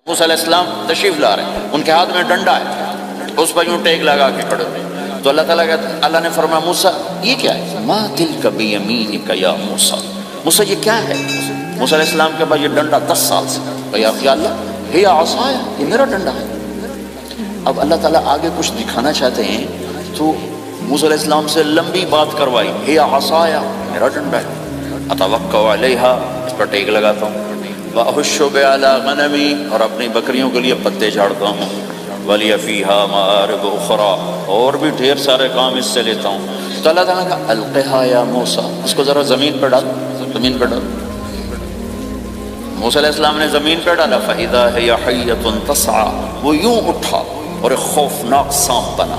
موسیٰ علیہ السلام تشریف لا رہے ہیں، ان کے ہاتھ میں ڈنڈا ہے، اس پر یوں ٹیک لگا کے کھڑے ہوئے. تو اللہ نے فرمایا موسیٰ یہ کیا ہے؟ ما تلک بیمینک یا موسیٰ، موسیٰ یہ کیا ہے؟ موسیٰ علیہ السلام کے بعد یہ ڈنڈا 10 سال سے، یا اللہ ہی عصایا، یہ میرا ڈنڈا ہے. اب اللہ تعالیٰ آگے کچھ دکھانا چاہتے ہیں تو موسیٰ علیہ السلام سے لمبی بات کروائی، ہی عصایا میرا ڈنڈا ہے، اتوکل علیہا اس پر ٹیک لگاتا ہوں، وَأَحُشُّ بِعَلَىٰ غَنَمِي اور اپنی بکریوں کے لیے پتے جھاڑتا ہوں، وَلِيَ فِيهَا مَآرِبُ أُخْرَىٰ اور بھی ڈھیر سارے کام اس سے لیتا ہوں. تو اللہ تعالیٰ کا القھا یا موسیٰ، اس کو ذرا زمین پہ ڈال، زمین پہ ڈال. موسیٰ علیہ السلام نے زمین پہ ڈالا، فَإِذَا هِيَ حَيَّةٌ تَسْعَىٰ وہ یوں اٹھا اور ایک خوفناک سانپ بنا،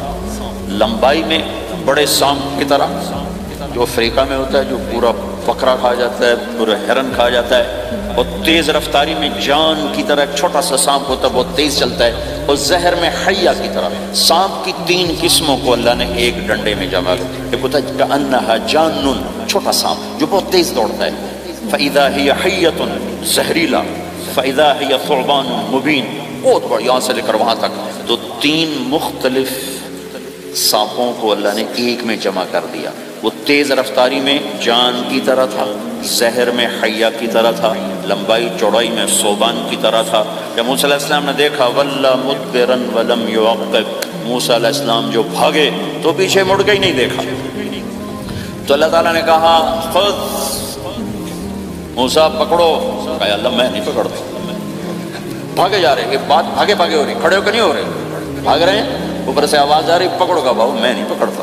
لمبائی میں بڑے سانپ کی طرح جو افریقہ میں ہوتا ہے، جو پورا بکرا کھا جاتا ہے، پورا ہرن کھا جاتا ہے، اور تیز رفتاری میں جان کی طرح ایک چھوٹا سا سانپ ہوتا ہے، بہت تیز چلتا ہے، اور زہر میں حیہ کی طرح. سانپ کی 3 قسموں کو اللہ نے ایک ڈنڈے میں جمع کیا. ایک ہوتا ہے کأنہا جان، چھوٹا سانپ جو بہت تیز دوڑتا ہے، فَإِذَا هِيَ حَيَّةٌ زہریلا، فَإِذَا هِيَ ثُعْبَانٌ مُبِينٌ بہت بڑا، یہاں سے لے کر وہاں تک. تو 3 مختلف سانپوں کو اللہ نے ایک میں جمع کر دیا. وہ تیز رفتاری میں جان کی طرح تھا، زہر میں حیہ کی طرح تھا، لمبائی چوڑائی میں ثعبان کی طرح تھا. جب موسیٰ علیہ السلام نے دیکھا وَلَّا مُدْبِرًا وَلَمْ يُعَقِّبْ، موسیٰ علیہ السلام جو بھاگے تو پیچھے مڑ کے ہی نہیں دیکھا. تو اللہ تعالیٰ نے کہا خود موسیٰ پکڑو. کہا اللہ میں نہیں پکڑتا. بھاگے جا رہے، یہ بات بھاگے بھاگے ہو رہی، کھڑے ہو کے نہیں ہو رہے، بھاگ رہے ہیں. اوپر سے آواز آ رہی پکڑو. کا بھاؤ میں نہیں پکڑتا.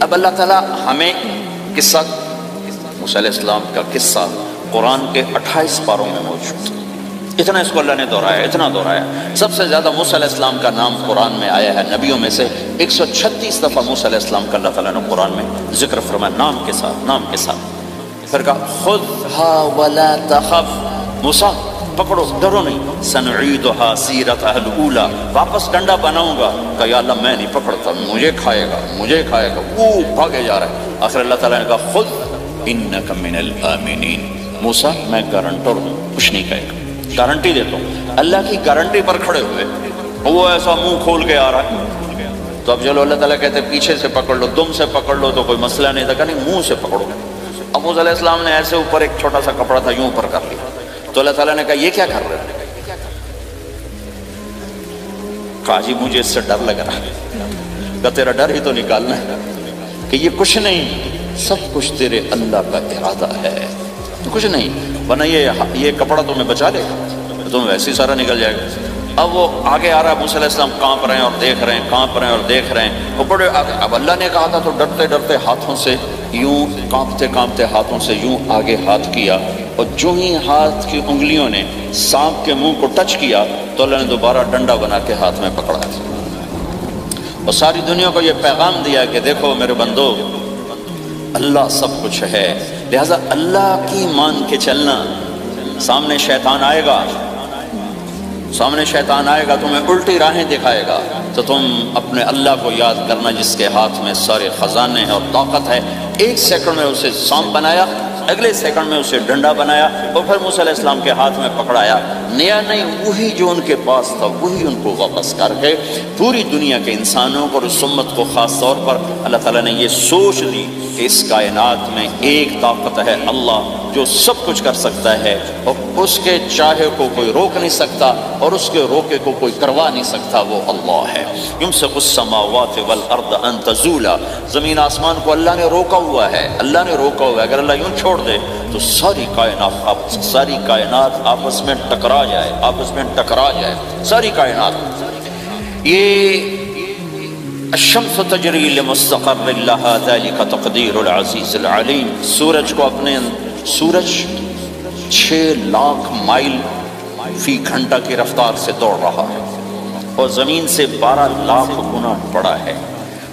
اب اللہ تعالیٰ ہمیں قصہ موسیٰ علیہ السلام کا قصہ قرآن کے 28 پاروں میں موجود ہے. اتنا اس کو اللہ نے دہرایا، اتنا دہرایا. سب سے زیادہ موسیٰ علیہ السلام کا نام قرآن میں آیا ہے نبیوں میں سے. 136 دفعہ موسیٰ علیہ السلام کا اللہ تعالیٰ نے قرآن میں ذکر فرمایا، نام کے ساتھ، نام کے ساتھ. پھر کہا خذھا ولا تخف، موسیٰ پکڑو ڈرو نہیں، سنعیدھا سیرتھا الاولی واپس ڈنڈا بناؤں گا. کہا یا اللہ میں نہیں پکڑتا، مجھے کھائے گا، مجھے کھائے گا. وہ بھاگے جا رہا ہے. آخر اللہ تعالیٰ نے کہا خذ انک من الآمنین، موسیٰ میں گارنٹر ہوں، کچھ نہیں کہے گا، گارنٹی دیتا ہوں. اللہ کی گارنٹی پر کھڑے ہوئے وہ ایسا منہ کھول کے آ رہا ہے. تو اب چلو اللہ تعالیٰ کہتے پیچھے سے پکڑ لو، دم سے پکڑ لو تو کوئی مسئلہ نہیں تھا. کہ نہیں منہ سے پکڑو. اب موسیٰ علیہ السلام نے ایسے اوپر ایک چھوٹا سا کپڑا تھا یوں اوپر کر لیا. تو اللہ تعالیٰ نے کہا یہ کیا کر رہے ہیں؟ کہا جی مجھے اس سے ڈر لگ رہا ہے. کہ تیرا ڈر ہی تو نکالنا ہے کہ یہ کچھ نہیں، سب کچھ تیرے اللہ کا ارادہ ہے، کچھ نہیں. ورنہ یہ کپڑا تمہیں بچا لے گا، تمہیں ویسے ہی سارا نکل جائے گا. اب وہ آگے آ رہا ہے، موسیٰ علیہ السلام کانپ رہے ہیں اور دیکھ رہے ہیں، کانپ رہے ہیں اور دیکھ رہے ہیں. وہ بڑے آگے. اب اللہ نے کہا تھا تو ڈرتے ڈرتے ہاتھوں سے یوں، کانپتے کانپتے ہاتھوں سے یوں آگے ہاتھ کیا، اور جو ہی ہاتھ کی انگلیوں نے سانپ کے منہ کو ٹچ کیا تو اللہ نے دوبارہ ڈنڈا بنا کے ہاتھ میں پکڑا. اور ساری دنیا کو یہ پیغام دیا کہ دیکھو میرے بندو، اللہ سب کچھ ہے، لہذا اللہ کی مان کے چلنا. سامنے شیطان آئے گا، سامنے شیطان آئے گا، تمہیں الٹی راہیں دکھائے گا، تو تم اپنے اللہ کو یاد کرنا جس کے ہاتھ میں سارے خزانے ہیں اور طاقت ہے. 1 سیکنڈ میں اسے سانپ بنایا، اگلے سیکنڈ میں اسے ڈنڈا بنایا، اور پھر موسیٰ علیہ السلام کے ہاتھ میں پکڑایا. نیا نہیں، وہی جو ان کے پاس تھا وہی ان کو واپس کر کے پوری دنیا کے انسانوں کو اور اس امت کو خاص طور پر اللہ تعالیٰ نے یہ سوچ دی کہ اس کائنات میں ایک طاقت ہے، اللہ جو سب کچھ کر سکتا ہے، اور اس کے چاہے کو کوئی روک نہیں سکتا اور اس کے روکے کو کوئی کروا نہیں سکتا، وہ اللہ ہے. یمسک السماوات والارض ان تزولا، زمین آسمان کو اللہ نے روکا ہوا ہے، اللہ نے روکا ہوا ہے. اگر اللہ یوں چھوڑ دے تو ساری کائنات آپس میں ٹکرا جائے، آپس میں ٹکرا جائے ساری کائنات. یہ الشمس تجری لمستقر لها ذلك تقدیر العزیز العلیم. سورج 6 لاکھ مائل فی گھنٹہ کی رفتار سے دوڑ رہا ہے اور زمین سے 12 لاکھ گنا بڑا ہے،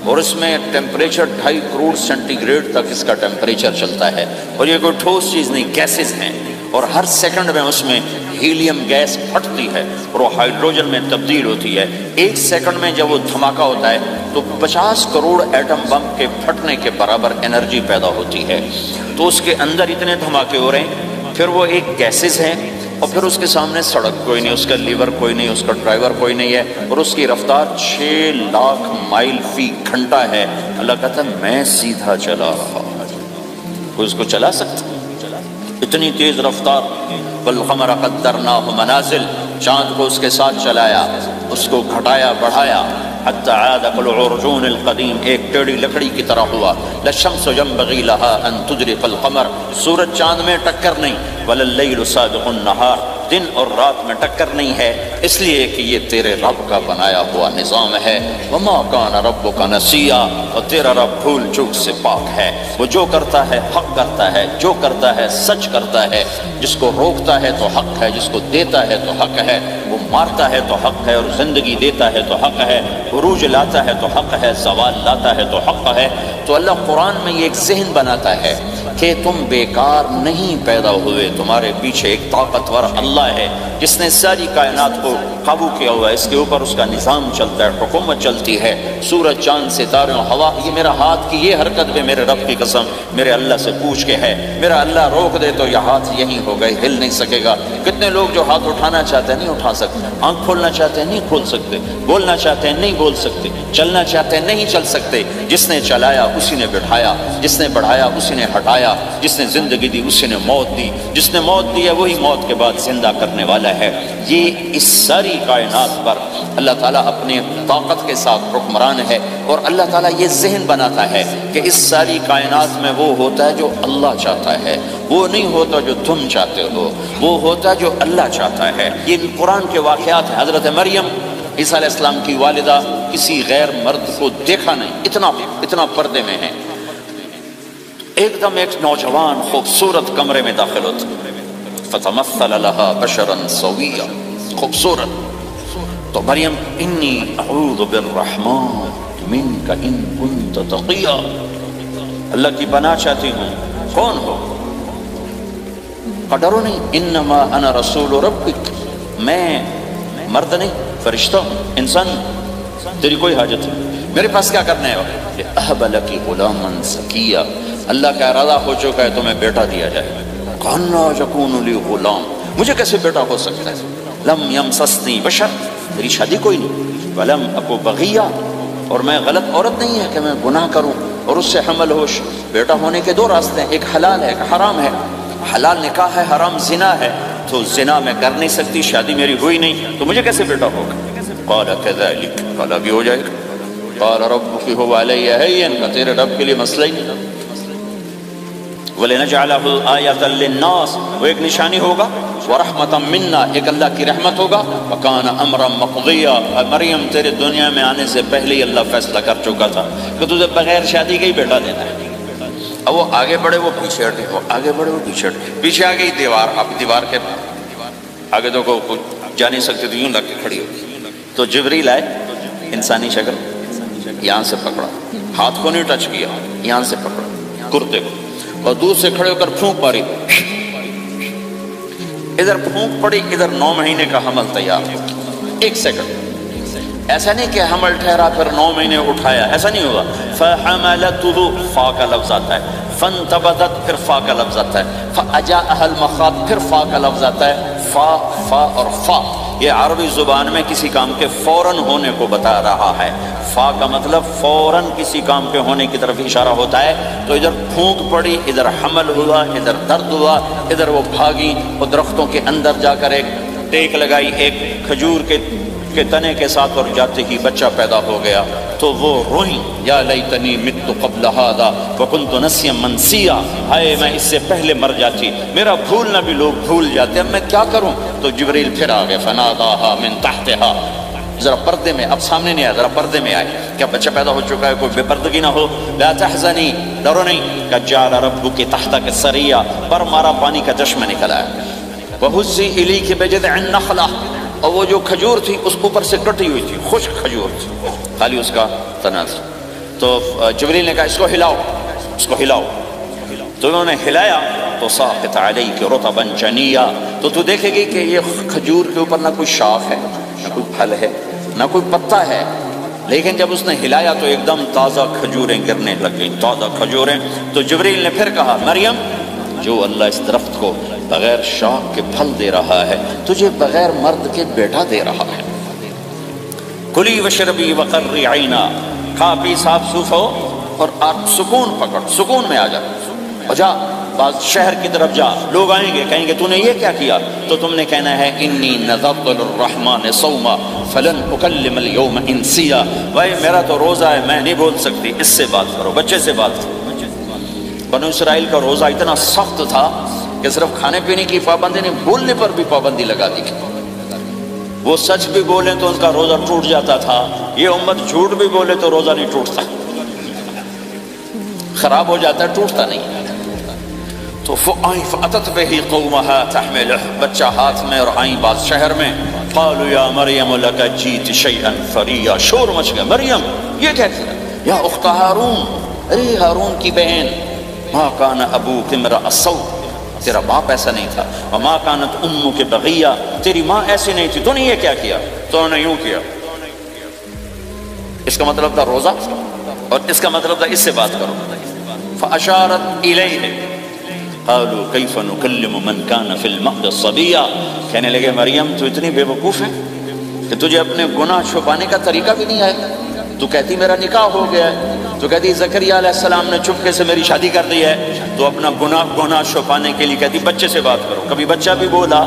اور اس میں ٹیمپریچر 2.5 کروڑ سینٹی گریڈ تک اس کا ٹیمپریچر چلتا ہے. اور یہ کوئی ٹھوس چیز نہیں، گیسز ہیں، اور ہر سیکنڈ میں اس میں ہیلیم گیس پھٹتی ہے اور وہ ہائیڈروجن میں تبدیل ہوتی ہے. 1 سیکنڈ میں جب وہ دھماکہ ہوتا ہے تو 50 کروڑ ایٹم بم کے پھٹنے کے برابر انرجی پیدا ہوتی ہے. تو اس کے اندر اتنے دھماکے ہو رہے ہیں. پھر وہ ایک گیسز ہیں اور پھر اس کے سامنے سڑک کوئی نہیں، اس کا لیور کوئی نہیں، اس کا ڈرائیور کوئی نہیں ہے، اور اس کی رفتار 6 لاکھ مائل فی گھنٹہ ہے۔ اللہ کہتا ہے میں سیدھا چلا رہا، کوئی اس کو چلا سکتا؟ اتنی تیز رفتار۔ والقمر قدرناہ منازل، چاند کو اس کے ساتھ چلایا، اس کو گھٹایا بڑھایا، حتی عاد کالعرجون القدیم، ایک ٹیڑھی لکڑی کی طرح ہوا۔ للشمس ينبغي لها ان تدرك القمر، سورج چاند میں ٹکر نہیں، ولا اللیل سابق النہار، دن اور رات میں ٹکر نہیں ہے، اس لیے کہ یہ تیرے رب کا بنایا ہوا نظام ہے۔ وما کان ربک نسیا، اور تیرا رب بھول چوک سے پاک ہے، وہ جو کرتا ہے حق کرتا ہے، جو کرتا ہے سچ کرتا ہے، جس کو روکتا ہے تو حق ہے، جس کو دیتا ہے تو حق ہے، وہ مارتا ہے تو حق ہے، اور زندگی دیتا ہے تو حق ہے، عروج لاتا ہے تو حق ہے، زوال لاتا ہے تو حق ہے۔ تو اللہ قرآن میں یہ ایک ذہن بناتا ہے کہ تم بیکار نہیں پیدا ہوئے، تمہارے پیچھے ایک طاقتور اللہ ہے جس نے ساری کائنات کو قابو کیا ہوا ہے، اس کے اوپر اس کا نظام چلتا ہے، حکومت چلتی ہے، سورج چاند ستارے ہوا، یہ میرا ہاتھ کی یہ حرکت بھی میرے رب کی قسم میرے اللہ سے پوچھ کے ہے، میرا اللہ روک دے تو یہ ہاتھ یہیں ہو گئے، ہل نہیں سکے گا۔ کتنے لوگ جو ہاتھ اٹھانا چاہتے ہیں نہیں اٹھا سکتے، آنکھ کھولنا چاہتے ہیں نہیں کھول سکتے، بولنا چاہتے ہیں نہیں بول سکتے، چلنا چاہتے ہیں نہیں چل سکتے۔ جس نے چلایا اسی نے بٹھایا، جس نے بڑھایا اسی نے ہٹایا، جس نے زندگی دی اسی نے موت دی، جس نے موت دی ہے وہی موت کے بعد زندہ کرنے والا ہے۔ یہ اس ساری کائنات پر اللہ تعالیٰ اپنے طاقت کے ساتھ حکمران ہے، اور اللہ تعالیٰ یہ ذہن بناتا ہے کہ اس ساری کائنات میں وہ ہوتا ہے جو اللہ چاہتا ہے، وہ نہیں ہوتا جو تم چاہتے ہو، وہ ہوتا ہے جو اللہ چاہتا ہے۔ یہ قرآن کے واقعات ہیں۔ حضرت مریم عیسیٰ علیہ السلام کی والدہ کسی غیر مرد کو دیکھا نہیں، اتنا پردے میں ہے، ایک دم ایک نوجوان خوبصورت کمرے میں داخل ہوتا، فتمثل لها بشرا سویا، خوبصورت۔ تو مریم انی اعوذ بالرحمن منک ان کنت تقیا، اللہ کی پناہ چاہتی ہوں، کون ہو؟ ڈرو نہیں، انما انا رسول ربک، میں مرد نہیں فرشتہ ہوں، انسان ہوں، تیری کوئی حاجت نہیں، میرے پاس کیا کرنا ہے؟ اہب لک غلاما زکیا، اللہ کا ارادہ ہو چکا ہے تمہیں بیٹا دیا جائے۔ کانا یکون لی غلام، مجھے کیسے بیٹا ہو سکتا ہے؟ لم یمسسنی بشر، میری شادی کوئی نہیں، ولم اکو بغیہ، اور میں غلط عورت نہیں ہے کہ میں گناہ کروں اور اس سے حمل ہوش۔ بیٹا ہونے کے 2 راستے ہیں، ایک حلال ہے ایک حرام ہے، حلال نکاح ہے، حرام زنا ہے، تو زنا میں کر نہیں سکتی، شادی میری ہوئی نہیں، تو مجھے کیسے بیٹا ہوگا؟ قال کذالک، قال بھی ہو جائے گا، قال ربک هو علی ہین، کا تیرے رب کے لیے مسئلہ ہی نہیں۔ وَلِنَجْعَلَهُ آیَةً لِلنَّاسِ، وہ ایک نشانی ہوگا، وَرَحْمَةً مِنَّا، ایک اللہ کی رحمت ہوگا، وَكَانَ أَمْرًا مَقْضِيًّا، مریم تیرے دنیا میں آنے سے پہلے ہی اللہ فیصلہ کر چکا تھا کہ تجھے بغیر شادی کے ہی بیٹا دینا ہے۔ اب وہ آگے بڑھے وہ پیچھے ہٹے، وہ آگے بڑھے وہ پیچھے ہٹے، پیچھے آ گئی دیوار، اب دیوار کے آگے تو کوئی جا نہیں سکتے، تو یوں لگ کے کھڑی ہوگی، تو جبریل آئے، انسانی شکل، یہاں سے پکڑا، ہاتھ کو نہیں ٹچ کیا، یہاں سے پکڑا کرتے کو، اور دور سے کھڑے ہو کر پھونک ماری، ادھر پھونک پڑی، ادھر 9 مہینے کا حمل تیار ہو، 1 سیکنڈ۔ ایسا نہیں کہ حمل ٹھہرا پھر 9 مہینے اٹھایا، ایسا نہیں ہوگا۔ فَحَمَلَتُهُ، فا کا لفظ آتا ہے، فَانْتَبَذَتْ، پھر فا کا لفظ آتا ہے، فَأَجَاءَهَا الْمَخَاضُ، پھر فا کا لفظ آتا ہے، فا اور فا، یہ عربی زبان میں کسی کام کے فوراً ہونے کو بتا رہا ہے۔ فا کا مطلب فوراً کسی کام کے ہونے کی طرف اشارہ ہوتا ہے، تو ادھر پھونک پڑی، ادھر حمل ہوا، ادھر درد ہوا، ادھر وہ بھاگی، اور درختوں کے اندر جا کر ایک ٹیک لگائی ایک کھجور کے تنے کے ساتھ، اور جاتے ہی بچہ پیدا ہو گیا، تو وہ روئیں، یا لیتنی مت قبل ھذا وکنت نسیا منسیا، ہائے میں اس سے پہلے مر جاتی، میرا بھولنا بھی لوگ بھول جاتے، اب میں کیا کروں؟ تو جبریل پھر آ گئے، فناداھا من تحتھا، ذرا پردے میں، اب سامنے نہیں آیا، ذرا پردے میں آئے، کیا بچہ پیدا ہو چکا ہے، کوئی بے پردگی نہ ہو، لا تحزنی، ڈرو نہیں، قد جعل ربک تحتک سریا، پر مارا پانی کا چشمہ نکل آیا، وہزی الیک بجذع النخلہ، اور وہ جو کھجور تھی اس اوپر سے کٹی ہوئی تھی، خشک کھجور تھی، خالی اس کا تنا تھا، تو جبریل نے کہا اس کو ہلاؤ، اس کو ہلاؤ، تو انہوں نے ہلایا، تو ساقط علیک رطبا جنیا، تو تو دیکھے گی کہ یہ کھجور کے اوپر نہ کوئی شاخ ہے، نہ کوئی پھل ہے، نہ کوئی پتا ہے، لیکن جب اس نے ہلایا تو ایک دم تازہ کھجوریں گرنے لگ گئیں، تازہ کھجوریں۔ تو جبریل نے پھر کہا مریم، جو اللہ اس درخت کو بغیر شاخ کے پھل دے رہا ہے، تجھے بغیر مرد کے بیٹا دے رہا ہے۔ کلی وشربی وقرری عینا، کھا پی صاف صوف ہو اور سکون پکڑ، سکون میں آ جا، اور جا بعض شہر کی طرف جا، لوگ آئیں گے کہیں گے تو نے یہ کیا کیا، تو تم نے کہنا ہے انی نذرت للرحمن صوما فلن اکلم اليوم انسیا، بھائی میرا تو روزہ ہے، میں نہیں بول سکتی، اس سے بات کرو، بچے سے بات کرو۔ بنو اسرائیل کا روزہ اتنا سخت تھا کہ صرف کھانے پینے کی پابندی نہیں، بولنے پر بھی پابندی لگا دی گئی۔ وہ سچ بھی بولیں تو ان کا روزہ ٹوٹ جاتا تھا، یہ امت جھوٹ بھی بولے تو روزہ نہیں ٹوٹتا، خراب ہو جاتا ہے، ٹوٹتا نہیں۔ تو فأتت به قومها تحمله، بچہ ہاتھ میں اور آئیں بعض شہر میں، قالوا یا مریم لک جیت شیئا فریا، شور مچ گیا، مریم یہ کیا کیا، یا اخت ہارون، ارے ہارون کی بہن، ما کان ابوک امرأ سوء، تیرا باپ ایسا نہیں تھا، وما کانت امک بغیہ، تیری ماں ایسی نہیں تھی، تو نے یہ کیا کیا، تو نے یوں کیا۔ اس کا مطلب تھا روزہ، اور اس کا مطلب تھا اس سے بات کرو۔ فاشارت الیہ قالوا کیف نکلم من کان فی المہد صبیا، کہنے لگے مریم تو اتنی بے وقوف ہے کہ تجھے اپنے گناہ چھپانے کا طریقہ بھی نہیں آئے، تو کہتی میرا نکاح ہو گیا ہے، تو کہتی زکریا علیہ السلام نے چپکے سے میری شادی کر دی ہے، تو اپنا گناہ چھپانے کے لیے کہتی بچے سے بات کرو۔ کبھی بچہ بھی بولا،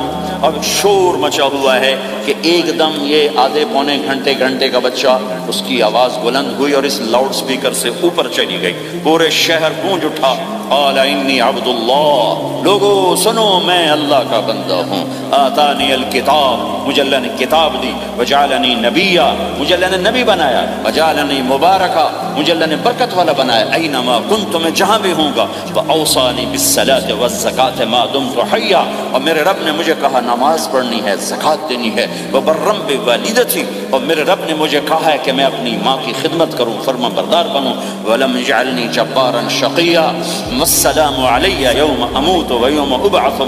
اب شور مچا ہوا ہے کہ ایک دم یہ آدھے پونے گھنٹے کا بچہ، اس کی آواز بلند ہوئی اور اس لاؤڈ سپیکر سے اوپر چلی گئی، پورے شہر گونج اٹھا، قال انی عبد اللہ، لوگو سنو میں اللہ کا بندہ ہوں، آتانی الکتاب، مجھے اللہ نے کتاب دی، وجعلنی نبیا، مجھے اللہ نے نبی بنایا، وجعلنی مبارکا، مجھے اللہ نے برکت والا بنایا، اینما کنت، میں جہاں بھی ہوں گا، واوصانی بالصلاۃ والزکاۃ ما دمت حیا، اور میرے رب نے مجھے کہا نماز پڑھنی ہے، زکات دینی ہے، وبرم بوالدتی، اور میرے رب نے مجھے کہا ہے کہ میں اپنی ماں کی خدمت کروں، فرما بردار بنوں، ولم یجعلنی جبارا شقیا، والسلام علی یوم اموت ویوم ابعث،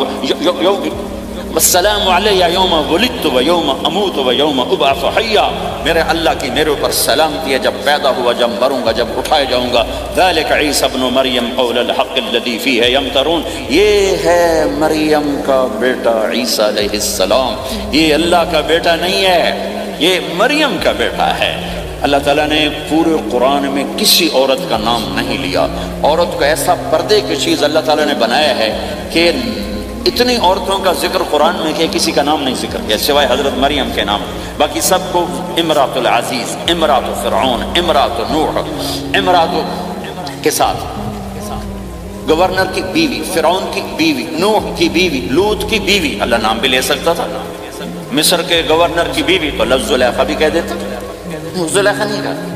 والسلام علی یوم ولدت ویوم اموت ویوم ابعث حیا، میرے اللہ کی میرے اوپر سلامتی ہے جب پیدا ہوا، جب مروں گا، جب اٹھائے جاؤں گا۔ ذالک عیسی ابن مریم قول الحق الذی فیہ یمترون، یہ ہے مریم کا بیٹا عیسیٰ علیہ السلام، یہ اللہ کا بیٹا نہیں ہے، یہ مریم کا بیٹا ہے۔ اللہ تعالیٰ نے پورے قرآن میں کسی عورت کا نام نہیں لیا، عورت کو ایسا پردے کی چیز اللہ تعالیٰ نے بنایا ہے کہ اتنی عورتوں کا ذکر قرآن میں کہ کسی کا نام نہیں ذکر کیا سوائے حضرت مریم کے نام، باقی سب کو امرات العزیز، امرات فرعون، امرات نوح، امرات کے ساتھ گورنر کی بیوی، فرعون کی بیوی، نوح کی بیوی، لوط کی بیوی، اللہ نام بھی لے سکتا تھا، مصر کے گورنر کی بیوی تو لفظ زلیخا بھی کہہ دیتا، زلیخا نہیں کہا،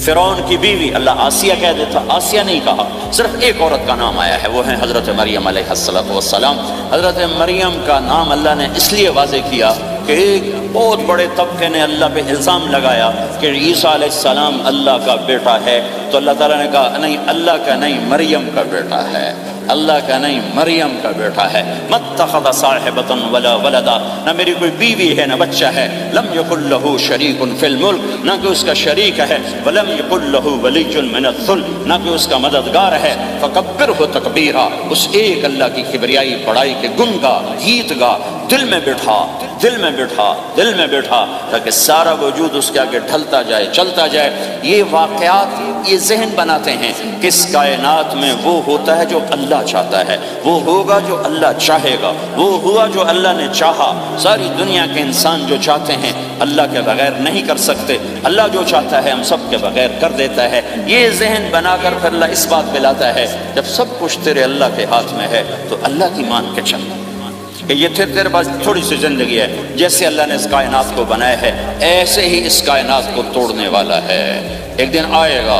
فرعون کی بیوی اللہ آسیہ کہہ دیتا، آسیہ نہیں کہا، صرف ایک عورت کا نام آیا ہے، وہ ہے حضرت مریم علیہ السلام۔ حضرت مریم کا نام اللہ نے اس لیے واضح کیا کہ ایک بہت بڑے طبقے نے اللہ پہ الزام لگایا کہ عیسیٰ علیہ السلام اللہ کا بیٹا ہے، تو اللہ تعالیٰ نے کہا نہیں، اللہ کا نہیں، مریم کا بیٹا ہے، اللہ کا نہیں، مریم کا بیٹا ہے۔ متخذ صاحبۃ ولا ولدا، نہ میری کوئی بیوی ہے نہ بچہ ہے، لم یکن لہ شریک فی الملک، نہ کہ اس کا شریک ہے، ولم یکن لہ ولی من الذل، نہ کہ اس کا مددگار ہے، فکبرہ تکبیرا، اس ایک اللہ کی کبریائی بڑائی کے گن گا، گیت گا، دل میں بٹھا، دل میں بٹھا، دل میں بٹھا، تاکہ سارا وجود اس کے آگے ڈھلتا جائے، چلتا جائے۔ یہ واقعات یہ ذہن بناتے ہیں کہ اس کائنات میں وہ ہوتا ہے جو اللہ چاہتا ہے، وہ ہوگا جو اللہ چاہے گا، وہ ہوا جو اللہ نے چاہا۔ ساری دنیا کے انسان جو چاہتے ہیں اللہ کے بغیر نہیں کر سکتے، اللہ جو چاہتا ہے ہم سب کے بغیر کر دیتا ہے۔ یہ ذہن بنا کر پھر اللہ اس بات پہ لاتا ہے جب سب کچھ تیرے اللہ کے ہاتھ میں ہے تو اللہ کی مان کے چل کہ یہ تیرے پاس تھوڑی سی زندگی ہے، جیسے اللہ نے اس کائنات کو بنایا ہے ایسے ہی اس کائنات کو توڑنے والا ہے۔ ایک دن آئے گا،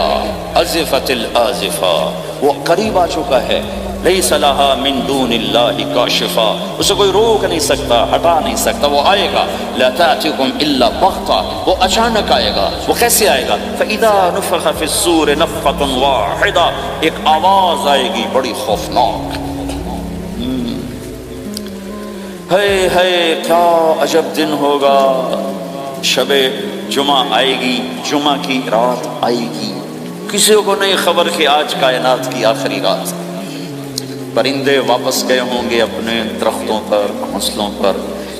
ازفت الازفہ، وہ قریب آ چکا ہے، لیس لہا من دون اللہ کاشفہ، اسے کوئی روک نہیں سکتا، ہٹا نہیں سکتا، وہ آئے گا۔ لا تأتیکم الا بغتہ، وہ اچانک آئے گا۔ وہ کیسے آئے گا؟ فإذا نفخ فی الصور نفخۃ واحدہ، ایک آواز آئے گی بڑی خوفناک۔ ہے کیا عجب دن ہوگا، شب جمعہ آئے گی، جمعہ کی رات آئے گی، کسی کو نہیں خبر کہ آج کائنات کی آخری رات، پرندے واپس گئے ہوں گے اپنے درختوں پر، گھونسلوں پر،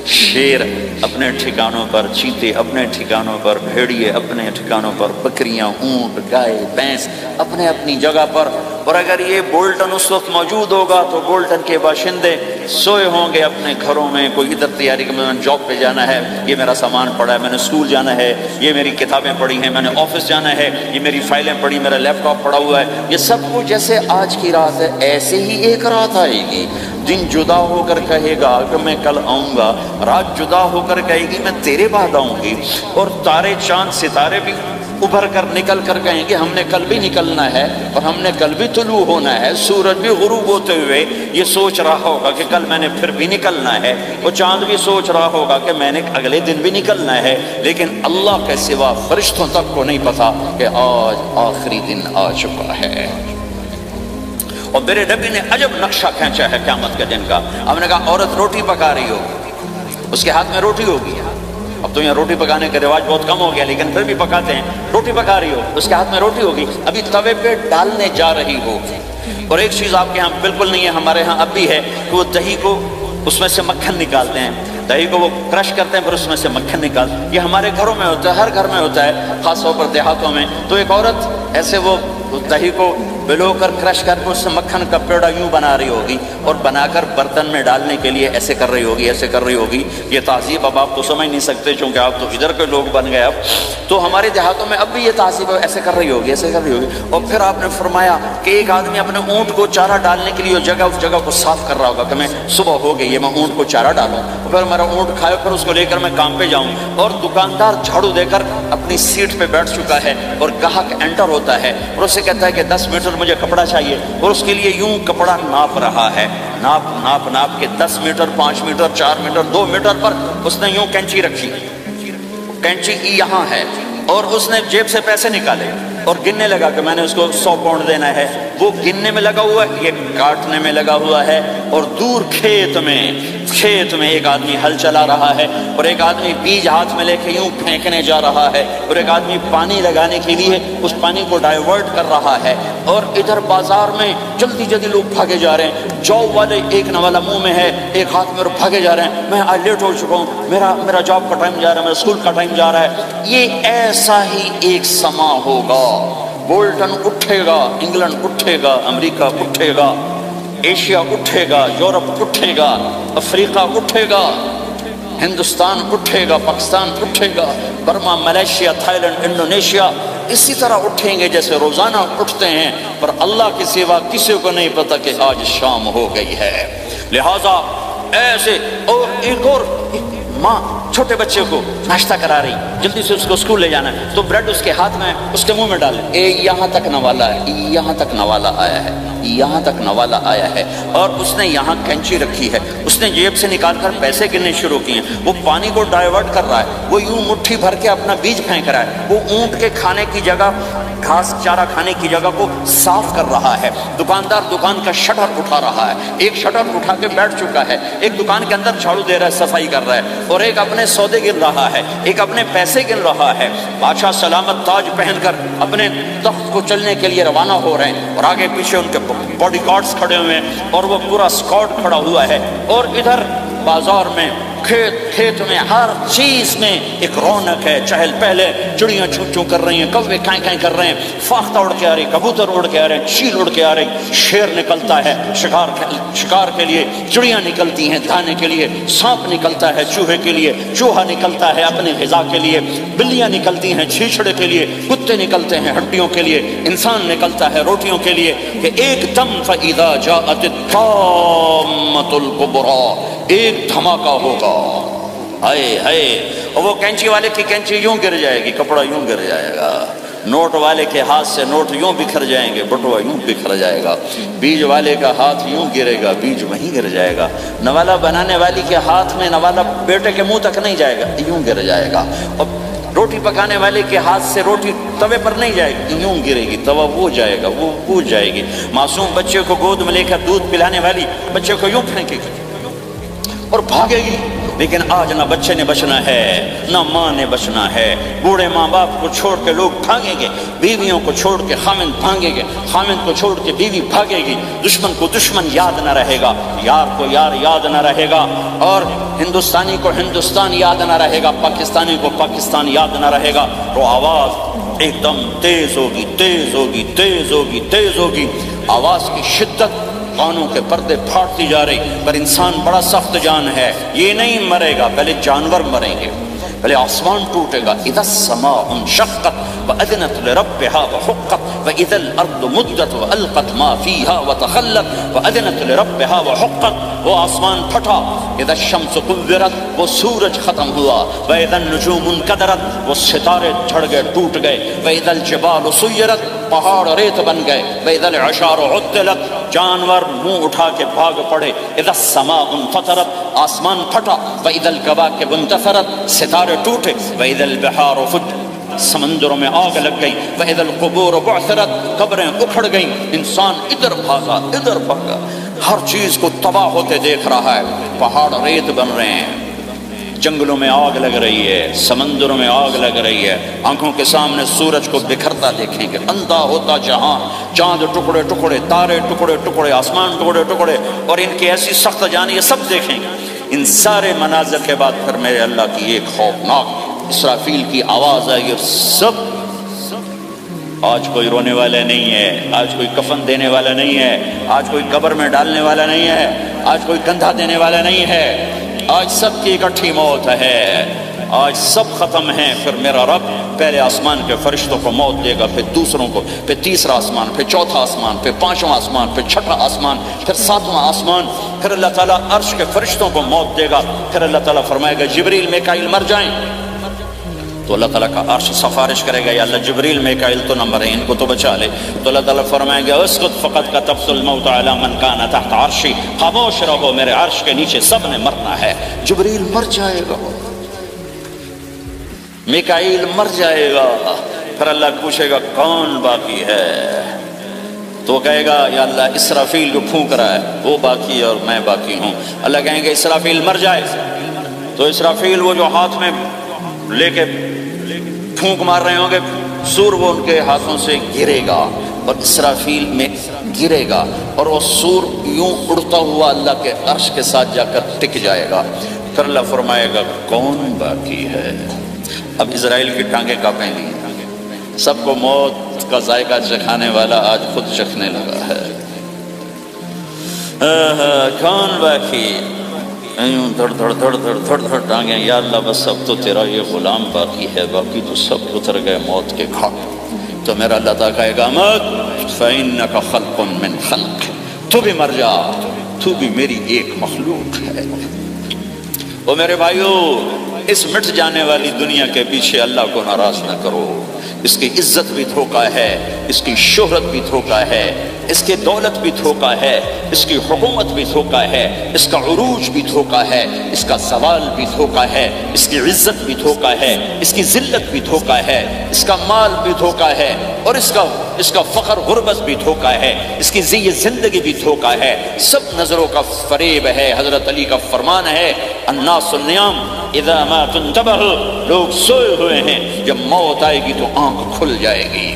شیر اپنے ٹھکانوں پر، چیتے اپنے ٹھکانوں پر، بھیڑیے اپنے ٹھکانوں پر، بکریاں، اونٹ، گائے، بھینس اپنے اپنی جگہ پر۔ اور اگر یہ بولٹن اس وقت موجود ہوگا تو بولٹن کے باشندے سوئے ہوں گے اپنے گھروں میں، کوئی ادھر تیاری کہ میں نے جاب پہ جانا ہے، یہ میرا سامان پڑا ہے، میں نے اسکول جانا ہے، یہ میری کتابیں پڑھی ہیں، میں نے آفس جانا ہے، یہ میری فائلیں پڑھی، میرا لیپ ٹاپ پڑا ہوا ہے۔ یہ سب کچھ جیسے آج کی رات ہے ایسے ہی ایک رات آئے گی۔ دن جدا ہو کر کہے گا کہ میں کل آؤں گا، رات جدا ہو کر کہے گی میں تیرے بعد آؤں گی، اور تارے چاند ستارے بھی ابھر کر نکل کر کہیں گے ہم نے کل بھی نکلنا ہے اور ہم نے کل بھی طلوع ہونا ہے۔ سورج بھی غروب ہوتے ہوئے یہ سوچ رہا ہوگا کہ کل میں نے پھر بھی نکلنا ہے، اور چاند بھی سوچ رہا ہوگا کہ میں نے اگلے دن بھی نکلنا ہے، لیکن اللہ کے سوا فرشتوں تک کو نہیں پتا کہ آج آخری دن آ چکا ہے۔ اور میرے نبی نے عجب نقشہ کھینچا ہے قیامت کے دن کا۔ ہم نے کہا عورت روٹی پکا رہی ہو، اس کے ہاتھ میں روٹی ہوگی۔ اب تو یہاں روٹی پکانے کا رواج بہت کم ہو گیا، لیکن پھر بھی پکاتے ہیں۔ روٹی پکا رہی ہو، اس کے ہاتھ میں روٹی ہوگی، ابھی توے پہ ڈالنے جا رہی ہو۔ اور ایک چیز آپ کے ہاں بالکل نہیں ہے، ہمارے ہاں اب بھی ہے کہ وہ دہی کو اس میں سے مکھن نکالتے ہیں، دہی کو وہ کرش کرتے ہیں، پھر اس میں سے مکھن نکالتے ہیں۔ یہ ہمارے گھروں میں ہوتا ہے، ہر گھر میں ہوتا ہے، خاص طور پر دیہاتوں میں۔ تو ایک عورت ایسے وہ دہی کو بلو کر کرش کر کے اس سے مکھن کا پیڑا یوں بنا رہی ہوگی، اور بنا کر برتن میں ڈالنے کے لیے ایسے کر رہی ہوگی، ایسے کر رہی ہوگی۔ یہ تہذیب اب آپ تو سمجھ نہیں سکتے چونکہ آپ تو ادھر کے لوگ بن گئے اب، تو ہمارے دیہاتوں میں اب بھی یہ تہذیب ایسے کر رہی ہوگی، ایسے کر رہی ہوگی۔ اور پھر آپ نے فرمایا کہ ایک آدمی اپنے اونٹ کو چارہ ڈالنے کے لیے اس جگہ کو صاف کر رہا ہوگا کہ میں صبح ہو گئی ہے، میں اونٹ کو چارہ ڈالوں، پھر میرا اونٹ کھائے، پھر اس کو لے کر میں کام پہ جاؤں۔ اور دکاندار جھاڑو دے کر اپنی سیٹ پہ بیٹھ چکا ہے، اور گاہک انٹر ہوتا ہے اور اسے کہتا ہے کہ 10 میٹر مجھے کپڑا چاہیے، اور اس کے لیے یوں کپڑا ناپ رہا ہے، ناپ کے 10 میٹر، 5 میٹر، 4 میٹر، 2 میٹر پر اس نے یوں کینچی رکھی، کینچی یہاں ہے، اور اس نے جیب سے پیسے نکالے اور گننے لگا کہ میں نے اس کو 100 پاؤنڈ دینا ہے۔ وہ گننے میں لگا ہوا ہے، یہ کاٹنے میں لگا ہوا ہے، اور دور کھیت میں ایک آدمی ہل چلا رہا ہے، اور ایک آدمی بیج ہاتھ میں لے کے یوں پھینکنے جا رہا ہے، اور ایک آدمی پانی لگانے کے لیے اس پانی کو ڈائیورٹ کر رہا ہے۔ اور ادھر بازار میں جلدی لوگ بھاگے جا رہے ہیں، جاب والے ایک نوالا منہ میں ہے، ایک ہاتھ میں، اور بھاگے جا رہے ہیں، میں آج لیٹ ہو چکا ہوں، میرا جاب کا ٹائم جا رہا ہے، میرا اسکول کا ٹائم جا رہا ہے۔ یہ ایسا ہی ایک سما ہوگا، بولٹن اٹھے گا، انگلینڈ اٹھے گا، امریکہ اٹھے گا، ایشیا اٹھے گا، یورپ اٹھے گا، افریقہ اٹھے گا، ہندوستان اٹھے گا، پاکستان اٹھے گا، Burma, Malaysia, Thailand, Indonesia اسی طرح اٹھیں گے جیسے روزانہ اٹھتے ہیں، پر اللہ کے سوا کسی کو نہیں پتا کہ آج شام ہو گئی ہے۔ لہذا ایسے، اور ایک اور ماں چھوٹے بچے کو ناشتہ کرا رہی، جلدی سے اس کو اسکول لے جانا ہے، تو بریڈ اس کے ہاتھ میں، اس کے منہ میں ڈالے، یہاں تک نوالا ہے، یہاں تک نوالا آیا ہے، یہاں تک نوالا آیا ہے، اور اس نے یہاں کینچی رکھی ہے، اس نے جیب سے نکال کر پیسے گننے شروع کیے ہیں، وہ پانی کو ڈائیورٹ کر رہا ہے، وہ یوں مٹھی بھر کے اپنا بیج پھینک رہا ہے، وہ اونٹ کے کھانے کی جگہ، گھاس چارہ کھانے کی جگہ کو صاف کر رہا ہے، دکاندار دکان کا شٹر اٹھا رہا ہے، ایک شٹر اٹھا کے بیٹھ چکا ہے، ایک دکان کے اندر جھاڑو دے رہا ہے، صفائی کر رہا ہے، اور ایک اپنے سودے گن رہا ہے، ایک اپنے پیسے گن رہا ہے۔ بادشاہ سلامت تاج پہن کر اپنے تخت کو چلنے کے لیے روانہ ہو رہے ہیں، اور آگے پیچھے ان کے باڈی گارڈز کھڑے ہوئے ہیں، اور وہ پورا اسکواڈ کھڑا ہوا ہے، اور ادھر بازار میں، کھیت میں، ہر چیز میں ایک رونق ہے، چہل پہلے، چڑیاں چوں چوں کر رہی ہیں، کوے کائیں کائیں کر رہے ہیں، فاختہ اڑ کے آ رہی، کبوتر اڑ کے آ رہے ہیں، چیل اڑ کے آ رہی، شیر نکلتا ہے شکار کے لیے، چڑیاں نکلتی ہیں دھانے کے لیے، سانپ نکلتا ہے چوہے کے لیے، چوہا نکلتا ہے اپنے غذا کے لیے، بلیاں نکلتی ہیں چھیچڑے کے لیے، کتے نکلتے ہیں ہڈیوں کے لیے، انسان نکلتا ہے روٹیوں کے لیے، کہ ایک دم فَإِذَا جَاءَتِ الطَّامَّةُ الْكُبْرَىٰ، ایک دھماکہ ہوگا، ہائے، اور وہ کینچی والے کی کینچی یوں گر جائے گی، کپڑا یوں گر جائے گا، نوٹ والے کے ہاتھ سے نوٹ یوں بکھر جائیں گے، بٹوا یوں بکھر جائے گا، بیج والے کا ہاتھ یوں گرے گا، بیج وہیں گر جائے گا، نوالا بنانے والی کے ہاتھ میں نوالا بیٹے کے منہ تک نہیں جائے گا، یوں گر جائے گا، اور روٹی پکانے والے کے ہاتھ سے روٹی توے پر نہیں جائے گی، یوں گرے گی، توا وہ جائے گا، وہ پوچھ جائے گی، معصوم بچے کو گود میں لے کر دودھ پلانے والی بچے کو یوں پھینکے گی اور بھاگے گی، لیکن آج نہ بچے نے بچنا ہے نہ ماں نے بچنا ہے۔ بوڑھے ماں باپ کو چھوڑ کے لوگ بھاگیں گے، بیویوں کو چھوڑ کے خامند بھاگیں گے، خامند کو چھوڑ کے بیوی بھاگے گی، دشمن کو دشمن یاد نہ رہے گا، یار کو یار یاد نہ رہے گا، اور ہندوستانی کو ہندوستان یاد نہ رہے گا، پاکستانی کو پاکستان یاد نہ رہے گا۔ تو آواز ایک دم تیز ہوگی، تیز ہوگی، تیز ہوگی، تیز ہوگی، آواز کی شدت کانوں کے پردے پھاڑتی جا رہی۔ پر انسان بڑا سخت جان ہے، یہ نہیں مرے گا، پہلے جانور مریں گے، پہلے آسمان ٹوٹے گا۔ اذا السماء انشقت وأذنت لربها وحقت وإذا الأرض مدت وألقت ما فيها وتخلت وأذنت لربها وحقت، وہ آسمان پھٹا۔ اذا الشمس كورت، وہ سورج ختم ہوا۔ وإذا النجوم انكدرت، وہ ستارے جھڑ گئے، ٹوٹ گئے۔ وإذا الجبال سيرت، پہاڑ ریت بن گئے۔ وإذا العشار عطلت، جانور منہ اٹھا کے بھاگ پڑے۔ اذا السماء انفطرت، آسمان پھٹا۔ وإذا الكواكب انتثرت، ستارے ٹوٹے۔ وإذا البحار فجرت، سمندروں میں آگ لگ گئی۔ وإذا القبور بعثرت، قبریں اکھڑ گئیں۔ انسان ادھر بھاگا ادھر بھاگا، ہر چیز کو تباہ ہوتے دیکھ رہا ہے۔ پہاڑ ریت بن رہے ہیں، جنگلوں میں آگ لگ رہی ہے، سمندروں میں آگ لگ رہی ہے۔ آنکھوں کے سامنے سورج کو بکھرتا دیکھیں گے، اندھا ہوتا جہاں، چاند ٹکڑے ٹکڑے، تارے ٹکڑے ٹکڑے، آسمان ٹکڑے ٹکڑے، اور ان کی ایسی سخت جانی، یہ سب دیکھیں گے۔ ان سارے مناظر کے بعد پھر میرے اللہ کی ایک خوفناک اسرافیل کی آواز آئے گی، اور سب۔ آج کوئی رونے والا نہیں ہے، آج کوئی کفن دینے والا نہیں ہے، آج کوئی قبر میں ڈالنے والا نہیں ہے، آج کوئی کندھا دینے والا نہیں ہے، آج سب کی اکٹھی موت ہے، آج سب ختم ہیں۔ پھر میرا رب پہلے آسمان کے فرشتوں کو موت دے گا، پھر دوسروں کو، پھر تیسرا آسمان، پھر چوتھا آسمان، پھر پانچواں آسمان، پھر چھٹا آسمان، پھر ساتواں آسمان، پھر اللہ تعالیٰ عرش کے فرشتوں کو موت دے گا۔ پھر اللہ تعالیٰ فرمائے گا جبریل میکائیل مر جائیں، تو اللہ تعالیٰ کا عرش سفارش کرے گا، یا اللہ جبریل میکائیل تو نہ مرے، ان کو تو بچا لے۔ تو اللہ تعالیٰ فرمائیں گے اسکت فقط کتبت الموت علی من کان تحت عرشی، خاموش رہو، میرے عرش کے نیچے سب نے مرنا ہے۔ جبریل مر جائے گا، میکائیل مر جائے گا، پھر اللہ پوچھے گا کون باقی ہے؟ تو کہے گا یا اللہ اسرافیل جو پھونک رہا ہے وہ باقی ہے اور میں باقی ہوں۔ اللہ کہیں گے اسرافیل مر جائے، تو اسرافیل وہ جو ہاتھ میں لے کے پھونک مار رہے ہوں گے، سور وہ ان کے ہاتھوں سے گرے گا اور اسرافیل میں گرے گا، اور وہ سور یوں اڑتا ہوا اللہ کے عرش کے ساتھ جا کر ٹک جائے گا۔ پھر اللہ فرمائے گا کون باقی ہے؟ اب اسرائیل کی ٹانگیں کانپیں گی، سب کو موت کا ذائقہ چکھانے والا آج خود چکھنے لگا ہے۔ کون باقی؟ دھڑ دھڑ دھڑ دھڑ دھڑ دھڑ ٹانگیں، یا اللہ بس اب تو تیرا یہ غلام باقی ہے، باقی تو سب اتر گئے موت کے گھاٹ۔ تو میرا اللہ تعالیٰ کہے گا مت فإنک خلق من خلق، تو بھی مر جا، تو بھی میری ایک مخلوق ہے۔ وہ میرے بھائیو، اس مٹ جانے والی دنیا کے پیچھے اللہ کو ناراض نہ کرو۔ اس کی عزت بھی دھوکہ ہے، اس کی شہرت بھی دھوکہ ہے، اس کی دولت بھی دھوکہ ہے، اس کی حکومت بھی دھوکہ ہے، اس کا عروج بھی دھوکہ ہے، اس کا زوال بھی دھوکہ ہے، اس کی عزت بھی دھوکہ ہے، اس کی ذلت بھی دھوکہ ہے، اس کا مال بھی دھوکہ ہے، اور اس کا فخر غربت بھی دھوکہ ہے، اس کی زی زندگی بھی دھوکہ ہے، سب نظروں کا فریب ہے۔ حضرت علی کا فرمان ہے الناس النیام اذا ما تنتبہ، لوگ سوئے ہوئے ہیں، جب موت آئے گی تو آنکھ کھل جائے گی۔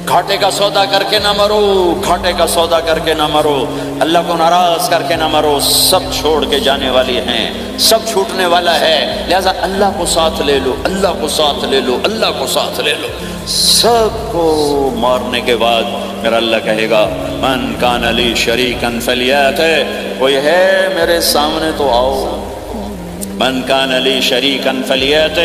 گھاٹے کا سودا کر کے نہ مرو، گھاٹے کا سودا کر کے نہ مرو، اللہ کو ناراض کر کے نہ مرو، سب چھوڑ کے جانے والی ہیں، سب چھوٹنے والا ہے، لہذا اللہ کو ساتھ لے لو، اللہ کو ساتھ لے لو، اللہ کو ساتھ لے لو۔ سب کو مارنے کے بعد میرا اللہ کہے گا من کان لی شریکا فلیات، کوئی ہے میرے سامنے تو آؤ، من کان لی شریکا فلیات،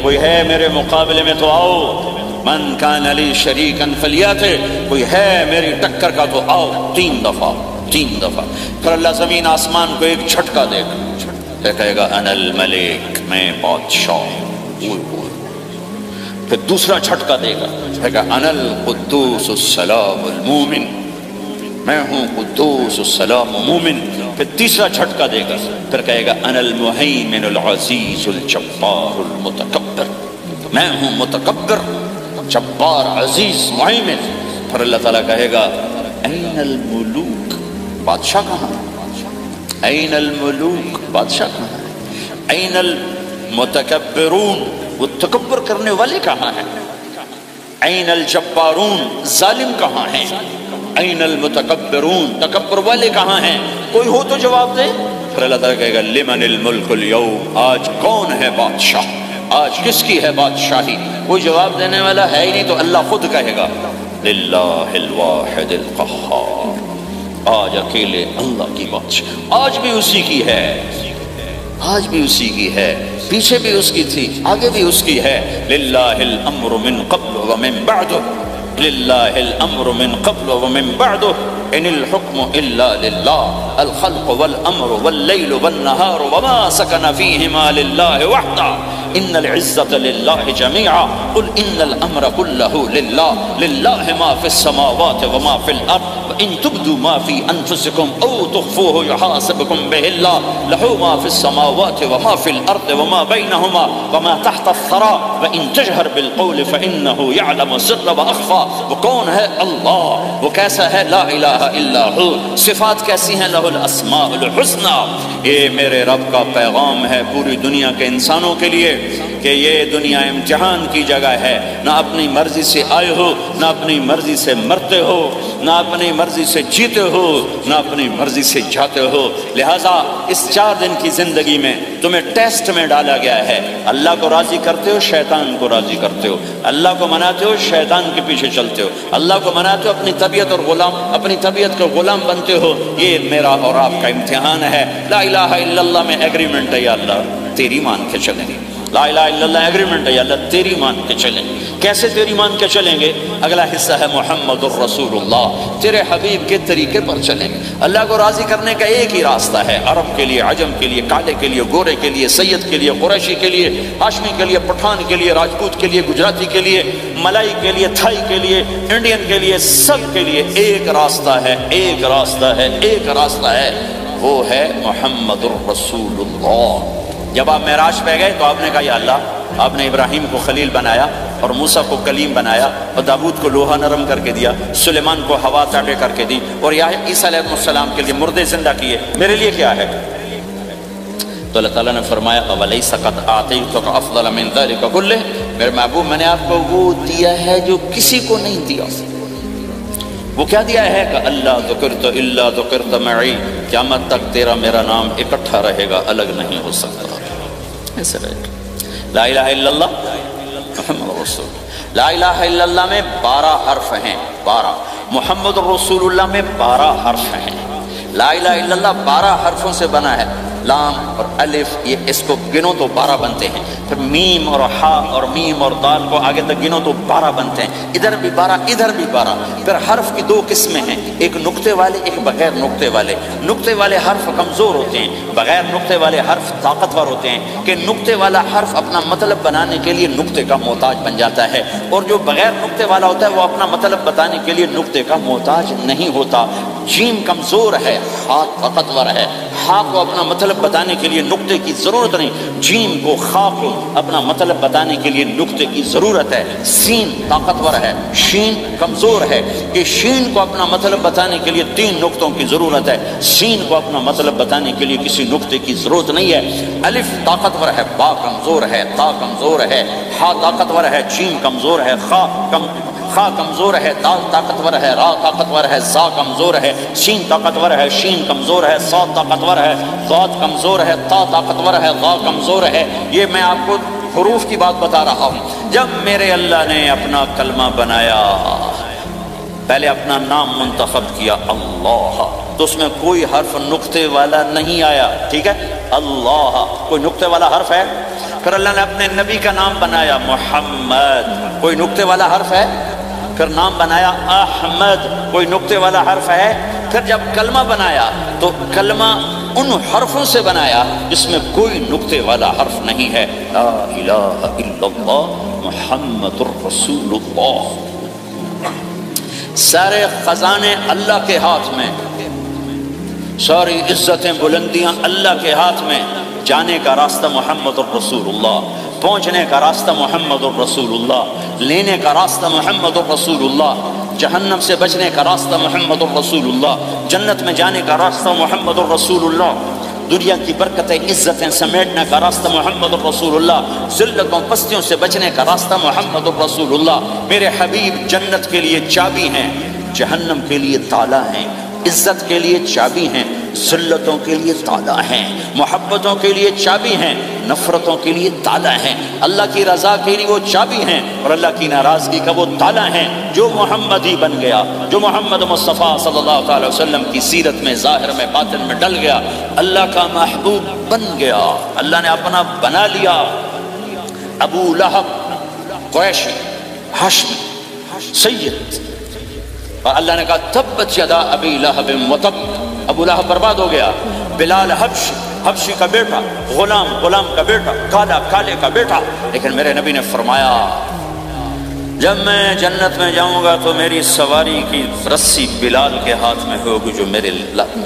کوئی ہے میرے مقابلے میں تو آؤ، من کان لی شریکا فلیات، کوئی ہے میری ٹکر کا تو آؤ۔ تین دفعہ پھر اللہ زمین آسمان کو ایک جھٹکا دے گا، کہے گا انا الملک، میں بادشاہ ہوں۔ پھر دوسرا جھٹکا دے گا، کہے گا انا القدوس السلام المومن، میں ہوں قدوس السلام مومن۔ پھر تیسرا جھٹکا دے گا، پھر کہے گا انا المہیمن العزیز الجبار المتکبر، میں ہوں متکبر، جبار، عزیز، مہیمن۔ پھر اللہ تعالیٰ کہے گا این الملوک، بادشاہ کہاں؟ این الملوک، بادشاہ کہاں؟ این المتکبرون، وہ تکبر کرنے والے کہاں ہیں؟ این الجبارون، ظالم کہاں ہیں؟ این المتکبرون، تکبر والے کہاں ہیں؟ کوئی ہو تو جواب دے۔ پھر اللہ تعالیٰ کہے گا لمن الملک اليوم، آج کون ہے بادشاہ، آج کس کی ہے بادشاہی؟ کوئی جواب دینے والا ہے ہی نہیں، تو اللہ خود کہے گا للہ الواحد القہار، آج اکیلے اللہ کی بادشاہ، آج بھی اسی کی ہے، آج بھی اسی کی ہے، پیچھے بھی اس کی تھی، آگے بھی اس کی ہے۔ للہ الامر من قبل ومن بعد، للہ الامر من قبل ومن بعد، ان الحکم الا للہ، الخلق والامر واللیل والنہار وما سکن فیہما للہ وحدہ، ان العزة للہ جميعا، قل ان الامر كله للہ، للہ ما فی السماوات وما فی الارض، وان تبدوا ما فی انفسکم او تخفوه يحاسبکم به اللہ، لہ ما فی السماوات وما فی الارض وما بینہما وما تحت الثرى، وان تجہر بالقول فانه يعلم السر واخفى۔ وہ کون ہے؟ اللہ۔ وہ کیسا ہے؟ لا الہ الا ہو۔ صفات کیسی ہیں؟ لہ الاسماء الحسنى۔ یہ میرے رب کا پیغام ہے پوری دنیا کے انسانوں کے لیے کہ یہ دنیا امتحان کی جگہ ہے، نہ اپنی مرضی سے آئے ہو، نہ اپنی مرضی سے مرتے ہو، نہ اپنی مرضی سے جیتے ہو، نہ اپنی مرضی سے جاتے ہو۔ لہٰذا اس 4 دن کی زندگی میں تمہیں ٹیسٹ میں ڈالا گیا ہے۔ اللہ کو راضی کرتے ہو، شیطان کو راضی کرتے ہو، اللہ کو مناتے ہو، شیطان کے پیچھے چلتے ہو، اللہ کو مناتے ہو، اپنی طبیعت اور غلام، اپنی طبیعت کے غلام بنتے ہو۔ یہ میرا اور آپ کا امتحان ہے۔ لا الہ الا اللہ میں ایگریمنٹ ہے، یا اللہ تیری مان کے چلیں گے۔ لا الہ الا اللہ ایگریمنٹ ہے، یا اللہ تیری مان کے چلیں گے۔ کیسے تیری مان کے چلیں گے؟ اگلا حصہ ہے محمد الرسول اللہ، تیرے حبیب کے طریقے پر چلیں گے۔ اللہ کو راضی کرنے کا ایک ہی راستہ ہے، عرب کے لیے، عجم کے لیے، کالے کے لیے، گورے کے لیے، سید کے لیے، قریشی کے لیے، ہاشمی کے لیے، پٹھان کے لیے، راجپوت کے لیے، گجراتی کے لیے، ملائی کے لیے، تھائی کے لیے، انڈین کے لیے، سب کے لیے ایک راستہ ہے، ایک راستہ ہے، ایک راستہ ہے، وہ ہے محمد الرسول اللہ۔ جب آپ معراج پہ گئے تو آپ نے کہا یا اللہ، آپ نے ابراہیم کو خلیل بنایا اور موسیٰ کو کلیم بنایا اور داؤد کو لوہا نرم کر کے دیا، سلیمان کو ہوا تابع کر کے دی، اور عیسیٰ علیہ السلام کے لیے مردے زندہ کیے، میرے لیے کیا ہے؟ تو اللہ تعالیٰ نے فرمایا اَوَلَيْسَ قَدْ أَعْطَيْتُكَ أَفْضَلَ مِنْ ذَلِكَ كُلِّهِ، میرے محبوب میں نے آپ کو وہ دیا ہے جو کسی کو نہیں دیا۔ وہ کیا دیا ہے کہ اللہ ذکرت الا ذکرت معی، قیامت تک تیرا میرا نام اکٹھا رہے گا، الگ نہیں ہو سکتا۔ ایسے رہے گا۔ لا الہ الا اللہ محمد رسول اللہ۔ لا الہ الا اللہ میں 12 حرف ہیں، 12۔ محمد رسول اللہ میں 12 حرف ہیں۔ لا الہ الا اللہ 12 حرفوں سے بنا ہے، لام اور الف، یہ اس کو گنو تو 12 بنتے ہیں، پھر میم اور ہا اور میم اور دال کو آگے تک گنو تو 12 بنتے ہیں، ادھر بھی 12 ادھر بھی 12۔ پھر حرف کی 2 قسمیں ہیں، ایک نقطے والے، ایک بغیر نقطے والے۔ نقطے والے حرف کمزور ہوتے ہیں، بغیر نقطے والے حرف طاقتور ہوتے ہیں، کہ نقطے والا حرف اپنا مطلب بنانے کے لیے نقطے کا محتاج بن جاتا ہے، اور جو بغیر نقطے والا ہوتا ہے وہ اپنا مطلب بتانے کے لیے نقطے کا محتاج نہیں ہوتا۔ جیم کمزور ہے، ہا طاقتور ہے، ہا کو اپنا مطلب بتانے کے لیے نقطے کی ضرورت نہیں، جیم کو، خا کو اپنا مطلب بتانے کے لیے نقطے کی ضرورت ہے۔ سین طاقتور ہے، شین کمزور ہے، کہ شین کو اپنا مطلب بتانے کے لیے 3 نقطوں کی ضرورت ہے، سین کو اپنا مطلب بتانے کے لیے کسی نقطے کی ضرورت نہیں ہے۔ الف طاقتور ہے، با کمزور ہے، تا کمزور ہے، ہا طاقتور ہے، جیم کمزور ہے، خا کمزور ہے، دال طاقتور ہے، را طاقتور ہے، زا کمزور ہے، شین طاقتور ہے، شین کمزور ہے، صاد طاقتور ہے، ضاد کمزور ہے، تا طاقتور ہے، غا کمزور ہے۔ یہ میں آپ کو حروف کی بات بتا رہا ہوں۔ جب میرے اللہ نے اپنا کلمہ بنایا، پہلے اپنا نام منتخب کیا اللہ، تو اس میں کوئی حرف نقطے والا نہیں آیا، ٹھیک ہے؟ اللہ کوئی نقطے والا حرف ہے؟ پھر اللہ نے اپنے نبی کا نام بنایا محمد، کوئی نقطے والا حرف ہے؟ پھر نام بنایا احمد، کوئی نقطے والا حرف ہے؟ پھر جب کلمہ بنایا تو کلمہ ان حرفوں سے بنایا جس میں کوئی نقطے والا حرف نہیں ہے۔ لا الہ الا اللہ محمد الرسول اللہ۔ سارے خزانے اللہ کے ہاتھ میں، ساری عزتیں بلندیاں اللہ کے ہاتھ میں، جانے کا راستہ محمد الرسول اللہ، پہنچنے کا راستہ محمد الرسول اللہ، لینے کا راستہ محمد الرسول اللہ، جہنم سے بچنے کا راستہ محمد الرسول اللہ، جنت میں جانے کا راستہ محمد الرسول اللہ، دنیا کی برکتیں عزتیں سمیٹنے کا راستہ محمد الرسول اللہ، ذلتوں پستیوں سے بچنے کا راستہ محمد الرسول اللہ۔ میرے حبیب جنت کے لیے چابی ہیں، جہنم کے لیے تالا ہیں، عزت کے لیے چابی ہیں، ذلتوں کے لیے تالا ہیں، محبتوں کے لیے چابی ہیں، نفرتوں کے لیے تالا ہیں، اللہ کی رضا کے لیے وہ چابی ہیں، اور اللہ کی ناراضگی کا وہ تالا ہیں۔ جو محمدی بن گیا، جو محمد مصطفیٰ صلی اللہ علیہ وسلم کی سیرت میں ظاہر میں باطن میں ڈل گیا، اللہ کا محبوب بن گیا، اللہ نے اپنا بنا لیا۔ ابو لہب قریشی ہاشمی سید، اور اللہ نے کہا تبت یدا ابی لہب وتب، ابو لہب برباد ہو گیا۔ بلال حبشی کا بیٹا، غلام کا بیٹا، کالا کالے کا بیٹا، لیکن میرے نبی نے فرمایا جب میں جنت میں جاؤں گا تو میری سواری کی رسی بلال کے ہاتھ میں ہوگی، جو میرے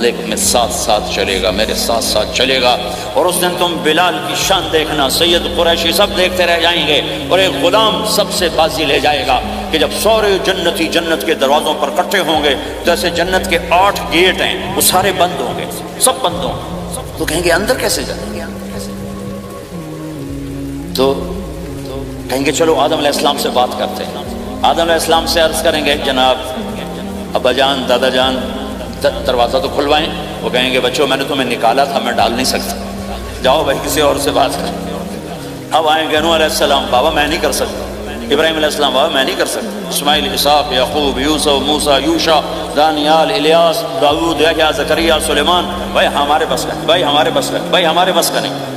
لیک میں ساتھ ساتھ چلے گا، میرے ساتھ ساتھ چلے گا، اور اس دن تم بلال کی شان دیکھنا، سید قریشی سب دیکھتے رہ جائیں گے، اور ایک غلام سب سے بازی لے جائے گا کہ جب سارے جنتی جنت کے دروازوں پر اکٹھے ہوں گے تو ایسے جنت کے 8 گیٹ ہیں، وہ سارے بند ہوں گے، سب بند ہوں گے، تو کہیں گے اندر کیسے جائیں گے؟ تو کہیں گے چلو آدم علیہ السلام سے بات کرتے ہیں، آدم علیہ السلام سے عرض کریں گے جناب ابا جان دادا جان دروازہ تو کھلوائیں، وہ کہیں گے بچوں میں نے تمہیں نکالا تھا، میں ڈال نہیں سکتا، جاؤ بھائی کسی اور سے بات کریں۔ اب آئیں گے نوح علیہ السلام، بابا میں نہیں کر سکتا، ابراہیم علیہ السلام، بابا میں نہیں کر سکتا، اسماعیل، اسحاق، یعقوب، یوسف، موسیٰ، یوشع، دانیال، الیاس، داؤد، یحییٰ، زکریہ، سلیمان، بھائی ہمارے بس کا نہیں، بھائی ہمارے بس کا نہیں، بھائی ہمارے بس کا نہیں۔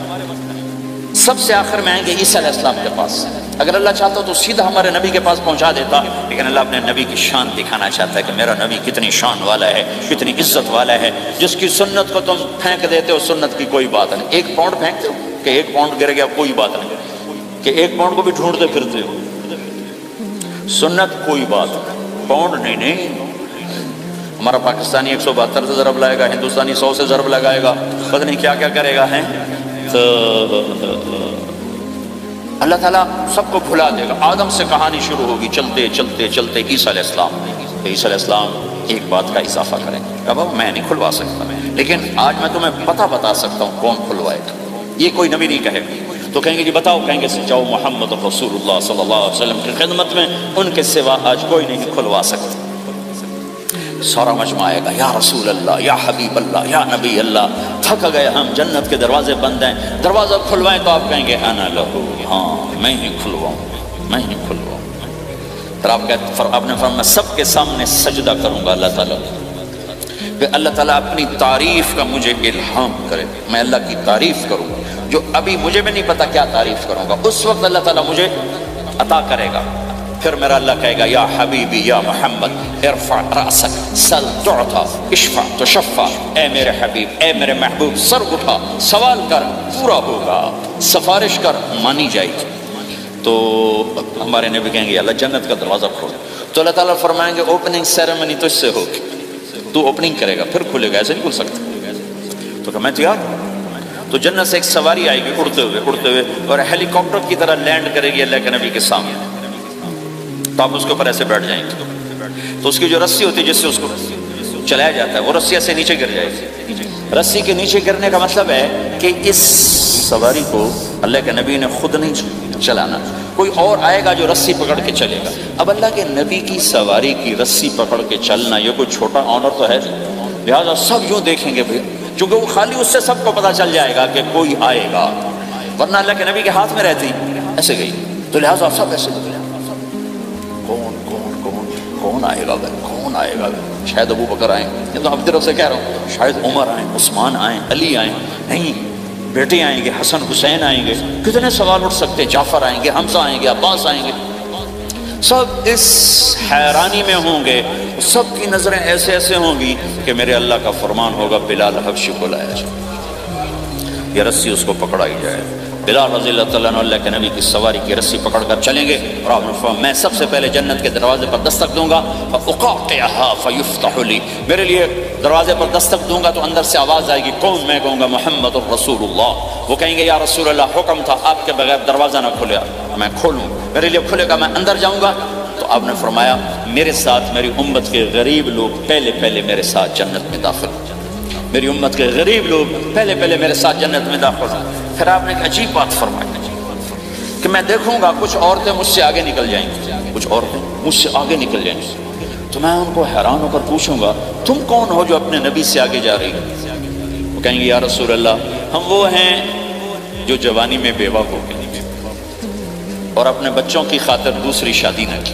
سب سے آخر میں آئیں گے عیسیٰ علیہ السلام کے پاس۔ اگر اللہ چاہتا تو سیدھا ہمارے نبی کے پاس پہنچا دیتا، لیکن اللہ اپنے نبی کی شان دکھانا چاہتا ہے کہ میرا نبی کتنی شان والا ہے، کتنی عزت والا ہے، جس کی سنت کو تم پھینک دیتے ہو، سنت کی کوئی بات نہیں۔ 1 پاؤنڈ پھینکتے ہو کہ 1 پاؤنڈ گر گیا کوئی بات نہیں، کہ 1 پاؤنڈ کو بھی ڈھونڈتے پھرتے ہو، سنت کوئی بات نہیں، پاؤنڈ نہیں۔ ہمارا پاکستانی 172 سے ضرب لائے گا، ہندوستانی 100 سے ضرب لگائے گا، پتہ نہیں کیا کیا کرے گا، ہیں تو اللہ تعالیٰ سب کو بھلا دے گا۔ آدم سے کہانی شروع ہوگی، چلتے چلتے چلتے عیسیٰ علیہ السلام، عیسیٰ علیہ السلام ایک بات کا اضافہ کریں گے، کہ بابا میں نہیں کھلوا سکتا، لیکن آج میں تمہیں پتہ بتا سکتا ہوں کون کھلوائے گا، یہ کوئی نبی نہیں کہے گا۔ تو کہیں گے جی بتاؤ، کہیں گے جاؤ محمد رسول اللہ صلی اللہ علیہ وسلم کی خدمت میں، ان کے سوا آج کوئی نہیں کھلوا سکتا۔ سارا مجمع آئے گا، یا رسول اللہ، یا حبیب اللہ، یا نبی اللہ، تھک گئے ہم، جنت کے دروازے بند ہیں، دروازہ کھلوائیں، تو آپ کہیں گے انا لہو، ہاں میں ہی کھلواؤں، میں ہی کھلواؤں۔ پھر آپ نے فرمایا میں سب کے سامنے سجدہ کروں گا اللہ تعالیٰ، کہ اللہ تعالیٰ اپنی تعریف کا مجھے الہام کرے، میں اللہ کی تعریف کروں گا، جو ابھی مجھے بھی نہیں پتا کیا تعریف کروں گا، اس وقت اللہ تعالیٰ مجھے عطا کرے گا۔ پھر میرا اللہ کہے گا یا حبیبی یا محمد ارفع رأسک سل تعطا اشفع تشفع، اے میرے حبیب، اے میرے محبوب، سر اٹھا سوال کر پورا ہوگا، سفارش کر مانی جائے گی۔ تو ہمارے نبی کہیں گے اللہ جنت کا دروازہ کھول، تو اللہ تعالیٰ فرمائیں گے اوپننگ سیریمنی تو اس سے ہوگی، تو اوپننگ کرے گا پھر کھلے گا، ایسے نہیں کھل سکتا۔ تو کہ میں تیار ہوں۔ تو جنت سے ایک سواری آئے گی اڑتے ہوئے اور ہیلی کاپٹر کی طرح لینڈ کرے گی اللہ کے نبی کے سامنے، تو آپ اس کے اوپر ایسے بیٹھ جائیں گے، تو اس کی جو رسی ہوتی ہے جس سے اس کو چلایا جاتا ہے وہ رسی ایسے نیچے گر جائے گی۔ رسی کے نیچے گرنے کا مطلب ہے کہ اس سواری کو اللہ کے نبی نے خود نہیں چلانا، کوئی اور آئے گا جو رسی پکڑ کے چلے گا۔ اب اللہ کے نبی کی سواری کی رسی پکڑ کے چلنا یہ کوئی چھوٹا آنر تو ہے، لہٰذا سب یوں دیکھیں گے بھائی، چونکہ وہ خالی اس سے سب کو پتا چل جائے گا کہ کوئی آئے گا، ورنہ اللہ کے نبی کے ہاتھ میں رہتی ایسے گئی، تو لہٰذا سب ایسے کون آئے گا بھائی، کون آئے گا بھائی، شاید ابو بکر آئیں، یہ تو اب طرف سے کہہ رہا ہوں، شاید عمر آئیں، عثمان آئیں، علی آئیں، نہیں بیٹے آئیں گے، حسن حسین آئیں گے، کتنے سوال اٹھ سکتے، جعفر آئیں گے، حمزہ آئیں گے، عباس آئیں گے، سب اس حیرانی میں ہوں گے، سب کی نظریں ایسے ایسے ہوں گی کہ میرے اللہ کا فرمان ہوگا بلال حبشی کو لایا جائے، یہ رسی اس کو پکڑائی جائے۔ بلال رضی اللہ تعالیٰ عنہ اللہ کے نبی کی سواری کی رسی پکڑ کر چلیں گے، اور آپ نے فرمایا میں سب سے پہلے جنت کے دروازے پر دستک دوں گا، فَأُقَاطِعَهَا فَيُفْتَحُ لِي، میرے لیے دروازے پر دستک دوں گا تو اندر سے آواز آئے گی، کون؟ میں کہوں گا محمد الرسول اللہ۔ وہ کہیں گے یا رسول اللہ حکم تھا آپ کے بغیر دروازہ نہ کھلے، میں کھولوں، میرے لیے کھلے گا، میں اندر جاؤں گا۔ تو آپ نے فرمایا میرے ساتھ میری امت کے غریب لوگ پہلے میرے ساتھ جنت میں داخل ہو جائیں، میری امت کے غریب لوگ پہلے پہلے میرے ساتھ جنت میں داخل ہوں۔ پھر آپ نے ایک عجیب بات فرمائی کہ میں دیکھوں گا کچھ عورتیں مجھ سے آگے نکل جائیں گی، کچھ عورتیں مجھ سے آگے نکل جائیں گی، تو میں ان کو حیران ہو کر پوچھوں گا تم کون ہو جو اپنے نبی سے آگے جا رہی ہو؟ وہ کہیں گے یا رسول اللہ ہم وہ ہیں جو جوانی میں بیوہ ہو گئے اور اپنے بچوں کی خاطر دوسری شادی نہ کی،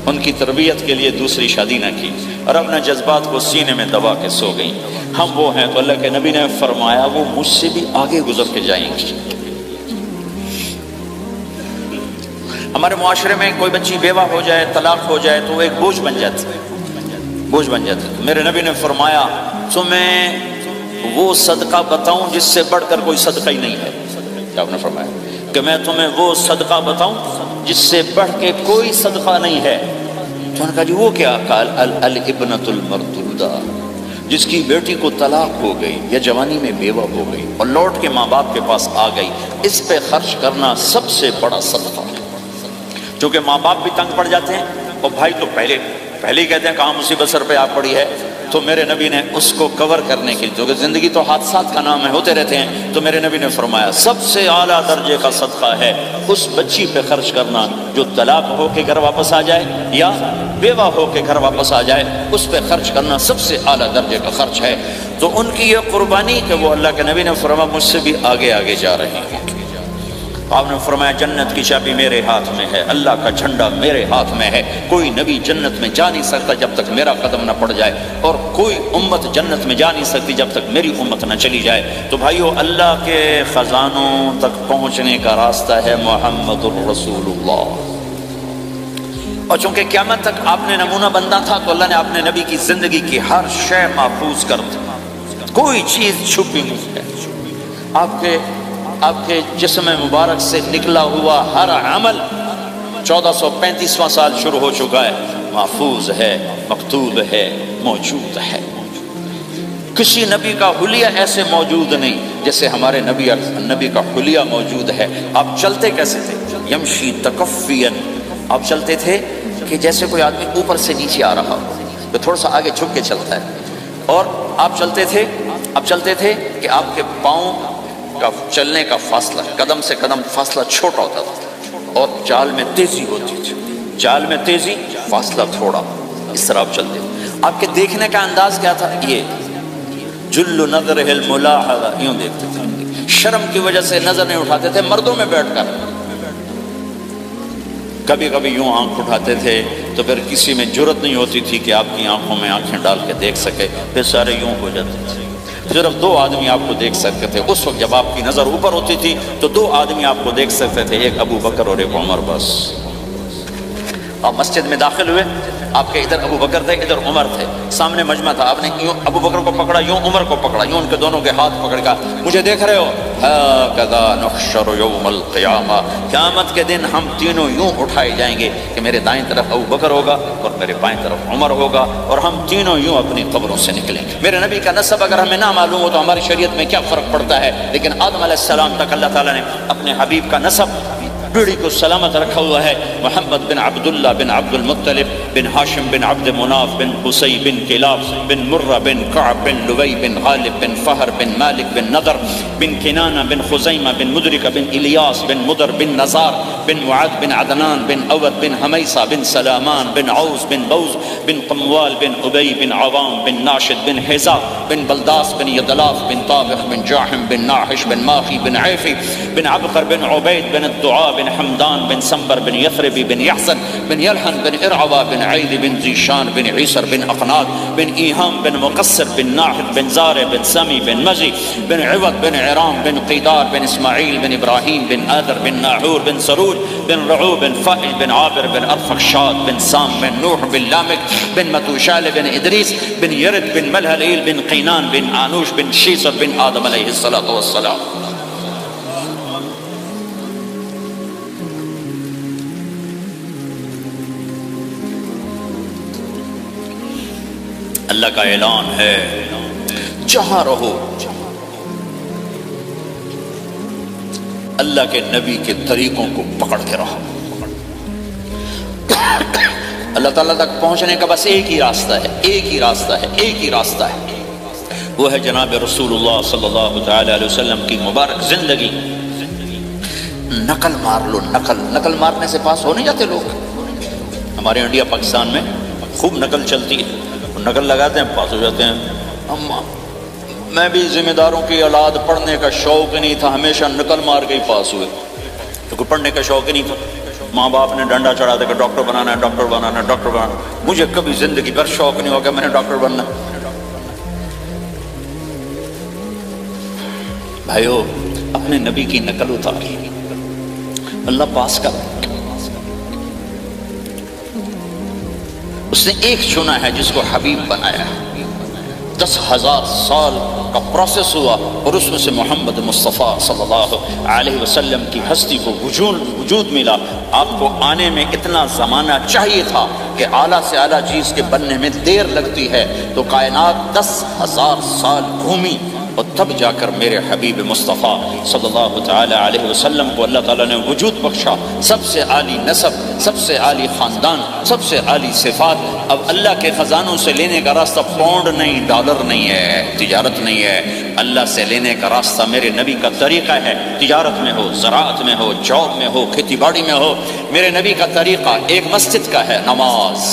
ان کی تربیت کے لیے دوسری شادی نہ کی، اور اپنے جذبات کو سینے میں دبا کے سو گئیں، ہم وہ ہیں۔ تو اللہ کے نبی نے فرمایا وہ مجھ سے بھی آگے گزر کے جائیں گی۔ ہمارے معاشرے میں کوئی بچی بیوہ ہو جائے، طلاق ہو جائے تو وہ ایک بوجھ بن جاتی، بوجھ بن جاتی۔ میرے نبی نے فرمایا تمہیں وہ صدقہ بتاؤں جس سے بڑھ کر کوئی صدقہ ہی نہیں ہے۔ کیا آپ نے فرمایا کہ میں تمہیں وہ صدقہ بتاؤں جس سے بڑھ کے کوئی صدقہ نہیں ہے؟ تو انہوں نے کہا جی وہ کیا؟ قال الابنۃ المردودہ، جس کی بیٹی کو طلاق ہو گئی یا جوانی میں بیوہ ہو گئی اور لوٹ کے ماں باپ کے پاس آ گئی، اس پہ خرچ کرنا سب سے بڑا صدقہ ہے۔ چونکہ ماں باپ بھی تنگ پڑ جاتے ہیں اور بھائی تو پہلے ہی کہتے ہیں کہاں مصیبت سر پہ آ پڑی ہے، تو میرے نبی نے اس کو کور کرنے کے لیے، کیونکہ زندگی تو حادثات کا نام ہے، ہوتے رہتے ہیں، تو میرے نبی نے فرمایا سب سے اعلیٰ درجے کا صدقہ ہے اس بچی پہ خرچ کرنا جو طلاق ہو کے گھر واپس آ جائے یا بیوہ ہو کے گھر واپس آ جائے، اس پہ خرچ کرنا سب سے اعلیٰ درجے کا خرچ ہے۔ تو ان کی یہ قربانی کہ وہ اللہ کے نبی نے فرمایا مجھ سے بھی آگے آگے جا رہے ہیں۔ آپ نے فرمایا جنت کی چابی میرے ہاتھ میں ہے، اللہ کا جھنڈا میرے ہاتھ میں ہے، کوئی نبی جنت میں جا نہیں سکتا جب تک میرا قدم نہ پڑ جائے، اور کوئی امت جنت میں جا نہیں سکتی جب تک میری امت نہ چلی جائے۔ تو بھائیو اللہ کے خزانوں تک پہنچنے کا راستہ ہے محمد الرسول اللہ، اور چونکہ قیامت تک آپ نے نمونہ بندہ تھا تو اللہ نے اپنے نبی کی زندگی کی ہر شے محفوظ کر دی، کوئی چیز چھپی نہیں ہے۔ آپ کے جسم مبارک سے نکلا ہوا ہر عمل 1435واں سال شروع ہو چکا ہے، محفوظ ہے، مکتوب ہے، موجود ہے۔ کسی نبی کا حلیہ ایسے موجود نہیں جیسے ہمارے نبی کا حلیہ موجود ہے۔ آپ چلتے کیسے تھے؟ یمشی تکفیاً، آپ چلتے تھے کہ جیسے کوئی آدمی اوپر سے نیچے آ رہا ہو تو تھوڑا سا آگے جھک کے چلتا ہے، اور آپ چلتے تھے کہ آپ کے پاؤں کا چلنے کا فاصلہ، قدم سے قدم فاصلہ چھوٹا ہوتا تھا، اور چال میں تیزی ہوتی تھی، چال میں تیزی، فاصلہ تھوڑا، اس طرح آپ چلتے تھے۔ آپ کے دیکھنے کا انداز کیا تھا؟ یہ جل نظرہ الملاحظہ، یوں دیکھتے تھے، شرم کی وجہ سے نظر نہیں اٹھاتے تھے مردوں میں بیٹھ کر، کبھی کبھی یوں آنکھ اٹھاتے تھے تو پھر کسی میں جرت نہیں ہوتی تھی کہ آپ کی آنکھوں میں آنکھیں ڈال کے دیکھ سکے، پھر سارے یوں ہو جاتے تھے، صرف 2 آدمی آپ کو دیکھ سکتے تھے۔ اس وقت جب آپ کی نظر اوپر ہوتی تھی تو 2 آدمی آپ کو دیکھ سکتے تھے، ایک ابو بکر اور ایک عمر، بس۔ آپ مسجد میں داخل ہوئے، آپ کے ادھر ابو بکر تھے، ادھر عمر تھے، سامنے مجمع تھا، آپ نے یوں ابو بکر کو پکڑا، یوں عمر کو پکڑا، یوں ان کے دونوں کے ہاتھ پکڑ کر مجھے دیکھ رہے ہو؟ ہَكَذَا نُحْشَرُ يَوْمَ الْقِيَامَةِ، قیامت کے دن ہم تینوں یوں اٹھائے جائیں گے کہ میرے دائیں طرف ابو بکر ہوگا اور میرے بائیں طرف عمر ہوگا، اور ہم تینوں یوں اپنی قبروں سے نکلیں گے۔ میرے نبی کا نسب اگر ہمیں نہ معلوم ہو تو ہماری شریعت میں کیا فرق پڑتا ہے، لیکن آدم علیہ السلام تک اللہ تعالیٰ نے اپنے حبیب کا نسب پیڑھی کو سلامت رکھا ہوا ہے۔ محمد بن عبداللہ بن عبد المطلب بن ہاشم بن عبد مناف بن قصی بن کلاب بن مرہ بن کعب بن لوی بن غالب بن فہر بن مالک بن نضر بن کنانہ بن خزیمہ بن مدرکہ بن الیاس بن مدر بن نزار بن معد بن عدنان بن اود بن حمیسہ بن سلامان بن عوز بن بوز بن قموال بن ابی بن عوام بن ناشد بن حزا بن بلداس بن یدلاف بن طابخ بن جاحم بن ناحش بن ماخی بن عیفی بن عبقر بن عبید بن الدعاء بن حمدان بن سنبر بن یثربی بن یحسن بن یلحن بن ارعوا بن عید بن زیشان بن عیسر بن اقناد بن ایہام بن مقصر بن ناحد بن زار بن سمی بن مزی بن عوض بن عرام بن قیدار بن اسماعیل بن ابراہیم بن آدر بن ناحور بن سروج بن رعو بن فائل بن عابر بن ارفخشاد بن سام بن نوح بن لامک بن متوشال بن ادریس بن یرد بن ملہلیل بن قینان بن آنوش بن شیسر بن آدم علیہ السلام۔ اللہ کا اعلان ہے جہاں رہو اللہ کے نبی کے طریقوں کو پکڑ کے رہو۔ اللہ تعالیٰ تک پہنچنے کا بس ایک ہی راستہ ہے، ایک ہی راستہ ہے، ایک ہی راستہ ہے۔ وہ ہے جناب رسول اللہ صلی اللہ تعالی علیہ وسلم کی مبارک زندگی۔ نقل مار لو، نقل مارنے سے پاس ہو نہیں جاتے لوگ۔ ہمارے انڈیا پاکستان میں خوب نقل چلتی ہے، نقل لگاتے ہیں پاس ہو جاتے ہیں۔ میں بھی ذمہ داروں کی اولاد، پڑھنے کا شوق نہیں تھا، ہمیشہ نقل مار کے ہی پاس ہوئے، کیونکہ پڑھنے کا شوق ہی نہیں تھا۔ ماں باپ نے ڈنڈا چڑھا دیا کہ ڈاکٹر بنانا ہے، ڈاکٹر بنانا ہے، ڈاکٹر بنانا ہے۔ مجھے کبھی زندگی بھر شوق نہیں ہوا کہ میں نے ڈاکٹر بننا ہے۔ بھائیو، اپنے نبی کی نقل اتار، اللہ پاس کر۔ اس نے ایک چنا ہے جس کو حبیب بنایا ہے۔ 10,000 سال کا پروسیس ہوا اور اس میں سے محمد مصطفیٰ صلی اللہ علیہ وسلم کی ہستی کو وجود ملا۔ آپ کو آنے میں اتنا زمانہ چاہیے تھا کہ اعلیٰ سے اعلیٰ چیز کے بننے میں دیر لگتی ہے، تو کائنات 10,000 سال گھومی اور تب جا کر میرے حبیب مصطفیٰ صلی اللہ تعالی علیہ وسلم کو اللہ تعالیٰ نے وجود بخشا۔ سب سے عالی نسب، سب سے عالی خاندان، سب سے عالی صفات۔ اب اللہ کے خزانوں سے لینے کا راستہ پاؤنڈ نہیں، ڈالر نہیں ہے، تجارت نہیں ہے۔ اللہ سے لینے کا راستہ میرے نبی کا طریقہ ہے۔ تجارت میں ہو، زراعت میں ہو، جاب میں ہو، کھیتی باڑی میں ہو، میرے نبی کا طریقہ ایک مسجد کا ہے، نماز۔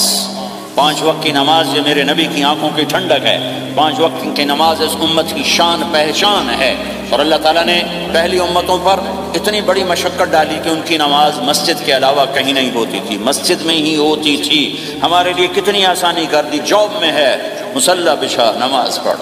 5 وقت کی نماز یہ میرے نبی کی آنکھوں کی ٹھنڈک ہے۔ 5 وقت کی نماز اس امت کی شان پہچان ہے۔ اور اللہ تعالیٰ نے پہلی امتوں پر اتنی بڑی مشقت ڈالی کہ ان کی نماز مسجد کے علاوہ کہیں نہیں ہوتی تھی، مسجد میں ہی ہوتی تھی۔ ہمارے لیے کتنی آسانی کر دی، جاب میں ہے، مصلی بچھا، نماز پڑھ۔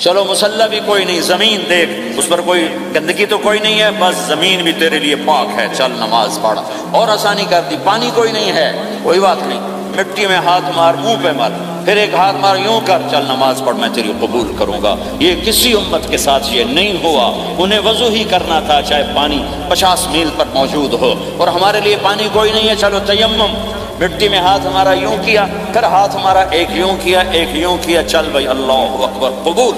چلو مصلی بھی کوئی نہیں، زمین دیکھ، اس پر کوئی گندگی تو کوئی نہیں ہے، بس زمین بھی تیرے لیے پاک ہے، چل نماز پڑھ۔ اور آسانی کر دی، پانی کوئی نہیں ہے، کوئی بات نہیں، مٹی میں ہاتھ مار، منہ پہ مار، پھر ایک ہاتھ مار، یوں کر، چل نماز پڑھ، میں تیری قبول کروں گا۔ یہ کسی امت کے ساتھ یہ نہیں ہوا۔ انہیں وضو ہی کرنا تھا چاہے پانی 50 میل پر موجود ہو، اور ہمارے لیے پانی کوئی نہیں ہے، چلو تیمم، مٹی میں ہاتھ ہمارا یوں کیا، پھر ہاتھ ہمارا ایک یوں کیا، ایک یوں کیا، چل بھائی اللہ اکبر، قبول۔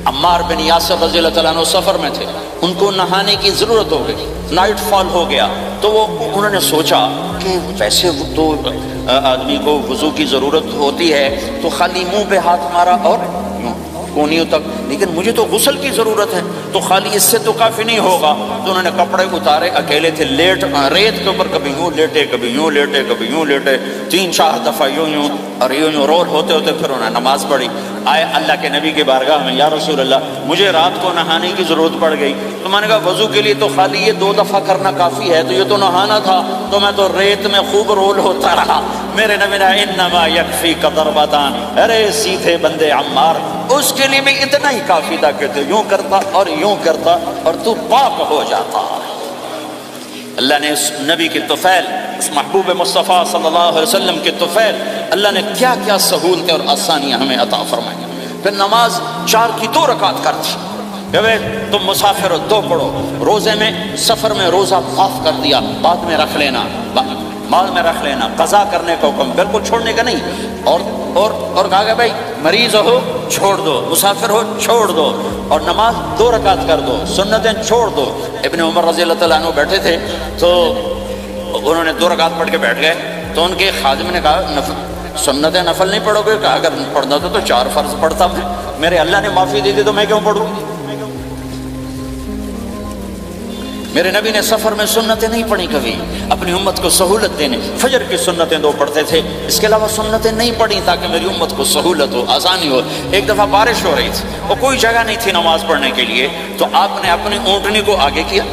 عمار بن یاسر رضی اللہ تعالیٰ عنہ سفر میں تھے، ان کو نہانے کی ضرورت ہو گئی، نائٹ فال ہو گیا، تو انہوں نے سوچا کہ ویسے تو آدمی کو وضو کی ضرورت ہوتی ہے تو خالی منہ پہ ہاتھ مارا اور کونیوں تک، لیکن مجھے تو غسل کی ضرورت ہے، تو خالی اس سے تو کافی نہیں ہوگا۔ تو انہوں نے کپڑے اتارے، اکیلے تھے، ریت کے اوپر کبھی یوں لیٹے، کبھی یوں لیٹے، کبھی یوں لیٹے، 3-4 دفعہ یوں یوں اور یوں رول ہوتے ہوتے پھر انہوں نے نماز پڑھی۔ آئے اللہ کے نبی کی بارگاہ میں، یا رسول اللہ مجھے رات کو نہانے کی ضرورت پڑ گئی۔ تو میں نے کہا وضو کے لیے تو خالی یہ 2 دفعہ کرنا کافی ہے، تو یہ تو نہانا تھا، تو میں تو ریت میں خوب رول ہوتا رہا۔ میرے نبی نے انما یکفیک ضربتان، ارے سیدھے بندے عمار، اس کے لیے بھی اتنا ہی کافی تھا کہ تو یوں کرتا اور یوں کرتا اور تو پاک ہو جاتا۔ اللہ نے اس نبی کے طفیل، اس محبوب مصطفیٰ صلی اللہ علیہ وسلم کے طفیل، اللہ نے کیا کیا سہولتیں اور آسانیاں ہمیں عطا فرمائی۔ پھر نماز 4 کی 2 رکعت کرتی، کہ تم مسافر ہو 2 پڑھو، روزے میں سفر میں روزہ معاف کر دیا، بعد میں رکھ لینا، بعد میں رکھ لینا، قضا کرنے کا حکم، بالکل چھوڑنے کا نہیں۔ اور کہا کہ بھائی مریض ہو چھوڑ دو، مسافر ہو چھوڑ دو، اور نماز 2 رکعت کر دو، سنتیں چھوڑ دو۔ ابن عمر رضی اللہ تعالیٰ عنہ بیٹھے تھے تو انہوں نے 2 رکعت پڑھ کے بیٹھ گئے، تو ان کے خادم نے کہا سنتیں نفل نہیں پڑھو گے؟ کہا اگر پڑھنا تو 4 فرض پڑھتا میں، میرے اللہ نے معافی دی تھی تو میں کیوں پڑھوں؟ میرے نبی نے سفر میں سنتیں نہیں پڑھی کبھی، اپنی امت کو سہولت دینے، فجر کی سنتیں 2 پڑھتے تھے، اس کے علاوہ سنتیں نہیں پڑھی تاکہ میری امت کو سہولت ہو، آسانی ہو۔ ایک دفعہ بارش ہو رہی تھی اور کوئی جگہ نہیں تھی نماز پڑھنے کے لیے، تو آپ نے اپنی اونٹنی کو آگے کیا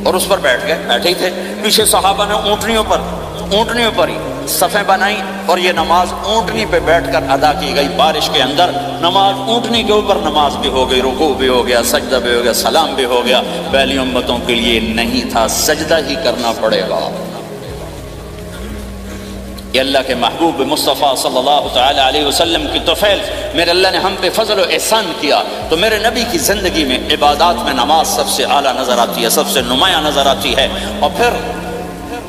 اور اس پر بیٹھ گئے، بیٹھے ہی تھے، پیچھے صحابہ نے اونٹنیوں پر ہی صفیں بنائی، اور یہ نماز اونٹنی پہ بیٹھ کر ادا کی گئی بارش کے اندر۔ نماز اونٹنی کے اوپر نماز بھی ہو گئی، رکوع بھی ہو گیا، سجدہ بھی ہو گیا، سلام بھی ہو گیا۔ پہلی امتوں کے لیے نہیں تھا، سجدہ ہی کرنا پڑے گا۔ یہ اللہ کے محبوب مصطفیٰ صلی اللہ تعالی علیہ وسلم کی طفیل، میرے اللہ نے ہم پہ فضل و احسان کیا، تو میرے نبی کی زندگی میں عبادات میں نماز سب سے اعلیٰ نظر آتی ہے، سب سے نمایاں نظر آتی ہے۔ اور پھر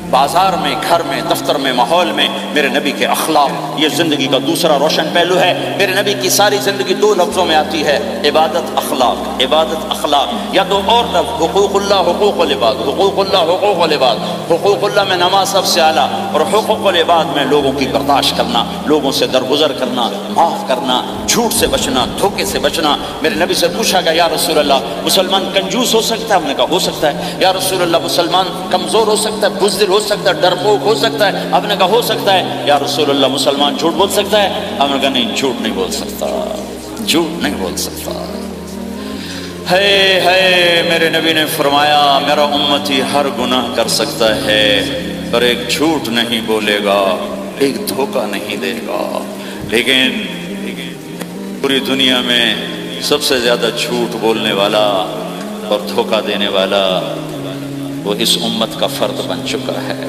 بازار میں، گھر میں، دفتر میں، ماحول میں میرے نبی کے اخلاق، یہ زندگی کا دوسرا روشن پہلو ہے۔ میرے نبی کی ساری زندگی دو لفظوں میں آتی ہے، عبادت، اخلاق، عبادت، اخلاق، یا دو اور لفظ، حقوق اللہ، حقوق العباد، حقوق اللہ، حقوق العباد۔ حقوق اللہ میں نماز سب سے اعلیٰ، اور حقوق العباد میں لوگوں کی برداشت کرنا، لوگوں سے درگزر کرنا، معاف کرنا، جھوٹ سے بچنا، دھوکے سے بچنا۔ میرے نبی سے پوچھا گیا، یا رسول اللہ مسلمان کنجوس ہو سکتا ہے؟ ہم نے کہا ہو سکتا ہے۔ یا رسول اللہ مسلمان کمزور ہو سکتا ہے، بزدل ہو سکتا ہے، ڈرپوک ہو سکتا ہے؟ آپ نے کہا ہو سکتا ہے۔ یا رسول اللہ مسلمان جھوٹ بول سکتا ہے؟ ہم نے کہا نہیں، جھوٹ نہیں بول سکتا، جھوٹ نہیں بول سکتا۔ ہے میرے نبی نے فرمایا میرا امتی ہر گناہ کر سکتا ہے پر ایک جھوٹ نہیں بولے گا، ایک دھوکہ نہیں دے گا۔ لیکن پوری دنیا میں سب سے زیادہ جھوٹ بولنے والا اور دھوکہ دینے والا وہ اس امت کا فرد بن چکا ہے۔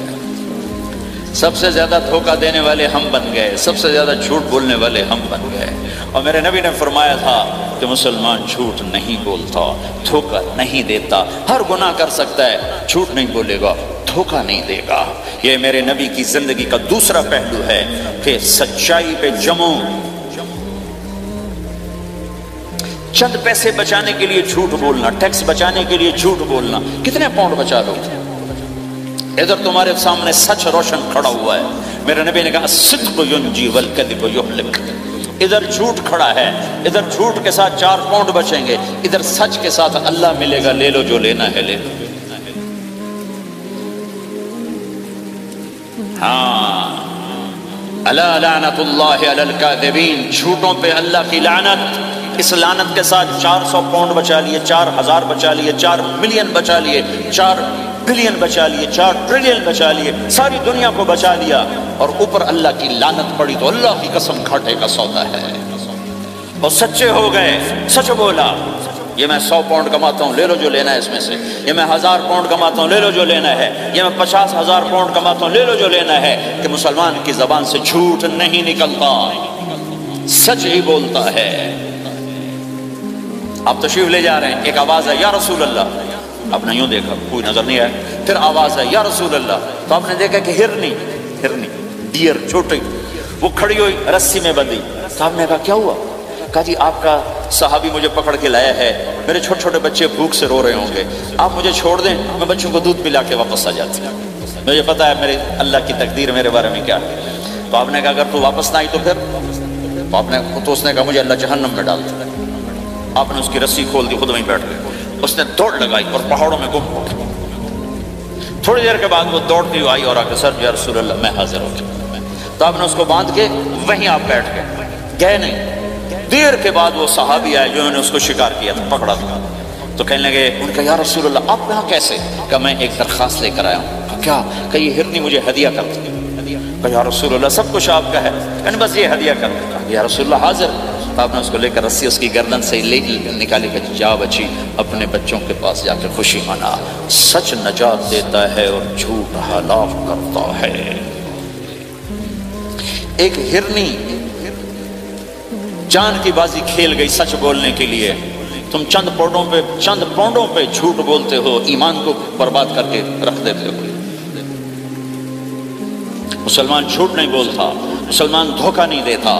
سب سے زیادہ دھوکہ دینے والے ہم بن گئے، سب سے زیادہ جھوٹ بولنے والے ہم بن گئے۔ اور میرے نبی نے فرمایا تھا کہ مسلمان جھوٹ نہیں بولتا، دھوکہ نہیں دیتا، ہر گناہ کر سکتا ہے، جھوٹ نہیں بولے گا، دھوکہ نہیں دے گا۔ یہ میرے نبی کی زندگی کا دوسرا پہلو ہے کہ سچائی پہ جمو۔ چند پیسے بچانے کے لیے جھوٹ بولنا، ٹیکس بچانے کے لیے جھوٹ بولنا، کتنے پاؤنڈ بچا لو؟ ادھر تمہارے سامنے سچ روشن کھڑا ہوا ہے۔ میرے نبی نے کہا الصدق ینجی والکذب یہلک۔ ادھر جھوٹ کھڑا ہے، ادھر جھوٹ کے ساتھ 4 پاؤنڈ بچیں گے، ادھر سچ کے ساتھ اللہ ملے گا، لے لو جو لینا ہے لے لو۔ ہاں، الا لعنت اللہ علی الکاذبین، جھوٹوں پہ اللہ کی لعنت۔ اس لعنت کے ساتھ 400 پاؤنڈ بچا لیے، 4000 بچا لیے، 4 ملین بچا لیے، 4 بلین بچا لیے، 4 ٹریلین بچا لیے، ساری دنیا کو بچا لیا، اور اوپر اللہ کی لعنت پڑی تو اللہ کی قسم گھاٹے کا سودا ہے۔ اور سچے ہو گئے، سچ بولا، یہ میں 100 پاؤنڈ کماتا ہوں، لے لو جو لینا ہے اس میں سے، یہ میں 1000 پاؤنڈ کماتا ہوں، لے لو جو لینا ہے، یہ میں 50,000 پاؤنڈ کماتا ہوں، لے لو جو لینا ہے۔ کہ مسلمان کی زبان سے جھوٹ نہیں نکلتا، سچ ہی بولتا ہے۔ آپ تشریف لے جا رہے ہیں، ایک آواز ہے یا رسول اللہ، آپ نے یوں دیکھا، کوئی نظر نہیں آیا، پھر آواز ہے یا رسول اللہ، تو آپ نے دیکھا کہ ہرنی ڈیر چھوٹی وہ کھڑی ہوئی، رسی میں بندھی۔ تو آپ نے کہا کیا ہوا؟ کہا جی آپ کا صحابی مجھے پکڑ کے لایا ہے، میرے چھوٹے چھوٹے بچے بھوک سے رو رہے ہوں گے، آپ مجھے چھوڑ دیں، میں بچوں کو دودھ پلا کے واپس آ جاتی ہوں، مجھے پتا ہے میرے اللہ کی تقدیر میرے بارے میں کیا ہے۔ تو آپ نے کہا اگر تو واپس نہ آئی تو پھر؟ تو اس نے کہا مجھے اللہ جہنم میں ڈال دے۔ آپ نے اس کی رسی کھول دی، خود وہیں بیٹھ گئے، اس نے دوڑ لگائی اور پہاڑوں میں گم ہو گئی۔ تھوڑی دیر کے بعد وہ دوڑتی ہوئی آئی اور آ کے سر یا رسول اللہ میں حاضر ہو گیا۔ تو آپ نے اس کو باندھ کے وہیں آپ بیٹھ گئے نہیں۔ دیر کے بعد وہ صحابی آئے جنہوں نے اس کو شکار کیا تھا، پکڑا تھا، تو کہنے لگے، ان کا یا رسول اللہ آپ یہاں کیسے؟ کہ میں ایک درخواست لے کر آیا ہوں۔ کیا؟ کہ یہ ہرنی مجھے ہدیہ کر دے۔ کہ یا رسول اللہ سب کچھ آپ کا ہے، کہ بس یہ ہدیہ کر دے۔ یا رسول اللہ حاضر۔ تو آپ نے اس کو لے کر رسی اس کی گردن سے لے نکالی کہ جا بچی اپنے بچوں کے پاس جا کے خوشی منا۔ سچ نجات دیتا ہے اور جھوٹ ہلاک کرتا ہے۔ ایک ہرنی جان کی بازی کھیل گئی سچ بولنے کے لیے۔ تم چند پاؤنڈوں پہ جھوٹ بولتے ہو، ایمان کو برباد کر کے رکھ دیتے ہو۔ مسلمان جھوٹ نہیں بولتا، مسلمان دھوکہ نہیں دیتا،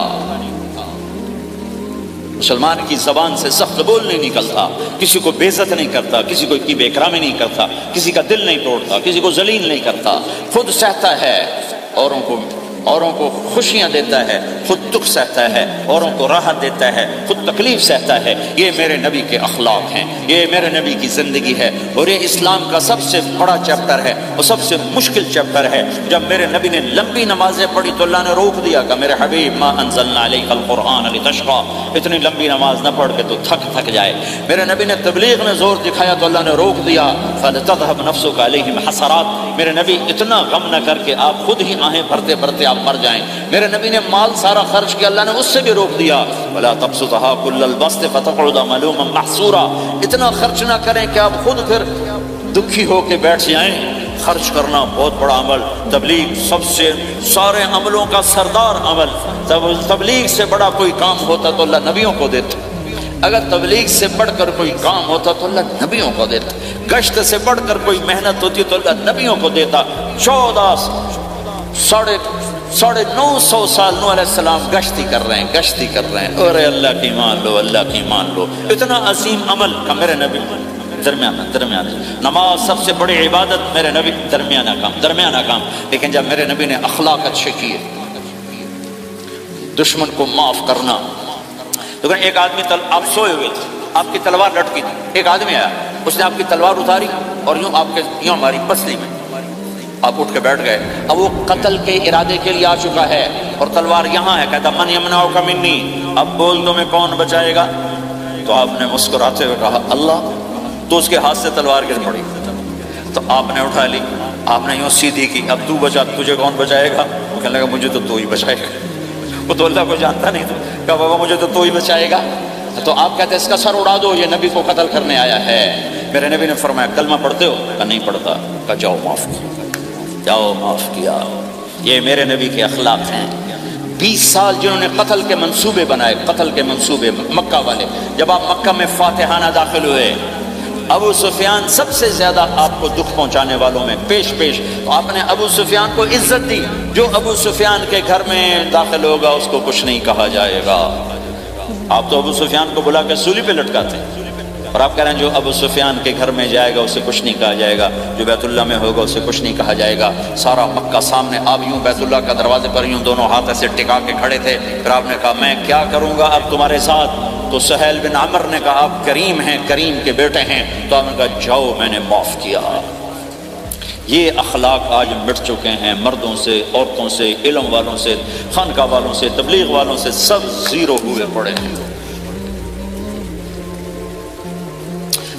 مسلمان کی زبان سے سخت بول نہیں نکلتا، کسی کو بے عزت نہیں کرتا، کسی کو بے اکرامی نہیں کرتا، کسی کا دل نہیں توڑتا، کسی کو ذلیل نہیں کرتا، خود سہتا ہے، اوروں کو خوشیاں دیتا ہے، خود دکھ سہتا ہے، اوروں کو راحت دیتا ہے، خود تکلیف سہتا ہے۔ یہ میرے نبی کے اخلاق ہیں، یہ میرے نبی کی زندگی ہے، اور یہ اسلام کا سب سے بڑا چیپٹر ہے اور سب سے مشکل چیپٹر ہے۔ جب میرے نبی نے لمبی نمازیں پڑھی تو اللہ نے روک دیا کہ میرے حبیب ما انزلنا علیک القرآن لتشقی، اتنی لمبی نماز نہ پڑھ کے تو تھک جائے۔ میرے نبی نے تبلیغ میں زور دکھایا تو اللہ نے روک دیا، فلتذهب نفسک علیہم حسرات، میرے نبی اتنا غم نہ کر کے آپ خود ہی آہیں بھرتے بھرتے آپ مر جائیں۔ میرے نبی نے مال سارا خرچ کیا، اللہ نے اس سے بھی روک دیا، ولا تبسطها كل البسط فتقعد ملوما محسورا، اتنا خرچ نہ کریں کہ آپ خود پھر دکھی ہو کے بیٹھ جائیں۔ خرچ کرنا بہت بڑا عمل، تبلیغ سب سے سارے عملوں کا سردار عمل، تبلیغ سے بڑا کوئی کام ہوتا تو اللہ نبیوں کو دیتا، اگر تبلیغ سے بڑھ کر کوئی کام ہوتا تو اللہ نبیوں کو دیتا، گشت سے بڑھ کر کوئی محنت ہوتی تو اللہ نبیوں کو دیتا، ساڑھے 900 سال نوح علیہ السلام گشتی کر رہے ہیں اور اللہ کی مان لو اتنا عظیم عمل کا میرے نبی درمیانہ نماز سب سے بڑی عبادت میرے نبی درمیانہ کام لیکن جب میرے نبی نے اخلاق اچھے کیے، دشمن کو معاف کرنا، لیکن ایک آدمی آپ سوئے ہوئے تھے، آپ کی تلوار لٹکی تھی، ایک آدمی آیا، اس نے آپ کی تلوار اتاری اور یوں ہماری پسلی میں آپ اٹھ کے بیٹھ گئے، اب وہ قتل کے ارادے کے لیے آ چکا ہے اور تلوار یہاں ہے، کہتا من یمنعک منی، اب بول دو میں کون بچائے گا؟ تو آپ نے مسکراتے ہوئے کہا اللہ، تو اس کے ہاتھ سے تلوار گر پڑی، تو آپ نے اٹھا لی، آپ نے یوں سیدھی کی، اب تو بچا، تجھے کون بچائے گا؟ کہنے لگا مجھے تو ہی بچائے گا، وہ تو اللہ کو جانتا نہیں تھا، کہا بابا مجھے تو ہی بچائے گا، تو آپ کہتے ہیں اس کا سر اڑا دو، یہ نبی کو قتل کرنے آیا ہے۔ میرے نبی نے فرمایا کلمہ پڑھتے ہو؟ کہا نہیں پڑھتا، کہا جاؤ معاف کیا۔ یہ میرے نبی کے اخلاق ہیں۔ 20 سال جنہوں نے قتل کے منصوبے بنائے، مکہ والے، جب آپ مکہ میں فاتحانہ داخل ہوئے، ابو سفیان سب سے زیادہ آپ کو دکھ پہنچانے والوں میں پیش تو آپ نے ابو سفیان کو عزت دی، جو ابو سفیان کے گھر میں داخل ہوگا اس کو کچھ نہیں کہا جائے گا۔ آپ تو ابو سفیان کو بلا کے سولی پہ لٹکاتے ہیں، اور آپ کہہ رہے ہیں جو ابو سفیان کے گھر میں جائے گا اسے کچھ نہیں کہا جائے گا، جو بیت اللہ میں ہوگا اسے کچھ نہیں کہا جائے گا۔ سارا مکہ سامنے، آپ یوں بیت اللہ کا دروازے پر یوں دونوں ہاتھ ایسے ٹکا کے کھڑے تھے، پھر آپ نے کہا میں کیا کروں گا اب تمہارے ساتھ؟ تو سہیل بن عمر نے کہا آپ کریم ہیں، کریم کے بیٹے ہیں، تو آپ نے کہا جاؤ میں نے معاف کیا۔ یہ اخلاق آج مٹ چکے ہیں، مردوں سے، عورتوں سے، علم والوں سے، خانقاہ والوں سے، تبلیغ والوں سے، سب زیرو ہوئے پڑے ہیں۔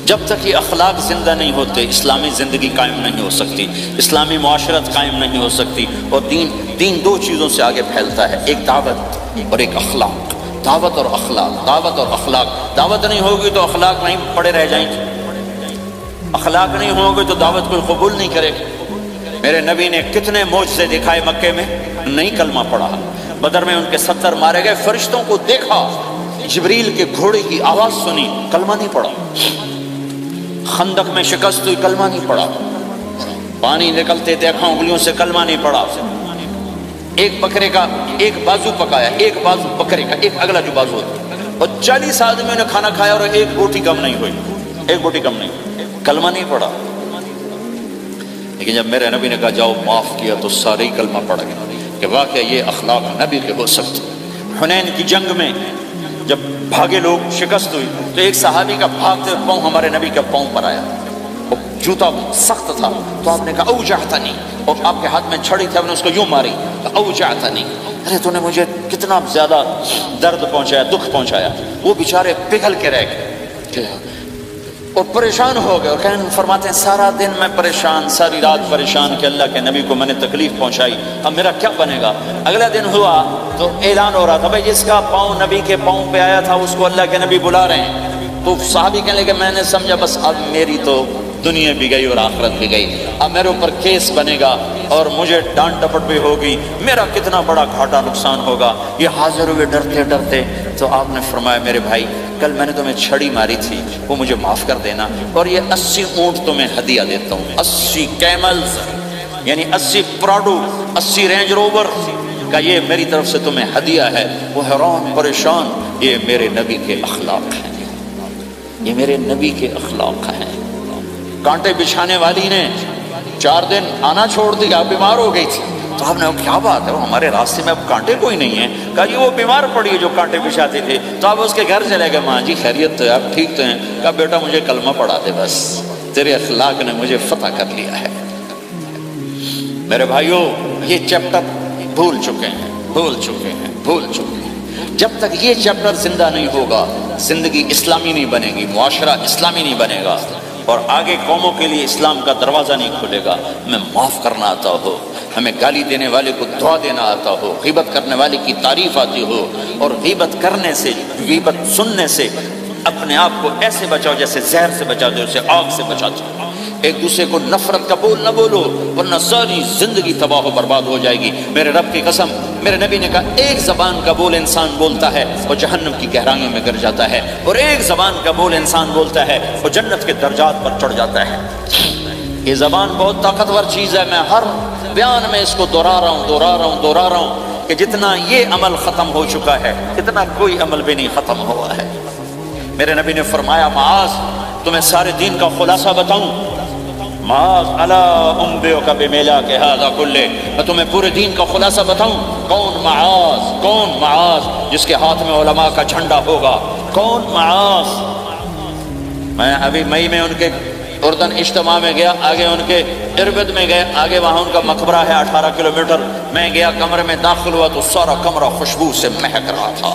جب تک یہ اخلاق زندہ نہیں ہوتے اسلامی زندگی قائم نہیں ہو سکتی، اسلامی معاشرت قائم نہیں ہو سکتی، اور دین دو چیزوں سے آگے پھیلتا ہے، ایک دعوت اور ایک اخلاق۔ دعوت اور اخلاق، دعوت نہیں ہوگی تو اخلاق نہیں پڑے رہ جائیں گے، اخلاق نہیں ہوگی تو دعوت کوئی قبول نہیں کرے گا۔ میرے نبی نے کتنے معجزے دکھائے مکے میں، نہیں کلمہ پڑھا۔ بدر میں ان کے 70 مارے گئے، فرشتوں کو دیکھا، جبریل کے گھوڑے کی آواز سنی، کلمہ نہیں پڑھا۔ خندق میں شکست ہوئی، کلمہ نہیں پڑھا۔ پانی نکلتے دیکھا انگلیوں سے، کلمہ نہیں پڑھا۔ ایک بکرے کا ایک بازو پکایا، ایک بازو بکرے کا، ایک اگلا جو بازو ہوتا، اور 40 آدمیوں نے کھانا کھایا اور ایک بوٹی کم نہیں ہوئی، کلمہ نہیں پڑھا۔ لیکن جب میرے نبی نے کہا جاؤ معاف کیا تو سارے ہی کلمہ پڑھ گئے کہ واقعہ یہ اخلاق نبی کے ہو سکتے۔ حنین کی جنگ میں جب بھاگے لوگ، شکست ہوئی، تو ایک صحابی کا بھاگتے پاؤں ہمارے نبی کے پاؤں پر آیا، جوتا سخت تھا، تو آپ نے کہا اوجعتنی، اور آپ کے ہاتھ میں چھڑی تھی، آپ نے اس کو یوں ماری، اوجعتنی، ارے تو نے مجھے کتنا زیادہ درد پہنچایا، دکھ پہنچایا۔ وہ بیچارے پگھل کے رہ گئے اور پریشان ہو گئے، اور فرماتے ہیں سارا دن میں پریشان، ساری رات پریشان کہ اللہ کے نبی کو میں نے تکلیف پہنچائی، اب میرا کیا بنے گا؟ اگلا دن ہوا تو اعلان ہو رہا تھا بھائی جس کا پاؤں نبی کے پاؤں پہ آیا تھا اس کو اللہ کے نبی بلا رہے ہیں۔ تو صحابی کہنے لگے میں نے سمجھا بس اب میری تو دنیا بھی گئی اور آخرت بھی گئی، اب میرے اوپر کیس بنے گا اور مجھے ڈانٹ ڈپٹ بھی ہوگی، میرا کتنا بڑا گھاٹا نقصان ہوگا۔ یہ حاضر ہوئے ڈرتے ڈرتے، تو آپ نے فرمایا میرے بھائی کل میں نے تمہیں چھڑی ماری تھی، وہ مجھے معاف کر دینا، اور یہ 80 اونٹ تمہیں ہدیہ دیتا ہوں، 80 کیملز یعنی 80 پراڈو، 80 رینج روور کا یہ میری طرف سے تمہیں ہدیہ ہے۔ وہ حیران پریشان، یہ میرے نبی کے اخلاق ہیں، یہ میرے نبی کے اخلاق ہیں۔ کانٹے بچھانے والی نے 4 دن آنا چھوڑ دیا، بیمار ہو گئی تھی، تو آپ نے کہا کیا بات ہے، وہ ہمارے راستے میں اب کانٹے کوئی نہیں ہیں؟ کہا یہ وہ بیمار پڑی ہے جو کانٹے بچھاتی تھی۔ تو آپ اس کے گھر چلے گئے، ماں جی خیریت تو ہے، آپ ٹھیک تو ہیں؟ کہا بیٹا مجھے کلمہ پڑھا دے، بس تیرے اخلاق نے مجھے فتح کر لیا ہے۔ میرے بھائیوں یہ چیپٹر بھول چکے ہیں۔ جب تک یہ چیپٹر زندہ نہیں ہوگا زندگی اسلامی نہیں بنے گی، معاشرہ اسلامی نہیں بنے گا، اور آگے قوموں کے لیے اسلام کا دروازہ نہیں کھلے گا۔ ہمیں معاف کرنا آتا ہو، ہمیں گالی دینے والے کو دعا دینا آتا ہو، غیبت کرنے والے کی تعریف آتی ہو، اور غیبت کرنے سے، غیبت سننے سے اپنے آپ کو ایسے بچاؤ جیسے زہر سے بچاتے ہو، اسے آگ سے بچاتے ہو۔ ایک دوسرے کو نفرت کا بول نہ بولو ورنہ ساری زندگی تباہ و برباد ہو جائے گی۔ میرے رب کی قسم، میرے نبی نے کہا ایک زبان کا بول انسان بولتا ہے وہ جہنم کی گہرائیوں میں گر جاتا ہے، اور ایک زبان کا بول انسان بولتا ہے وہ جنت کے درجات پر چڑھ جاتا ہے۔ یہ زبان بہت طاقتور چیز ہے، میں ہر بیان میں اس کو دہرا رہا ہوں کہ جتنا یہ عمل ختم ہو چکا ہے اتنا کوئی عمل بھی نہیں ختم ہوا ہے۔ میرے نبی نے فرمایا معاذ تمہیں سارے دین کا خلاصہ بتاؤں؟ معاذ الا انبئک بمیلاک ھذا کلہ، میں تمہیں پورے دین کا خلاصہ بتاؤں؟ کون معاذ جس کے ہاتھ میں علماء کا جھنڈا ہوگا؟ کون معاذ؟ میں ابھی مئی میں ان کے اردن اجتماع میں گیا، آگے ان کے اربد میں گئے، آگے وہاں ان کا مقبرہ ہے 18 کلومیٹر، میں گیا کمرے میں داخل ہوا تو سارا کمرہ خوشبو سے مہک رہا تھا،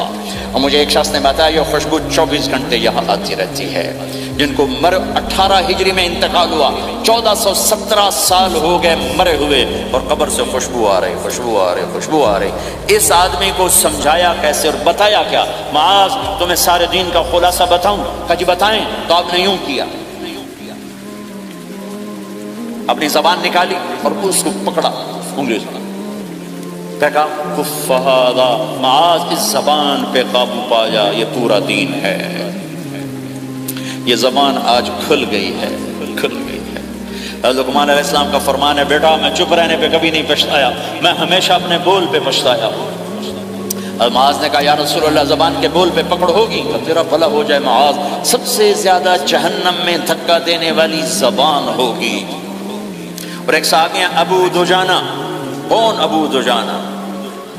اور مجھے ایک شخص نے بتایا یہ خوشبو 24 گھنٹے یہاں آتی رہتی ہے۔ جن کو 18 ہجری میں انتقال ہوا، 1417 سال ہو گئے مرے ہوئے، اور قبر سے خوشبو آ رہی۔ اس آدمی کو سمجھایا کیسے اور بتایا کیا؟ معاذ تمہیں سارے دین کا خلاصہ بتاؤں؟ کہا جی بتائیں۔ تو آپ نے یوں کیا، اپنی زبان نکالی اور اس کو پکڑا انگلی سے، کہا کف ھذا، معاذ اس زبان پہ قابو پا جا، یہ پورا دین ہے۔ یہ زبان آج کھل گئی ہے۔ لقمان علیہ السلام کا فرمان ہے بیٹا میں چپ رہنے پہ کبھی نہیں پچھتایا، میں ہمیشہ اپنے بول پہ پچھتایا۔ معاذ نے کہا یا رسول اللہ زبان کے بول پہ پکڑ ہوگی؟ تو تیرا بھلا ہو جائے معاذ، سب سے زیادہ جہنم میں دھکا دینے والی زبان ہوگی۔ اور ایک صحابی ہیں ابو دجانہ۔ کون ابو دجانہ؟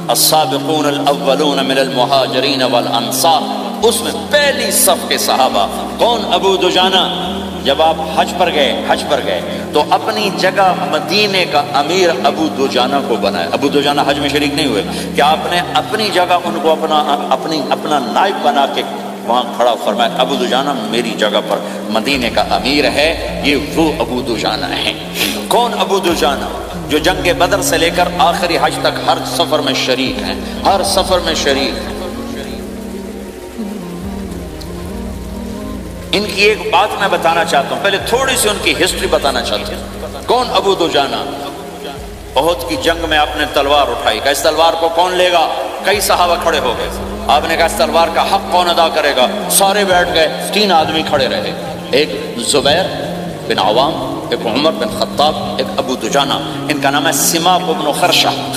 السابقون الاولون من المہاجرین والانصار، اس میں پہلی صف کے صحابہ۔ کون ابو دجانہ؟ جب آپ حج پر گئے تو اپنی جگہ مدینے کا امیر ابو دجانہ کو بنایا۔ ابو دجانہ حج میں شریک نہیں ہوئے، کہ آپ نے اپنی جگہ ان کو اپنا نائب بنا کے وہاں کھڑا فرمایا ابو دجانہ میری جگہ پر مدینے کا امیر ہے، یہ وہ ابو دجانہ ہیں۔ کون ابو دجانہ؟ جو جنگ بدر سے لے کر آخری حج تک ہر سفر میں شریک ہیں، ہر سفر میں شریک ہیں۔ ان کی ایک بات میں بتانا چاہتا ہوں، پہلے تھوڑی سی ان کی ہسٹری بتانا چاہتا ہوں۔ کون ابو دجانہ؟ احد کی جنگ میں آپ نے تلوار اٹھائی، کہ اس تلوار کو کون لے گا؟ کئی صحابہ کھڑے ہو گئے، آپ نے کہا اس تلوار کا حق کون ادا کرے گا؟ سارے بیٹھ گئے، 3 آدمی کھڑے رہے، ایک زبیر بن عوام، ایک عمر بن خطاب، ایک ابو دجانہ۔ ان کا نام ہے سماک بن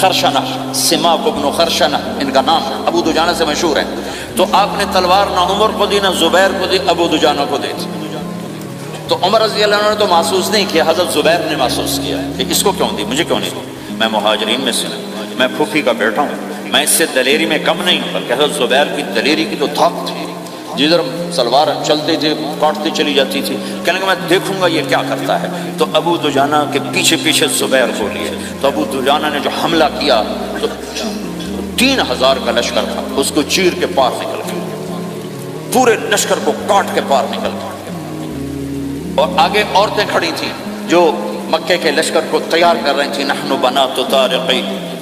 خرشنہ، سماک بن خرشنہ ان کا نام، ابو دجانہ سے مشہور ہے۔ تو آپ نے تلوار نہ عمر کو دی، نہ زبیر کو دی، ابو دجانہ کو دی تھی۔ تو عمر رضی اللہ عنہ نے تو محسوس نہیں کیا، حضرت زبیر نے محسوس کیا کہ اس کو کیوں دی، مجھے کیوں نہیں دی؟ میں مہاجرین میں سے ہوں، میں پھوپھی کا بیٹا ہوں، میں اس سے دلیری میں کم نہیں، بلکہ حضرت زبیر کی دلیری کی تو دھاک تھی، جدھر سلوار چلتی تھی کاٹتی چلی جاتی تھی، کہنے کہ میں دیکھوں گا یہ کیا کرتا ہے۔ تو ابو دجانہ کے پیچھے پیچھے زبیر کو لیے، تو ابو دجانہ نے جو حملہ کیا تو 3000 کا لشکر تھا، اس کو چیر کے پار نکل گیا، پورے لشکر کو کاٹ کے پار نکل گیا۔ اور آگے عورتیں کھڑی تھیں جو مکے کے لشکر کو تیار کر رہی تھیں، نحن بنات طارق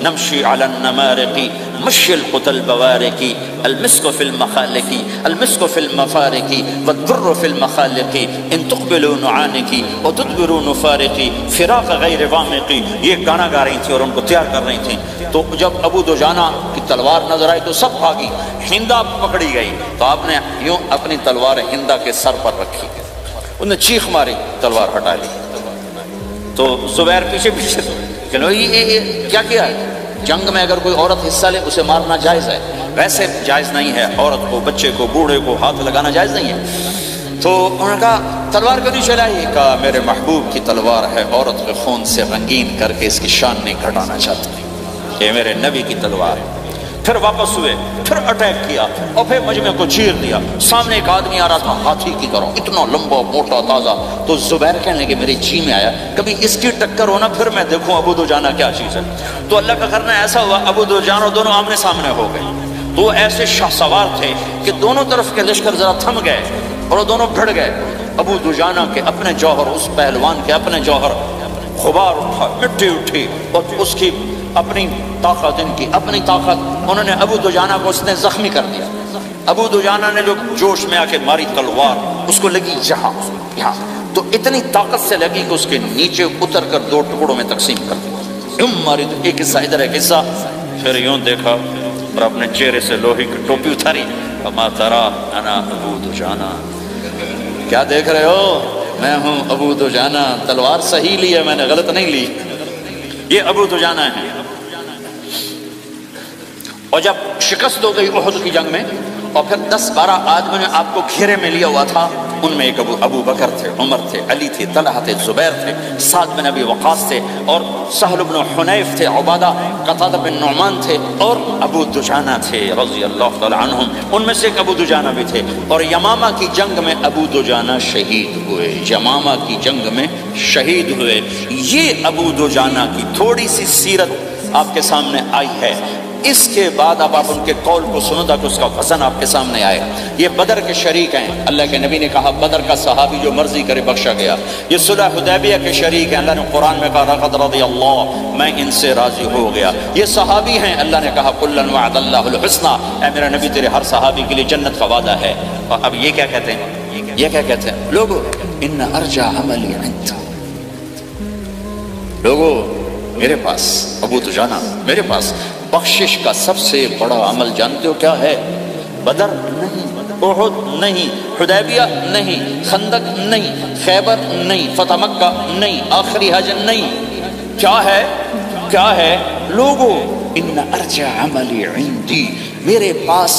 نمشی علی النمارق مشی القتل بوارق المسک فی المخالق المسک فی المفارق والدر فی المخالق ان تقبلوا نعانقی وتدبروا نفارقی فراق غیر وامقی، یہ گانا گا رہی تھیں اور ان کو تیار کر رہی تھیں۔ تو جب ابو دجانہ کی تلوار نظر آئی تو سب بھاگی، ہندا پکڑی گئی، تو آپ نے یوں اپنی تلوار ہندا کے سر پر رکھی، انہوں نے چیخ ماری، تلوار ہٹا لی۔ تو زبیر پیچھے پیچھے چلو یہ کیا کیا ہے؟ جنگ میں اگر کوئی عورت حصہ لے اسے مارنا جائز ہے، ویسے جائز نہیں ہے، عورت کو، بچے کو، بوڑھے کو ہاتھ لگانا جائز نہیں ہے۔ تو انہوں نے کہا تلوار کیوں نہیں چلائی؟ کہا میرے محبوب کی تلوار ہے، عورت کے خون سے رنگین کر کے اس کی شان نہیں گھٹانا چاہتا، یہ میرے نبی کی تلوار ہے۔ پھر واپس ہوئے، پھر اٹیک کیا اور پھر مجمع کو چیر دیا۔ سامنے ایک آدمی آ رہا تھا ہاتھی کی طرح، اتنا لمبا موٹا تازہ، تو زبیر کہنے لگے میرے جی میں آیا کبھی اس کی ٹکر ہونا پھر میں دیکھوں ابو دجانہ کیا چیز ہے۔ تو اللہ کا کرنا ایسا ہوا ابو دجانہ دونوں آمنے سامنے ہو گئے، تو وہ ایسے شاہ سوار تھے کہ دونوں طرف کے لشکر ذرا تھم گئے اور وہ دونوں بھڑ گئے۔ ابو دجانہ کے اپنے جوہر، اس پہلوان کے اپنے جوہر، غبار اٹھا، مٹی اٹھی، اور اس کی اپنی طاقت، ان کی اپنی طاقت، انہوں نے ابو دجانہ کو اس نے زخمی کر دیا۔ ابو دجانہ نے جو جوش میں آ کے ماری تلوار، اس کو لگی یہاں، تو اتنی طاقت سے لگی کہ اس کے نیچے اتر کر 2 ٹکڑوں میں تقسیم کر دیا، ماری، ایک حصہ ادھر ایک حصہ۔ پھر یوں دیکھا اور اپنے چہرے سے لوہے کی ٹوپی اتاری، اما ترا انا ابو دجانہ، کیا دیکھ رہے ہو؟ میں ہوں ابو دجانہ، تلوار صحیح لی ہے میں نے، غلط نہیں لی، یہ ابو دجانہ ہے۔ اور جب شکست ہو گئی احد کی جنگ میں، اور پھر 10-12 آدمی نے آپ کو گھیرے میں لیا ہوا تھا، ان میں ایک ابو بکر تھے، عمر تھے، علی تھے، طلحہ تھے، زبیر تھے، سعد بن ابی وقاص تھے، اور سہل بن حنیف تھے، عبادہ قتادہ بن نعمان تھے، اور ابو دجانہ تھے رضی اللہ تعالی عنہم، ان میں سے ایک ابو دجانہ بھی تھے۔ اور یمامہ کی جنگ میں ابو دجانہ شہید ہوئے، یمامہ کی جنگ میں شہید ہوئے۔ یہ ابو دجانہ کی تھوڑی سی سیرت آپ کے سامنے آئی ہے۔ اس کے بعد اب آپ ان کے قول کو سنو تاکہ اس کا وزن آپ کے سامنے آئے۔ یہ بدر کے شریک ہیں، اللہ کے نبی نے کہا بدر کا صحابی جو مرضی کرے بخشا گیا۔ یہ صلح حدیبیہ کے شریک ہیں، اللہ نے قرآن میں کہا لقد رضی اللہ، میں ان سے راضی ہو گیا۔ یہ صحابی ہیں، اللہ نے کہا کلا وعد اللہ الحسنى، اے میرا نبی تیرے ہر صحابی کے لیے جنت کا وعدہ ہے۔ اور اب یہ کیا کہتے ہیں؟ یہ کیا کہتے ہیں لوگو؟ ان ارجع عملی عند، لوگو میرے پاس، ابو دجانہ میرے پاس بخشش کا سب سے بڑا عمل جانتے ہو کیا ہے؟ بدر نہیں، احد نہیں، حدیبیہ نہیں، خندق نہیں، خیبر نہیں، فتح مکہ نہیں، آخری حج نہیں۔ کیا ہے؟ کیا ہے لوگو؟ ان ارجع عملی عندی، میرے پاس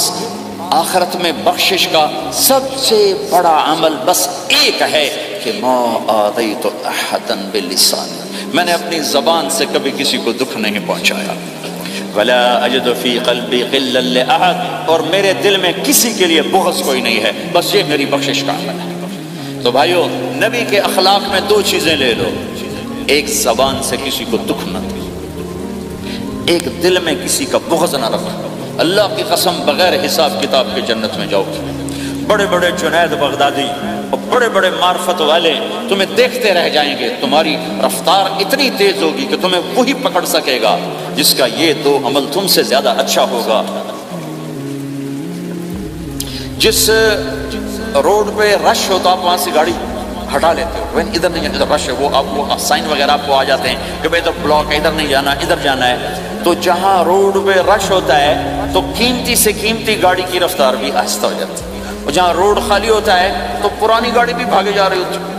آخرت میں بخشش کا سب سے بڑا عمل بس ایک ہے کہ ما آذیت احدا بلسانی، میں نے اپنی زبان سے کبھی کسی کو دکھ نہیں پہنچایا۔ ولا اجد فی قلبی غلا لاحد، اور میرے دل میں کسی کے لیے بغض کوئی نہیں ہے، بس یہ میری بخشش کا عمل ہے۔ تو بھائیو، نبی کے اخلاق میں 2 چیزیں لے لو، ایک زبان سے کسی کو دکھ نہ دو، ایک دل میں کسی کا بغض نہ رکھو۔ اللہ کی قسم بغیر حساب کتاب کے جنت میں جاؤ گے۔ بڑے بڑے جنید بغدادی اور بڑے بڑے معرفت والے تمہیں دیکھتے رہ جائیں گے، تمہاری رفتار اتنی تیز ہوگی کہ تمہیں وہی پکڑ سکے گا جس کا یہ 2 عمل تم سے زیادہ اچھا ہوگا۔ جس روڈ پہ رش ہوتا آپ وہاں سے گاڑی ہٹا لیتے ہو، ادھر نہیں، ادھر رش ہے، وہ سائن وغیرہ آپ کو آ جاتے ہیں کہ بھائی ادھر بلاک ہے، ادھر نہیں جانا، ادھر جانا ہے۔ تو جہاں روڈ پہ رش ہوتا ہے تو قیمتی سے قیمتی گاڑی کی رفتار بھی آہستہ ہو جاتی ہے، اور جہاں روڈ خالی ہوتا ہے تو پرانی گاڑی بھی بھاگے جا رہی ہوتی ہے۔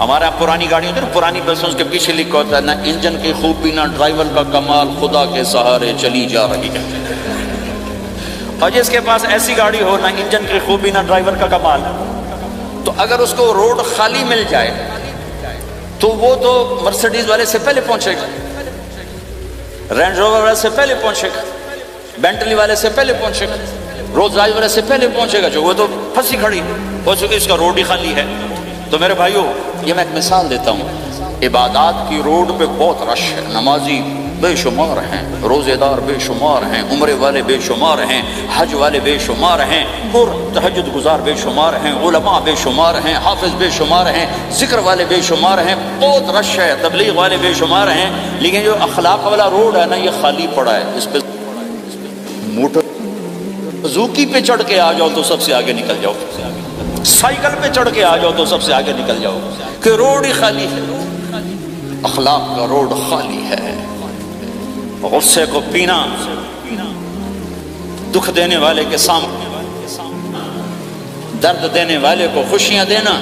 ہمارے یہاں پرانی گاڑی ہوتی ہے نا، پرانی بسوں کے پیچھے لکھا ہوتا ہے نہ انجن کی خوبی نہ ڈرائیور کا کمال، خدا کے سہارے چلی جا رہی ہے۔ اور جس کے پاس ایسی گاڑی ہو، نہ انجن کی خوبی نہ ڈرائیور کا کمال، تو اگر اس کو روڈ خالی مل جائے تو وہ تو مرسیڈیز والے سے پہلے پہنچے گا، رینج روور والے سے پہلے پہنچے گا، بینٹلی والے سے پہلے پہنچے گا، رولز رائس والے سے پہلے پہنچے گا، جو وہ تو پھنسی کھڑی ہو چکی، اس کا روڈ ہی خالی ہے۔ تو میرے بھائیو، یہ میں ایک مثال دیتا ہوں، عبادات کی روڈ پہ بہت رش ہے، نمازی بے شمار ہیں، روزے دار بے شمار ہیں، عمرے والے بے شمار ہیں، حج والے بے شمار ہیں، اور تہجد گزار بے شمار ہیں، علماء بے شمار ہیں، حافظ بے شمار ہیں، ذکر والے بے شمار ہیں، بہت رش ہے، تبلیغ والے بے شمار ہیں، لیکن جو اخلاق والا روڈ ہے نا، یہ خالی پڑا ہے۔ اس پہ موٹر زوکی پہ چڑھ کے آ جاؤ تو سب سے آگے نکل جاؤ، سائیکل پہ چڑھ کے آ جاؤ تو سب سے آگے نکل جاؤ، کہ روڈ ہی خالی ہے، اخلاق کا روڈ خالی ہے۔ غصے کو پینا، دکھ دینے والے کے سامنے، درد دینے والے کو خوشیاں دینا،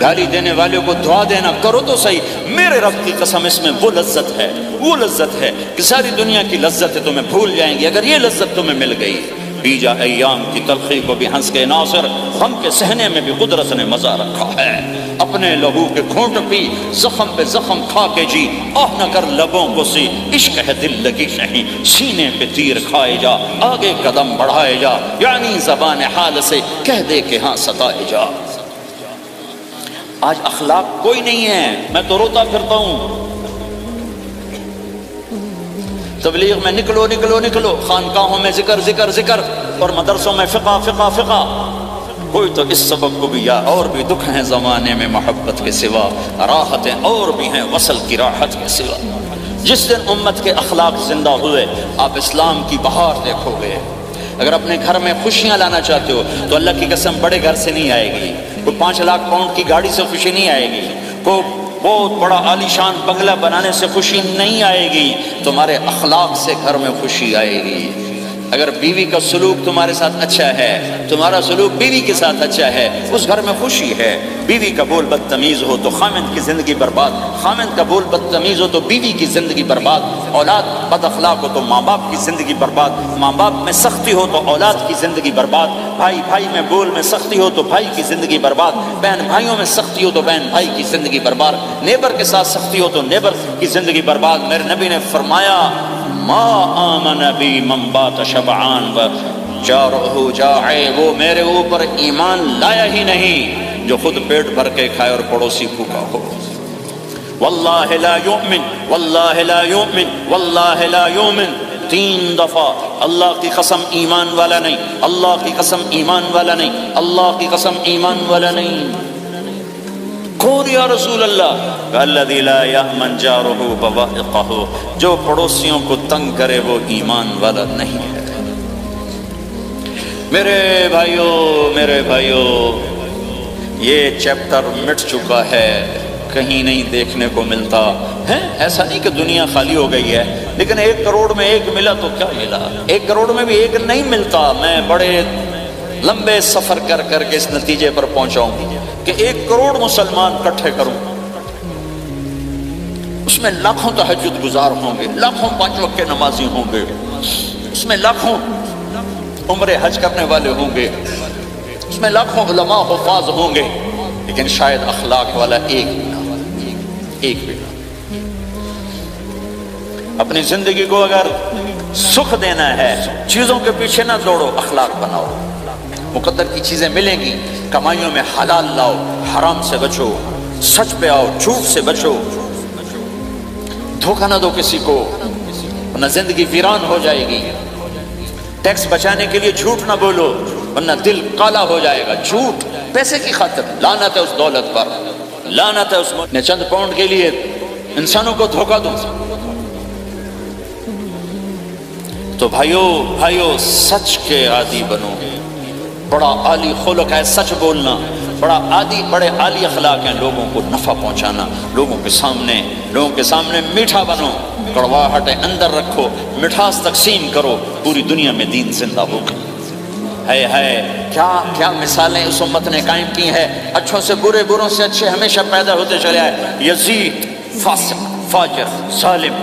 گالی دینے والے کو دعا دینا، کرو تو صحیح۔ میرے رب کی قسم اس میں وہ لذت ہے، وہ لذت ہے کہ ساری دنیا کی لذتیں تمہیں بھول جائیں گی اگر یہ لذت تمہیں مل گئی۔ بیجا ایام کی تلخی کو بھی ہنس کے ناصر، غم کے سہنے میں بھی قدرت نے مزہ رکھا ہے۔ اپنے لہو کے گھونٹ پی، زخم پہ زخم کھا کے جی، آہ نہ کر لبوں کو سی، عشق ہے دل لگی نہیں، سینے پہ تیر کھائے جا، آگے قدم بڑھائے جا، یعنی زبان حال سے کہہ دے کہ ہاں ستائے جا۔ آج اخلاق کوئی نہیں ہے، میں تو روتا پھرتا ہوں۔ تبلیغ میں نکلو نکلو نکلو، خانقاہوں میں ذکر ذکر ذکر، اور مدرسوں میں فقہ فقہ فقہ، کوئی تو اس سبب کو بھی، یا اور بھی دکھ ہیں زمانے میں محبت کے سوا، راحتیں اور بھی ہیں وصل کی راحت کے سوا۔ جس دن امت کے اخلاق زندہ ہوئے، آپ اسلام کی بہار دیکھو گے۔ اگر اپنے گھر میں خوشیاں لانا چاہتے ہو تو اللہ کی قسم بڑے گھر سے نہیں آئے گی، کوئی 5 لاکھ پاؤنڈ کی گاڑی سے خوشی نہیں آئے گی، کوئی بہت بڑا عالی شان بنگلہ بنانے سے خوشی نہیں آئے گی، تمہارے اخلاق سے گھر میں خوشی آئے گی۔ اگر بیوی کا سلوک تمہارے ساتھ اچھا ہے، تمہارا سلوک بیوی کے ساتھ اچھا ہے، اس گھر میں خوشی ہے۔ بیوی کا بول بدتمیز ہو تو خامند کی زندگی برباد، خامند کا بول بدتمیز ہو تو بیوی کی زندگی برباد، اولاد بد اخلاق ہو تو ماں باپ کی زندگی برباد، ماں باپ میں سختی ہو تو اولاد کی زندگی برباد، بھائی بھائی میں بول میں سختی ہو تو بھائی کی زندگی برباد، بہن بھائیوں میں سختی ہو تو بہن بھائی کی زندگی برباد، نیبر کے ساتھ سختی ہو تو نیبر کی زندگی برباد۔ میرے نبی نے فرمایا ما آمن بی من بات شبعان و جارہ جائع، وہ میرے اوپر ایمان لایا ہی نہیں جو خود پیٹ بھر کے کھائے اور پڑوسی بھوکا ہو۔ واللہ لا یؤمن واللہ لا یؤمن واللہ لا یؤمن، 3 دفعہ اللہ کی قسم ایمان والا نہیں، اللہ کی قسم ایمان والا نہیں، اللہ کی قسم ایمان والا نہیں۔ کون یا رسول اللہ؟ الذی لا یأمن جارہ بوائقہ، جو پڑوسیوں کو تنگ کرے وہ ایمان والا نہیں ہے۔ میرے بھائیوں یہ چیپٹر مٹ چکا ہے، کہیں نہیں دیکھنے کو ملتا ہے۔ ایسا نہیں کہ دنیا خالی ہو گئی ہے، لیکن 1 کروڑ میں 1 ملا تو کیا ملا، 1 کروڑ میں بھی 1 نہیں ملتا۔ میں بڑے لمبے سفر کر کر کے اس نتیجے پر پہنچا ہوں کہ 1 کروڑ مسلمان اکٹھے کروں، اس میں لاکھوں تہجد گزار ہوں گے، لاکھوں 5 وقت کے نمازی ہوں گے، اس میں لاکھوں عمرے حج کرنے والے ہوں گے، اس میں لاکھوں علماء حفاظ ہوں گے، لیکن شاید اخلاق والا ایک بھی نہ۔ اپنی زندگی کو اگر سکھ دینا ہے، چیزوں کے پیچھے نہ دوڑو، اخلاق بناؤ۔ مقدر کی چیزیں ملیں گی، کمائیوں میں حلال لاؤ، حرام سے بچو، سچ پہ آؤ، جھوٹ سے بچو، دھوکہ نہ دو کسی کو، ورنہ زندگی ویران ہو جائے گی۔ ٹیکس بچانے کے لیے جھوٹ نہ بولو، ورنہ دل کالا ہو جائے گا۔ جھوٹ پیسے کی خاطر، لعنت ہے اس دولت پر، لعنت ہے اس میں چند پاؤنڈ کے لیے انسانوں کو دھوکہ دوں۔ تو بھائیو سچ کے عادی بنو، بڑا عالی خلق ہے سچ بولنا، بڑے عالی اخلاق ہیں لوگوں کو نفع پہنچانا، لوگوں کے سامنے میٹھا بنو، کڑواہٹ اندر رکھو، مٹھاس تقسیم کرو، پوری دنیا میں دین زندہ ہوگا۔ کیا مثالیں اس امت نے قائم کی ہیں، اچھوں سے برے، بروں سے اچھے ہمیشہ پیدا ہوتے چلے آئے۔ یزید فاسق، فاجر، ظالم،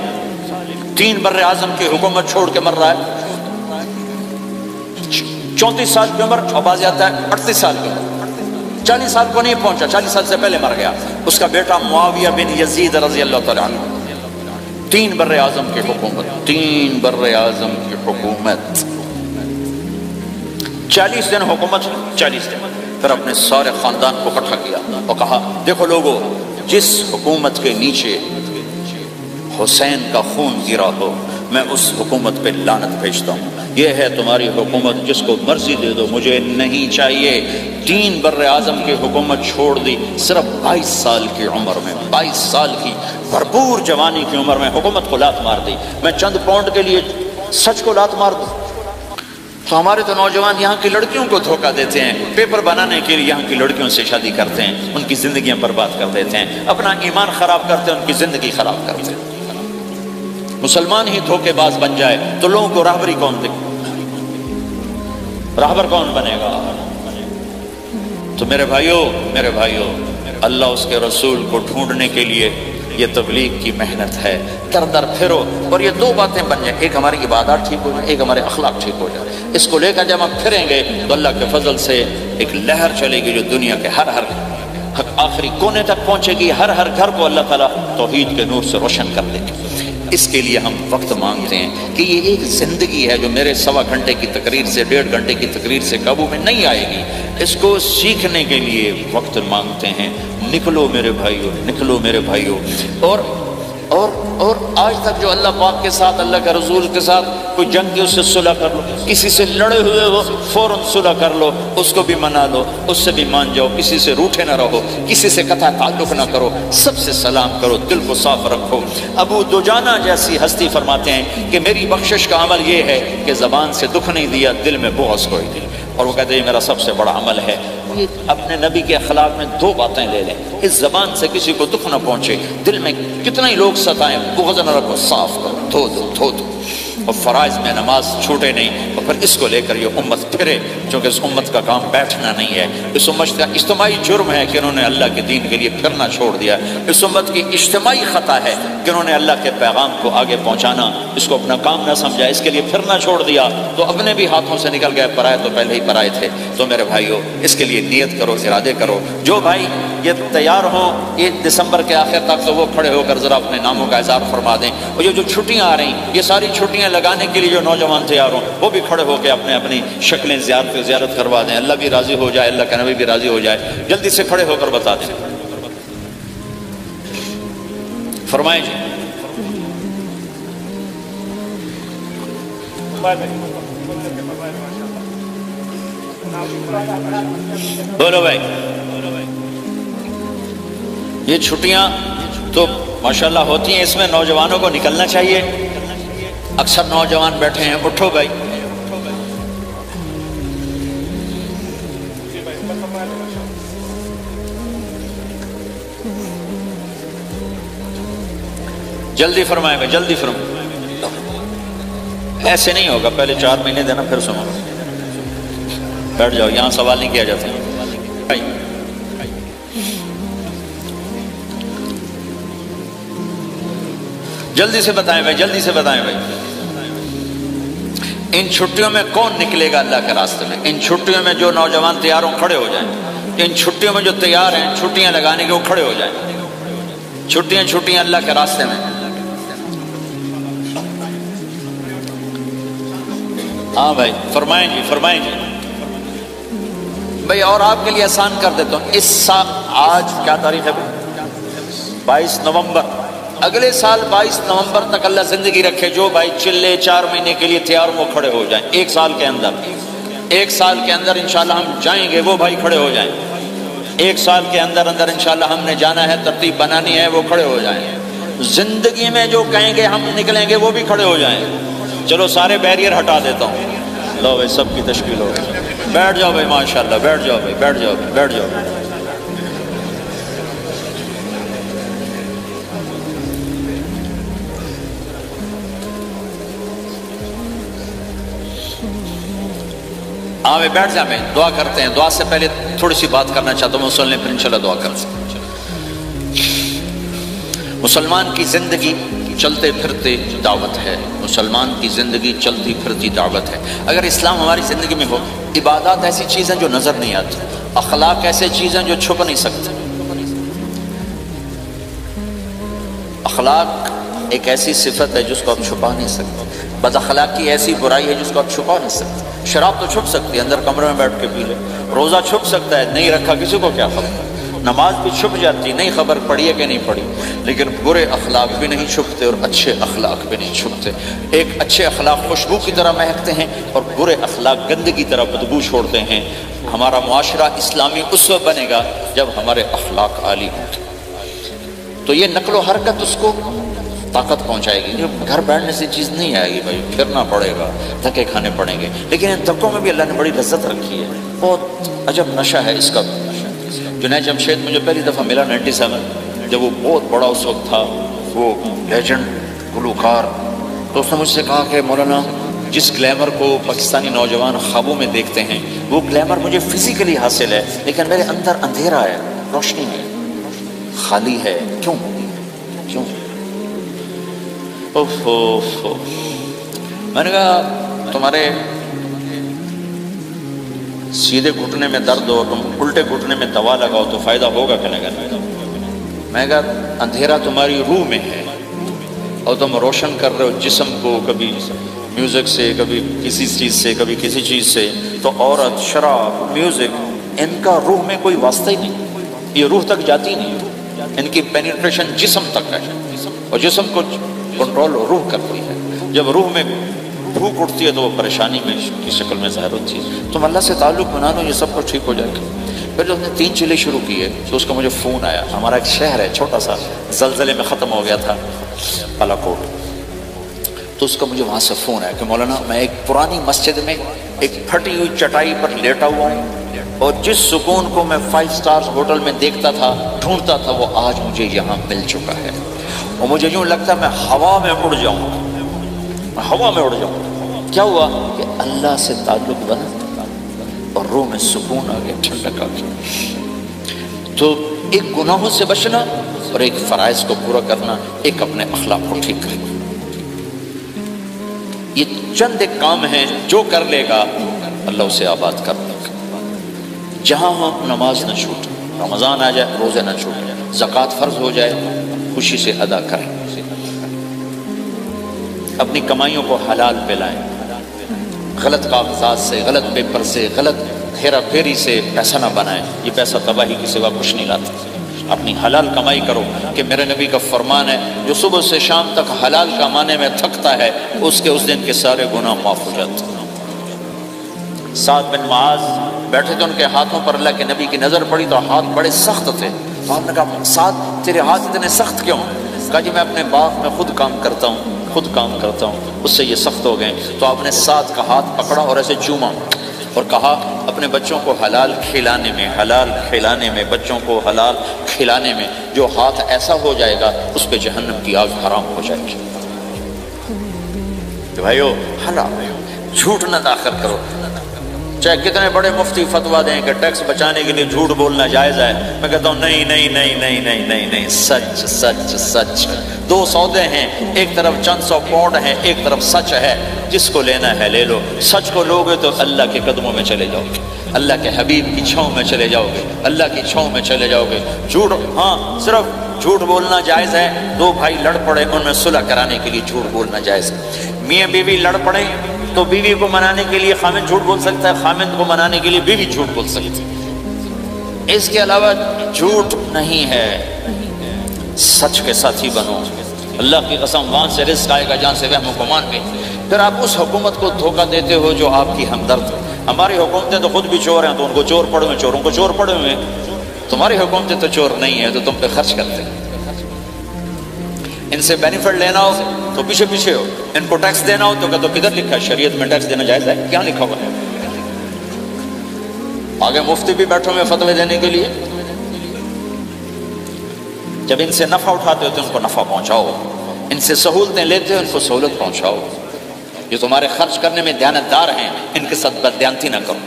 3 بر اعظم کی حکومت چھوڑ کے مر رہا ہے، 34 سال کی عمر، اور بعض آتا ہے 38 سال کی عمر، 40 سال کو نہیں پہنچا، 40 سال سے پہلے مر گیا۔ اس کا بیٹا معاویہ بن یزید رضی اللہ تعالیٰ عنہ، 3 بر اعظم کی حکومت، 3 بر اعظم کی حکومت، 40 دن حکومت، 40 دن پھر اپنے سارے خاندان کو اکٹھا کیا اور کہا دیکھو لوگو، جس حکومت کے نیچے حسین کا خون گرا ہو، میں اس حکومت پہ لعنت بھیجتا ہوں۔ یہ ہے تمہاری حکومت، جس کو مرضی دے دو، مجھے نہیں چاہیے۔ 3 بر اعظم کی حکومت چھوڑ دی، صرف 22 سال کی عمر میں، 22 سال کی بھرپور جوانی کی عمر میں حکومت کو لات مار دی۔ میں چند پاؤنڈ کے لیے سچ کو لات مار دوں؟ تو ہمارے تو نوجوان یہاں کی لڑکیوں کو دھوکہ دیتے ہیں، پیپر بنانے کے لیے یہاں کی لڑکیوں سے شادی کرتے ہیں، ان کی زندگیاں برباد کر دیتے ہیں، اپنا ایمان خراب کرتے ہیں، ان کی زندگی خراب کرتے ہیں۔ مسلمان ہی دھوکے باز بن جائے تو لوگوں کو راہبری کون دے؟ راہبر کون بنے گا؟ تو میرے بھائیوں اللہ اس کے رسول کو ڈھونڈنے کے لیے یہ تبلیغ کی محنت ہے، در در پھرو، اور یہ 2 باتیں بن جائیں، ایک ہماری عبادات ٹھیک ہو جائے، ایک ہمارے اخلاق ٹھیک ہو جائے۔ اس کو لے کر جب ہم پھریں گے تو اللہ کے فضل سے ایک لہر چلے گی جو دنیا کے ہر آخری کونے تک پہنچے گی، ہر گھر کو اللہ تعالیٰ توحید کے نور سے روشن کر دے گا۔ اس کے لیے ہم وقت مانگتے ہیں کہ یہ ایک زندگی ہے جو میرے 1.25 گھنٹے کی تقریر سے 1.5 گھنٹے کی تقریر سے قابو میں نہیں آئے گی۔ اس کو سیکھنے کے لیے وقت مانگتے ہیں۔ نکلو میرے بھائیوں، اور آج تک جو اللہ پاک کے ساتھ، اللہ کے رسول کے ساتھ کوئی جنگ کی، اس سے صلح کر لو، کسی سے لڑے ہوئے ہو فوراً صلح کر لو، اس کو بھی منا لو، اس سے بھی مان جاؤ، کسی سے روٹھے نہ رہو، کسی سے قطع تعلق نہ کرو، سب سے سلام کرو، دل کو صاف رکھو۔ ابو دجانہ جیسی ہستی فرماتے ہیں کہ میری بخشش کا عمل یہ ہے کہ زبان سے دکھ نہیں دیا، دل میں بغض کوئی نہیں، اور وہ کہتے ہیں میرا سب سے بڑا عمل ہے۔ اپنے نبی کے اخلاق میں 2 باتیں لے لیں، اس زبان سے کسی کو دکھ نہ پہنچے، دل میں کتنے ہی لوگ ستائیں، بغض نہ رکھو، صاف کرو، دھو دو۔ اور فرائض میں نماز چھوٹے نہیں، اور پھر اس کو لے کر یہ امت پھرے، چونکہ اس امت کا کام بیٹھنا نہیں ہے۔ اس امت کا اجتماعی جرم ہے کہ انہوں نے اللہ کے دین کے لیے پھرنا چھوڑ دیا۔ اس امت کی اجتماعی خطا ہے کہ انہوں نے اللہ کے پیغام کو آگے پہنچانا اس کو اپنا کام نہ سمجھا، اس کے لیے پھرنا چھوڑ دیا، تو اپنے بھی ہاتھوں سے نکل گئے، پرائے تو پہلے ہی پرائے تھے۔ تو میرے بھائیو، اس کے لیے نیت کرو، ارادے کرو۔ جو بھائی یہ تیار ہوں 1 دسمبر کے آخر تک، تو وہ کھڑے ہو کر ذرا اپنے ناموں کا اظہار فرما دیں۔ اور یہ جو چھٹیاں آ رہی ہیں، یہ ساری چھٹیاں لگانے کے لیے جو نوجوان تیار ہوں، وہ بھی کھڑے ہو کے اپنی شکلیں زیارت کروا دیں، اللہ بھی راضی ہو جائے، اللہ کا نبی بھی راضی ہو جائے۔ جلدی سے کھڑے ہو کر بتا دیں، فرمائیں جی۔ بولو بھائی، یہ چھٹیاں تو ماشاءاللہ ہوتی ہیں، اس میں نوجوانوں کو نکلنا چاہیے۔ اکثر نوجوان بیٹھے ہیں، اٹھو بھائی۔ جلدی فرمائیں بھائی، جلدی فرمائیں۔ ایسے نہیں ہوگا، پہلے 4 مہینے دینا پھر سنو۔ بیٹھ جاؤ، یہاں سوال نہیں کیا جاتا بھائی۔ جلدی سے بتائیں بھائی، جلدی سے بتائیں بھائی۔ ان چھٹیوں میں کون نکلے گا اللہ کے راستے میں؟ ان چھٹیوں میں جو نوجوان تیار ہوں کھڑے ہو جائیں۔ ان چھٹیوں میں جو تیار ہیں چھٹیاں لگانے کے، وہ کھڑے ہو جائیں۔ چھٹیاں اللہ کے راستے میں۔ ہاں بھائی، فرمائیں جی، فرمائیں جی بھائی۔ اور آپ کے لیے آسان کر دیتا ہوں، اس سال آج کیا تاریخ ہے بھائی؟ 22 نومبر۔ اگلے سال 22 نومبر تک اللہ زندگی رکھے، جو بھائی چلے 4 مہینے کے لیے تیار وہ کھڑے ہو جائیں۔ 1 سال کے اندر، 1 سال کے اندر انشاءاللہ ہم جائیں گے، وہ بھائی کھڑے ہو جائیں۔ 1 سال کے اندر انشاءاللہ ہم نے جانا ہے، ترتیب بنانی ہے، وہ کھڑے ہو جائیں۔ زندگی میں جو کہیں گے ہم نکلیں گے، وہ بھی کھڑے ہو جائیں۔ چلو سارے بیریئر ہٹا دیتا ہوں، لو بھائی سب کی تشکیل ہو گئی۔ بیٹھ جاؤ بھائی، ماشاءاللہ بیٹھ جاؤ بھائی، بیٹھ جاؤ بھائی، بیٹھ جاؤ۔ ہاں بھائی بیٹھ جائیں بھائی، دعا کرتے ہیں۔ دعا سے پہلے تھوڑی سی بات کرنا چاہتا ہوں، میں سن لیں پھر انشاءاللہ دعا کرتے ہیں۔ مسلمان کی زندگی چلتے پھرتے دعوت ہے، مسلمان کی زندگی چلتی پھرتی دعوت ہے۔ اگر اسلام ہماری زندگی میں ہو، عبادات ایسی چیزیں جو نظر نہیں آتی، اخلاق ایسے چیزیں جو چھپ نہیں سکتے۔ اخلاق ایک ایسی صفت ہے جس کو آپ چھپا نہیں سکتے، بد اخلاقی ایسی برائی ہے جس کو آپ چھپا نہیں سکتے۔ شراب تو چھپ سکتی ہے، اندر کمرے میں بیٹھ کے پی لے۔ روزہ چھپ سکتا ہے، نہیں رکھا کسی کو کیا خبر۔ نماز بھی چھپ جاتی، نہیں خبر پڑھی ہے کہ نہیں پڑھی۔ لیکن برے اخلاق بھی نہیں چھپتے اور اچھے اخلاق بھی نہیں چھپتے۔ ایک اچھے اخلاق خوشبو کی طرح مہکتے ہیں اور برے اخلاق گندگی کی طرح بدبو چھوڑتے ہیں۔ ہمارا معاشرہ اسلامی اس وقت بنے گا جب ہمارے اخلاق عالی ہوں گے، تو یہ نقل و حرکت اس کو طاقت پہنچائے گی۔ گھر بیٹھنے سے چیز نہیں آئے گی بھائی، پھرنا پڑے گا، دھکے کھانے پڑیں گے۔ لیکن ان دھکوں میں بھی اللہ نے بڑی لذت رکھی ہے، بہت عجب نشہ ہے اس کا۔ جنید جمشید مجھے پہلی دفعہ ملا 97، جب وہ بہت بڑا اس وقت تھا، وہ لیجنڈ گلوکار۔ تو اس نے مجھ سے کہا کہ مولانا، جس گلیمر کو پاکستانی نوجوان خوابوں میں دیکھتے ہیں، وہ گلیمر مجھے فزیکلی حاصل ہے، لیکن میرے اندر اندھیرا ہے، روشنی نہیں، خالی ہے۔ کیوں؟ میں نے کہا تمہارے سیدھے گھٹنے میں درد ہو، تم الٹے گھٹنے میں دوا لگاؤ تو فائدہ ہوگا کہ نہیں؟ میں نے کہا اندھیرا تمہاری روح میں ہے اور تم روشن کر رہے ہو جسم کو، کبھی میوزک سے، کبھی کسی چیز سے، کبھی کسی چیز سے۔ تو عورت، شراب، میوزک، ان کا روح میں کوئی واسطہ ہی نہیں، یہ روح تک جاتی نہیں، ان کی پینیٹریشن جسم تک ہے اور جسم کو کنٹرول روح کرتی ہے۔ جب روح میں بھوک اٹھتی ہے تو وہ پریشانی میں کی شکل میں ظاہر ہوتی ہے۔ تم اللہ سے تعلق بنا لو، یہ سب کچھ ٹھیک ہو جائے گا۔ پھر جب نے 3 چلے شروع کیے تو اس کا مجھے فون آیا۔ ہمارا ایک شہر ہے چھوٹا سا، زلزلے میں ختم ہو گیا تھا، بالاکوٹ۔ تو اس کا مجھے وہاں سے فون آیا کہ مولانا میں ایک پرانی مسجد میں ایک پھٹی ہوئی چٹائی پر لیٹا ہوا ہوں، اور جس سکون کو میں 5 سٹارز ہوٹل میں دیکھتا تھا، ڈھونڈتا تھا، وہ آج مجھے یہاں مل چکا ہے، اور مجھے یوں لگتا ہے میں ہوا میں اڑ جاؤں گا۔ ہوا میں اڑ جاؤں۔ کیا ہوا کہ اللہ سے تعلق بنا اور روح میں سکون آ گیا، ٹھنڈک آ گئی۔ تو ایک گناہوں سے بچنا اور ایک فرائض کو پورا کرنا، ایک اپنے اخلاق کو ٹھیک کرنا، یہ چند ایک کام ہیں جو کر لے گا اللہ اسے آباد کر لے گا۔ جہاں ہو نماز نہ چھوٹے، رمضان آ جائے روزے نہ چھوٹے، زکوٰۃ فرض ہو جائے خوشی سے ادا کریں، اپنی کمائیوں کو حلال پہ لائیں، غلط کاغذات سے، غلط پیپر سے، غلط ہیرا پھیری سے پیسہ نہ بنائیں، یہ پیسہ تباہی کے سوا کچھ نہیں لاتا۔ اپنی حلال کمائی کرو، کہ میرے نبی کا فرمان ہے جو صبح سے شام تک حلال کمانے میں تھکتا ہے اس دن کے سارے گناہ معاف ہو جاتے ہیں۔ سعد بن معاذ بیٹھے تھے، ان کے ہاتھوں پر اللہ کے نبی کی نظر پڑی تو ہاتھ بڑے سخت تھے، تو آپ نے کہا سعد تیرے ہاتھ اتنے سخت کیوں؟ کہا جی میں اپنے باغ میں خود کام کرتا ہوں، اس سے یہ سخت ہو گئے۔ تو آپ نے سعد کا ہاتھ پکڑا اور ایسے چوما اور کہا اپنے بچوں کو حلال کھلانے میں بچوں کو حلال کھلانے میں جو ہاتھ ایسا ہو جائے گا اس پہ جہنم کی آگ حرام ہو جائے گی۔ کہ بھائیو حلال جھوٹ نہ داخل کرو، چاہے کتنے بڑے مفتی فتویٰ دیں کہ ٹیکس بچانے کے لیے جھوٹ بولنا جائز ہے، میں کہتا ہوں نہیں، سچ۔ دو سودے ہیں، ایک طرف چند سو پاؤنڈ ہیں، ایک طرف سچ ہے، جس کو لینا ہے لے لو۔ سچ کو لوگے تو اللہ کے قدموں میں چلے جاؤ گے، اللہ کے حبیب کی چھاؤں میں چلے جاؤ گے، اللہ کی چھاؤں میں چلے جاؤ گے۔ جھوٹ، ہاں صرف جھوٹ بولنا جائز ہے، دو بھائی لڑ پڑے ان میں صلح کرانے کے لیے جھوٹ بولنا جائز ہے۔ میاں بیوی لڑ پڑے تو بیوی کو منانے کے لیے خامند جھوٹ بول سکتا ہے، خامند کو منانے کے لیے بیوی جھوٹ بول سکتی ہے۔ اس کے علاوہ جھوٹ نہیں ہے، سچ کے ساتھی بنو۔ اللہ کی قسم وہاں سے رزق آئے گا جہاں سے وہم و گمان بھی۔ پھر آپ اس حکومت کو دھوکہ دیتے ہو جو آپ کی ہمدرد ہے۔ ہماری حکومتیں تو خود بھی چور ہیں، تو ان کو چور پڑے ہوئے، چوروں کو چور پڑے ہوئے۔ تمہاری حکومتیں تو چور نہیں ہیں، تو تم پہ خرچ کرتے ہیں۔ ان سے بینیفٹ لینا ہو تو پیچھے ہو، ان کو ٹیکس دینا ہو تو کہ تو کدھر لکھا ہے شریعت میں ٹیکس دینا جائز ہے؟ کیا لکھا ہوا ہے؟ آگے مفتی بھی بیٹھو میں فتوے دینے کے لیے۔ جب ان سے نفع اٹھاتے ہو تو ان کو نفع پہنچاؤ، ان سے سہولتیں لیتے ہو ان کو سہولت پہنچاؤ۔ جو تمہارے خرچ کرنے میں دیانتدار ہیں ان کے ساتھ بددیانتی نہ کرو۔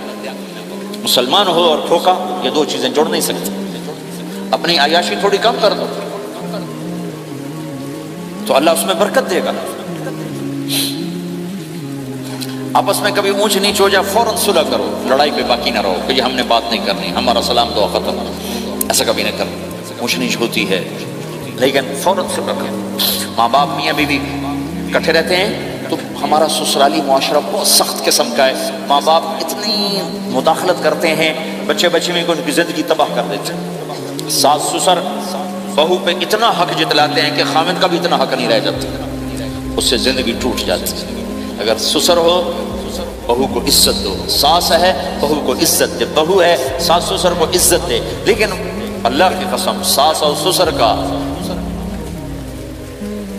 مسلمان ہو اور دھوکہ، یہ دو چیزیں جوڑ نہیں سکتی۔ اپنی عیاشی تھوڑی کم کر دو تو اللہ اس میں برکت دے گا۔ آپس میں کبھی اونچ نیچ ہو جائے فوراً صلح کرو، لڑائی پہ باقی نہ رہو کہ یہ ہم نے بات نہیں کرنی، ہمارا سلام دعا ختم، ایسا کبھی نہ کرو۔ اونچ نیچ ہوتی ہے لیکن فوراً صلح کرو۔ ماں باپ میاں بیوی اکٹھے رہتے ہیں تو ہمارا سسرالی معاشرہ بہت سخت قسم کا ہے، ماں باپ اتنی مداخلت کرتے ہیں، بچے میں ان کی زندگی تباہ کر دیتے ہیں۔ ساس سسر بہو پہ اتنا حق جتلاتے ہیں کہ خامن کا بھی اتنا حق نہیں رہ جاتا، اس سے زندگی ٹوٹ جاتی ہے۔ اگر سسر ہو بہو کو عزت دو، ساس ہے بہو کو عزت دے، بہو ہے ساس سسر کو عزت دے۔ لیکن اللہ کی قسم ساس اور سسر کا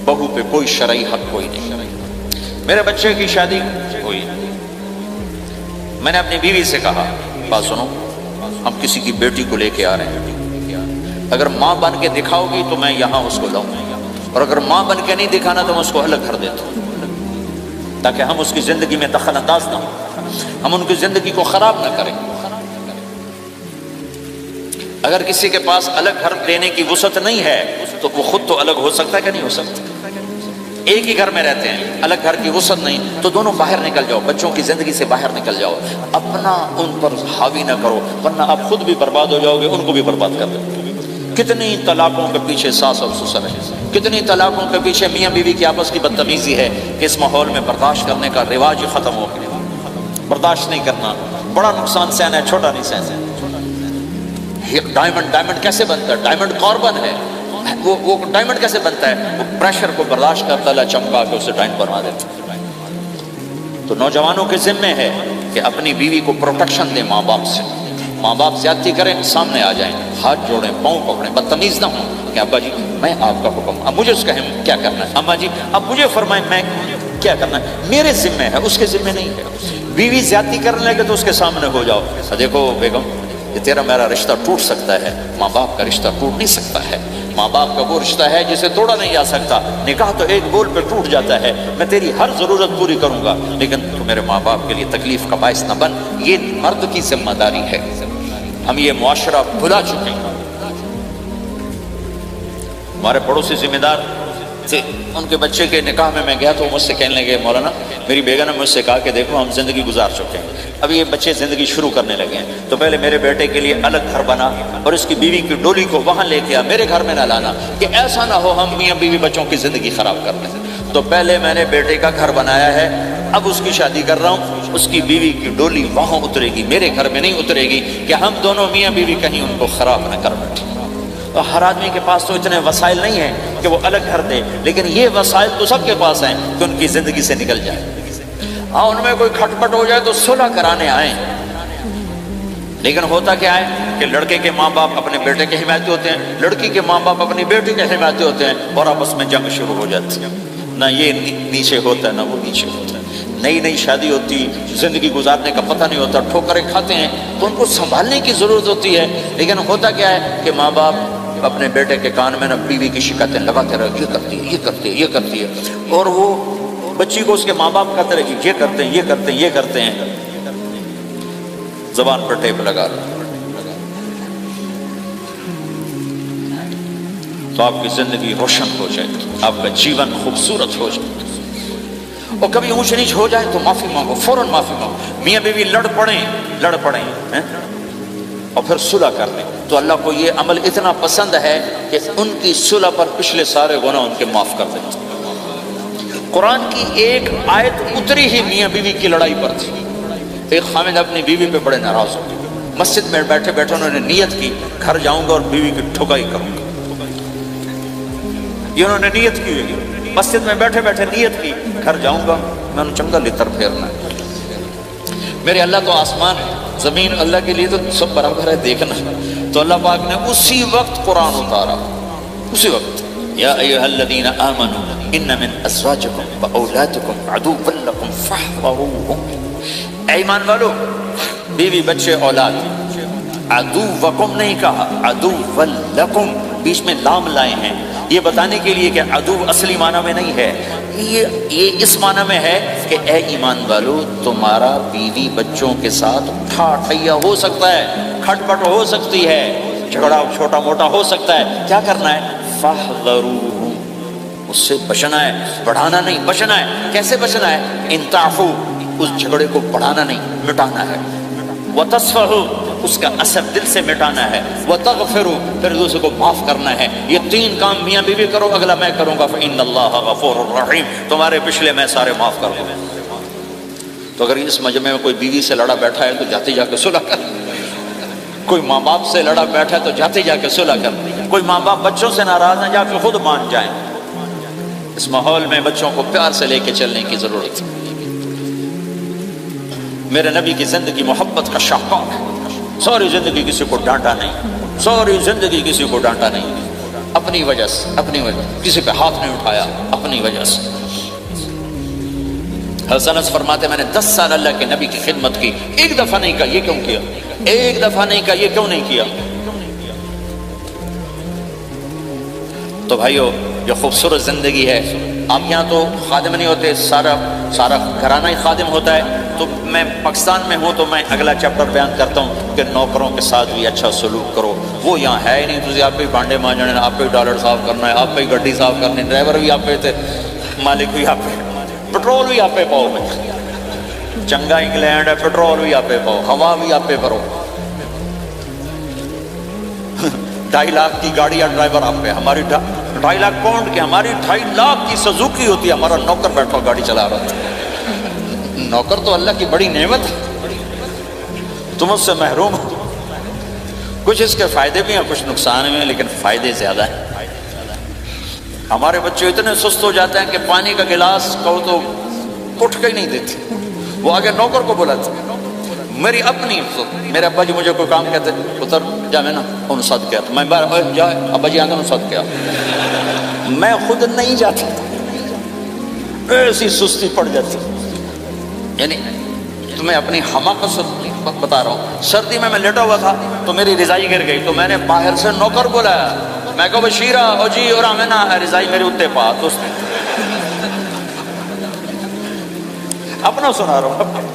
بہو پہ کوئی شرعی حق کوئی نہیں۔ میرے بچے کی شادی ہوئی، میں نے اپنی بیوی سے کہا بات سنو، ہم کسی کی بیٹی کو لے کے آ رہے ہیں، اگر ماں بن کے دکھاؤ گی تو میں یہاں اس کو لاؤں، اور اگر ماں بن کے نہیں دکھانا تو میں اس کو الگ کر دیتا ہوں، تاکہ ہم اس کی زندگی میں دخل انداز نہ ہوں، ہم ان کی زندگی کو خراب نہ کریں۔ اگر کسی کے پاس الگ گھر لینے کی وسعت نہیں ہے تو وہ خود تو الگ ہو سکتا ہے کہ نہیں ہو سکتا؟ ایک ہی گھر میں رہتے ہیں، الگ گھر کی وسعت نہیں تو دونوں باہر نکل جاؤ، بچوں کی زندگی سے باہر نکل جاؤ، اپنا ان پر حاوی نہ کرو، ورنہ آپ خود بھی برباد ہو جاؤ گے، ان کو بھی برباد کر دو۔ کتنی طلاقوں کے پیچھے ساس اور سسر ہے، کتنی طلاقوں کے پیچھے میاں بیوی کی آپس کی بدتمیزی ہے کہ اس ماحول میں برداشت کرنے کا رواج ختم ہو گیا۔ برداشت نہیں کرنا، بڑا نقصان سہنا ہے، چھوٹا نہیں سہنا ہے۔ ڈائمنڈ کیسے بنتا ہے؟ ڈائمنڈ کاربن ہے، وہ ڈائمنڈ کیسے بنتا ہے؟ وہ پریشر کو برداشت کرتا ہے، چمکا کے اسے ڈائمنڈ بنوا دیتا ہے۔ تو نوجوانوں کے ذمے ہے کہ اپنی بیوی کو پروٹیکشن دیں ماں باپ سے، ماں باپ زیادتی کریں سامنے آ جائیں، ہاتھ جوڑیں، پاؤں پکڑیں، بدتمیز نہ ہوں کہ ابا جی میں آپ کا حکم، اب مجھے اس کا کیا کرنا ہے، اماں جی اب مجھے فرمائیں میں کیا کرنا ہے، میرے ذمہ ہے، اس کے ذمہ نہیں ہے۔ بیوی زیادتی کرنے لگے تو اس کے سامنے ہو جاؤ، دیکھو بیگم یہ تیرا میرا رشتہ ٹوٹ سکتا ہے، ماں باپ کا رشتہ ٹوٹ نہیں سکتا ہے، ماں باپ کا وہ رشتہ ہے جسے توڑا نہیں جا سکتا. نکاح تو ایک بول پہ ٹوٹ جاتا ہے. میں تیری ہر ضرورت پوری کروں گا لیکن تو میرے ماں باپ کے لیے تکلیف کا باعث نہ بن. یہ مرد کی ذمہ داری ہے. ہم یہ معاشرہ بھلا چکے ہیں. ہمارے پڑوسی ذمہ دار تھے, ان کے بچے کے نکاح میں گیا تو مجھ سے کہنے لگے مولانا میری بیگم نے مجھ سے کہا کہ دیکھو ہم زندگی گزار چکے ہیں, اب یہ بچے زندگی شروع کرنے لگے ہیں, تو پہلے میرے بیٹے کے لیے الگ گھر بنا اور اس کی بیوی کی ڈولی کو وہاں لے کے آ, میرے گھر میں نہ لانا کہ ایسا نہ ہو ہم میاں بیوی بچوں کی زندگی خراب کر دیں. تو پہلے میں نے بیٹے کا گھر بنایا ہے, اب اس کی شادی کر رہا ہوں, اس کی بیوی کی ڈولی وہاں اترے گی, میرے گھر میں نہیں اترے گی کہ ہم دونوں میاں بیوی کہیں ان کو خراب نہ کر بیٹھے. اور ہر آدمی کے پاس تو اتنے وسائل نہیں ہیں کہ وہ الگ گھر دے, لیکن یہ وسائل تو سب کے پاس ہیں کہ ان کی زندگی سے نکل جائے. ہاں ان میں کوئی کھٹپٹ ہو جائے تو صلح کرانے آئیں, لیکن ہوتا کیا ہے کہ لڑکے کے ماں باپ اپنے بیٹے کے حمایتی ہوتے ہیں, لڑکی کے ماں باپ اپنی بیٹی کے حمایتی ہوتے ہیں اور آپس میں جنگ شروع ہو جاتی ہے. نہ یہ نیچے ہوتا ہے نہ وہ نیچے ہوتا ہے. نئی نئی شادی ہوتی, زندگی گزارنے کا پتہ نہیں ہوتا, ٹھوکریں کھاتے ہیں تو ان کو سنبھالنے کی ضرورت ہوتی ہے. لیکن ہوتا کیا ہے کہ ماں باپ اپنے بیٹے کے کان میں نہ بیوی کی شکایتیں لگاتے رہے, یہ کرتی ہے, یہ کرتی ہے, یہ کرتی ہے, اور وہ بچی کو اس کے ماں باپ کہتے رہے کہ یہ کرتے ہیں, یہ کرتے ہیں, یہ کرتے ہیں. زبان پر ٹیپ لگا رہے تو آپ کی زندگی روشن ہو جائے گی, آپ کا جیون خوبصورت ہو جائے گا. اور کبھی اونچ نیچ ہو جائے تو معافی مانگو, فوراً معافی مانگو. میاں بیوی لڑ پڑیں اور پھر صلح کر لیں تو اللہ کو یہ عمل اتنا پسند ہے کہ ان کی صلح پر پچھلے سارے گناہ ان کے معاف کر دیں. قرآن کی ایک آیت اتری ہی میاں بیوی کی لڑائی پر تھی. ایک خامد اپنی بیوی پہ بڑے ناراض ہو گئے, مسجد میں بیٹھے بیٹھے انہوں نے نیت کی گھر جاؤں گا اور بیوی کی ٹھکائی کروں گا. یہ انہوں نے نیت کی ہوئی, مسجد میں بیٹھے بیٹھے نیت کی گھر جاؤں گا میں نے چنگا لتر پھیرنا ہے. میرے اللہ تو آسمان زمین اللہ کے لیے تو سب برابر ہے, دیکھنا. تو اللہ پاک نے اسی وقت قرآن اتارا, اسی وقت یا ایھا الذین آمنوا ان من ازواجکم واولادکم عدوا لکم فاحذروہم. اے ایمان والو, بیوی بچے اولاد, عدوکم نہیں کہا, عدوا لکم, بیچ میں لام لائے ہیں یہ بتانے کے لیے کہ عدو اصلی معنی میں نہیں ہے, یہ اس معنی میں ہے کہ اے ایمان والو تمہارا بیوی بچوں کے ساتھ اٹھا ٹھیا ہو سکتا ہے, کھٹ پٹ ہو سکتی ہے, جھگڑا چھوٹا موٹا ہو سکتا ہے. کیا کرنا ہے؟ فاحذروہم, اس سے بچنا ہے, بڑھانا نہیں, بچنا ہے. کیسے بچنا ہے؟ ان تعفو, اس جھگڑے کو بڑھانا نہیں, مٹانا ہے. وتصفحوا, اس کا اثر دل سے مٹانا ہے. وتغفروا, پھر دوسرے کو معاف کرنا ہے. یہ تین کام میاں بیوی کرو, اگلا میں کروں گا. فإن اللہ غفور الرحیم, تمہارے پچھلے میں سارے معاف کر دوں. تو اگر اس مجمع میں کوئی بیوی سے لڑا بیٹھا ہے تو جاتے جا کے صلح کر, کوئی ماں باپ سے لڑا بیٹھا ہے تو جاتے جا کے صلح کر, کوئی ماں باپ بچوں سے ناراض ہیں جا کے خود مان جائیں. اس ماحول میں بچوں کو پیار سے لے کے چلنے کی ضرورت ہے. میرے نبی کی زندگی محبت کا شاہکار ہے. ساری زندگی کسی کو ڈانٹا نہیں, ساری زندگی کسی کو ڈانٹا نہیں, اپنی وجہ سے, اپنی وجہ, کسی پہ ہاتھ نہیں اٹھایا, اپنی وجہ سے. حسن انس فرماتے میں نے 10 سال اللہ کے نبی کی خدمت کی, ایک دفعہ نہیں کہا یہ کیوں کیا, ایک دفعہ نہیں کہا یہ کیوں نہیں کیا. تو بھائیو یہ خوبصورت زندگی ہے. آپ یہاں تو خادم نہیں ہوتے, سارا گھرانہ ہی خادم ہوتا ہے. تو میں پاکستان میں ہوں تو میں اگلا چیپٹر بیان کرتا ہوں کہ نوکروں کے ساتھ بھی اچھا سلوک کرو. وہ یہاں ہے ہی نہیں, تجھے آپ پہ بانڈے مانجنے, آپ پہ ڈالر صاف کرنا ہے, آپ پہ گڈی صاف کرنی, ڈرائیور بھی آپ پہ تھے, مالک بھی آپ پہ, پٹرول بھی آپ پہ پاؤ. میں چنگا انگلینڈ ہے, پٹرول بھی آپ پہ پاؤ, ہوا بھی آپ پہ بھرو. 2.5 لاکھ کی گاڑی یا ڈرائیور آپ پہ, ہماری 2.5 لاکھ پاؤنڈ کی, ہماری 2.5 لاکھ کی سزوکی ہوتی ہے, ہمارا نوکر بیٹھا گاڑی چلا رہا تھا. نوکر تو اللہ کی بڑی نعمت ہے, تم اس سے محروم ہو. کچھ اس کے فائدے بھی ہیں, کچھ نقصان بھی ہیں, لیکن فائدے زیادہ ہیں. ہمارے بچے اتنے سست ہو جاتے ہیں کہ پانی کا گلاس کہو تو اٹھ کے ہی نہیں دیتے, وہ آگے نوکر کو بلاتے. میری اپنی, میرے ابا جی مجھے کوئی کام کہتے, اتر جا, میں نا انہوں ساتھ کیا, تو میں جا ابا جی آگے انہوں ساتھ کیا, میں خود نہیں جاتا, ایسی سستی پڑ جاتی. یعنی تمہیں اپنی حماقت سے بتا رہا ہوں. سردی میں لیٹا ہوا تھا تو میری رضائی گر گئی, تو میں نے باہر سے نوکر بلایا, میں کہو بشیرہ او جی اور میں نا رضائی میرے اتے پا تو اپنا سنا رہا ہوں.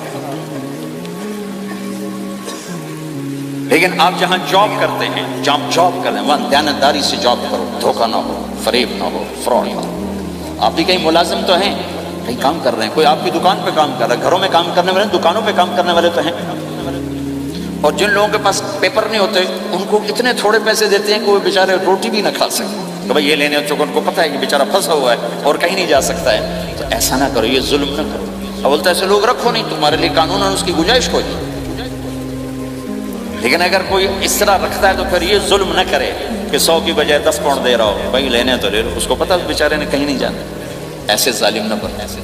لیکن آپ جہاں جاب کرتے ہیں، جہاں جاب کریں وہاں دیانتداری سے جاب کرو، دھوکہ نہ ہو، فریب نہ ہو، فراڈ نہ ہو. آپ بھی کہیں ملازم تو ہیں، کہیں کام کر رہے ہیں، کوئی آپ کی دکان پہ کام کر رہا ہے، گھروں میں کام کرنے والے، دکانوں پہ کام کرنے والے تو ہیں. اور جن لوگوں کے پاس پیپر نہیں ہوتے ان کو اتنے تھوڑے پیسے دیتے ہیں کہ وہ بیچارے روٹی بھی نہ کھا سکتے کہ بھائی یہ لینے چونکہ ان کو پتہ ہے کہ بیچارہ پھنسا ہوا ہے اور کہیں نہیں جا سکتا ہے. تو ایسا نہ کرو، یہ ظلم نہ کرو. اب بولتا ہے ایسے لوگ رکھو نہیں، تمہارے لیے قانون اور اس کی گنجائش کوئی نہیں. لیکن اگر کوئی اس طرح رکھتا ہے تو پھر یہ ظلم نہ کرے کہ 100 کی بجائے 10 پاؤنڈ دے رہا ہو، بھائی لینے تو لے لو، اس کو پتہ ہے بیچارے نے کہیں نہیں جانا. ایسے ظالم نہ بنو.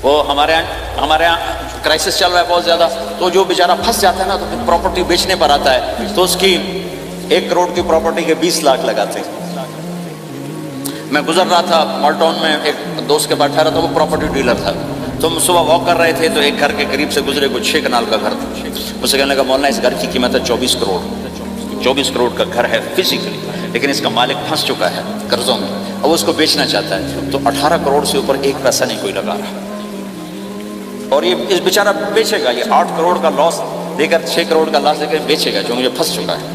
وہ ہمارے یہاں کرائسس چل رہا ہے بہت زیادہ، تو جو بیچارہ پھنس جاتا ہے نا تو پھر پراپرٹی بیچنے پر آتا ہے تو اس کی 1 کروڑ کی پراپرٹی کے 20 لاکھ لگاتے ہیں. میں گزر رہا تھا مال ٹاؤن میں، ایک دوست کے پاس ٹھہرا تھا، وہ پراپرٹی ڈیلر تھا. تو ہم صبح واک کر رہے تھے تو ایک گھر کے قریب سے گزرے، کچھ 6 کنال کا گھر تھا. مجھ سے کہنے لگا مولانا اس گھر کی قیمت ہے 24 کروڑ. 24 کروڑ کا گھر ہے فزیکلی، لیکن اس کا مالک پھنس چکا ہے قرضوں میں، اب وہ اس کو بیچنا چاہتا ہے. تو 18 کروڑ سے اوپر 1 پیسہ نہیں کوئی لگا رہا. اور یہ اس بیچارہ بیچے گا، یہ 8 کروڑ کا لاس دے کر 6 کروڑ کا لاس دے کر بیچے گا جو مجھے پھنس چکا ہے.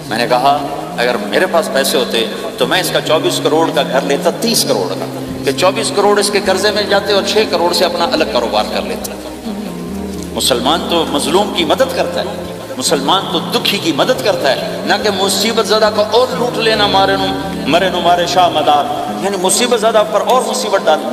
میں نے کہا اگر میرے پاس پیسے ہوتے تو میں اس کا 24 کروڑ کا گھر لیتا 30 کروڑ کا، کہ 24 کروڑ اس کے قرضے میں جاتے اور 6 کروڑ سے اپنا الگ کاروبار کر لیتا. مسلمان تو مظلوم کی مدد کرتا ہے، مسلمان تو دکھی کی مدد کرتا ہے، نہ کہ مصیبت زدہ کا اور لوٹ لینا، مرے نو مارے شاہ مدار، یعنی مصیبت زدہ پر اور مصیبت ڈالنا.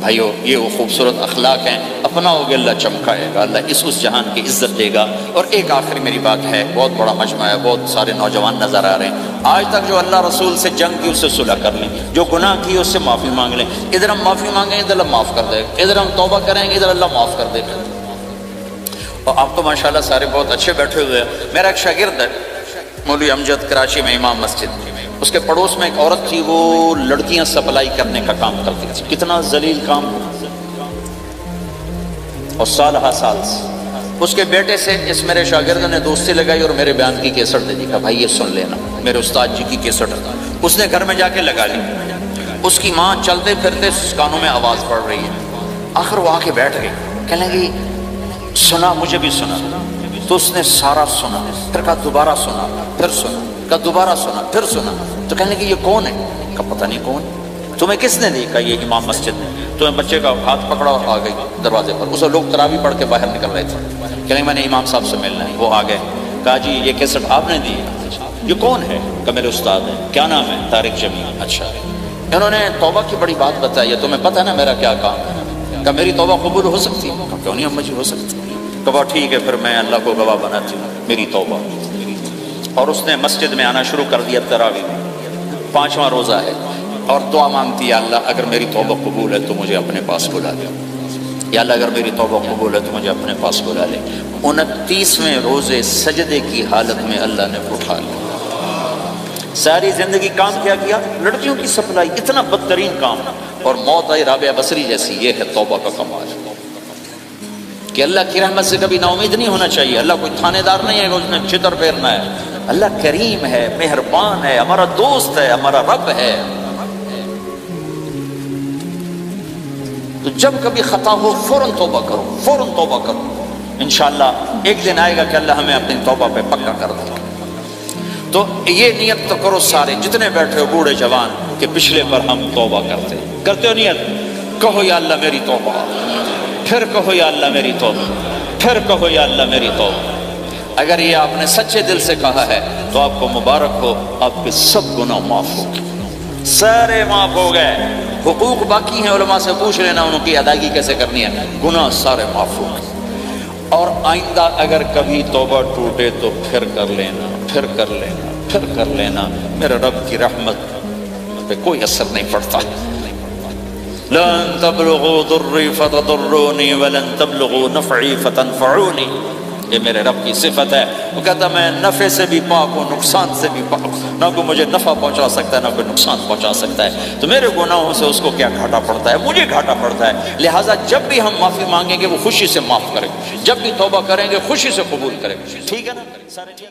بھائیو یہ وہ خوبصورت اخلاق ہیں، اپناؤ گے اللہ چمکائے گا، اللہ اس جہان کی عزت دے گا. اور ایک آخری میری بات ہے، بہت بڑا مجمع ہے، بہت سارے نوجوان نظر آ رہے ہیں. آج تک جو اللہ رسول سے جنگ کی اس سے صلح کر لیں، جو گناہ کی اس سے معافی مانگ لیں. ادھر ہم معافی مانگیں ادھر اللہ معاف کر دے گا، ادھر ہم توبہ کریں گے ادھر اللہ معاف کر دے گا. اور آپ تو ماشاءاللہ سارے بہت اچھے بیٹھے ہوئے ہیں. میرا ایک شاگرد ہے مولوی امجد، کراچی میں امام مسجد، اس کے پڑوس میں ایک عورت تھی، وہ لڑکیاں سپلائی کرنے کا کام کرتی تھی. کتنا ذلیل کام، اور سال ہا سال اس کے بیٹے سے اس میرے شاگرد نے دوستی لگائی اور میرے بیان کی کیسٹ دے دی. کہا بھائی یہ سن لینا، میرے استاد جی کی کیسٹ. اس نے گھر میں جا کے لگا لی. اس کی ماں چلتے پھرتے کانوں میں آواز پڑ رہی ہے. آخر وہ آ کے بیٹھ گئی، کہنے لگی سنا، مجھے بھی سنا. تو اس نے سارا سنا، پھر کہا دوبارہ سنا، پھر سنا، کہا دوبارہ سنا، پھر سنا. تو کہنے لگی یہ کون ہے؟ کہا پتہ نہیں کون. تمہیں کس نے دی؟ کہا یہ امام مسجد نے. تو بچے کا ہاتھ پکڑا اور آ گئی دروازے پر. اسے لوگ تراویح پڑھ کے باہر نکل رہے تھے. کہنے میں نے امام صاحب سے ملنا ہے. وہ آ گئے، کہا جی یہ کیسٹ آپ نے دی؟ یہ کون ہے؟ کہا میرے استاد ہے. کیا نام ہے؟ طارق جمیل. اچھا. انہوں نے توبہ کی بڑی بات بتائی ہے، تمہیں پتہ ہے نا میرا کیا کام ہے؟ کہا میری توبہ قبول ہو سکتی ہے؟ کہا کیوں نہیں اما جی ہو سکتی. کہا ٹھیک ہے پھر میں اللہ کو گواہ بناتی ہوں، میری توبہ. اور اس نے مسجد میں آنا شروع کر دیا تراویح میں. 5واں روزہ ہے اور دعا مانگتی ہے اللہ اگر میری توبہ قبول ہے تو مجھے اپنے پاس بلا لے. یا اللہ اگر میری توبہ قبول ہے تو مجھے اپنے پاس بلا لے. 29ویں روزے سجدے کی حالت میں اللہ نے اٹھا لیا. ساری زندگی کام کیا لڑکیوں کی سپلائی، اتنا بدترین کام. اور موت آئی رابعہ بصری جیسی. یہ ہے توبہ کا کمال کہ اللہ کی رحمت سے کبھی نا امید نہیں ہونا چاہیے. اللہ کوئی تھانے دار نہیں ہے کہ اس نے چتر پھیرنا ہے. اللہ کریم ہے، مہربان ہے، ہمارا دوست ہے، ہمارا رب ہے. تو جب کبھی خطا ہو فوراً توبہ کرو، فوراً توبہ کرو. انشاءاللہ ایک دن آئے گا کہ اللہ ہمیں اپنی توبہ پہ پکا کر دے گا. تو یہ نیت تو کرو سارے جتنے بیٹھے ہو بوڑھے جوان کہ پچھلے پر ہم توبہ کرتے ہو. نیت کہو یا اللہ میری توبہ، پھر کہو یا اللہ میری توبہ، پھر کہو یا اللہ میری توبہ. اگر یہ آپ نے سچے دل سے کہا ہے تو آپ کو مبارک ہو، آپ کے سب گناہ معاف ہو گئے، سارے معاف ہو گئے. حقوق باقی ہیں، علماء سے پوچھ لینا ان کی ادائیگی کیسے کرنی ہے. گناہ سارے معاف ہو گئے. اور آئندہ اگر کبھی توبہ ٹوٹے تو پھر کر لینا، پھر کر لینا، پھر کر لینا. میرے رب کی رحمت پہ کوئی اثر نہیں پڑتا. لن تبلغوا ضري فتضروني ولن تبلغوا نفعي فتنفعوني. یہ میرے رب کی صفت ہے۔ وہ کہتا میں نفع سے بھی پاک ہوں، نقصان سے بھی پاک ہوں، نہ کوئی مجھے نفع پہنچا سکتا ہے نہ کوئی نقصان پہنچا سکتا ہے۔ تو میرے گناہوں سے اس کو کیا گھاٹا پڑتا ہے؟ مجھے گھاٹا پڑتا ہے۔ لہٰذا جب بھی ہم معافی مانگیں گے وہ خوشی سے معاف کریں گے، جب بھی توبہ کریں گے خوشی سے قبول کریں گے، ٹھیک ہے نا؟ سارے ٹھیک ہے۔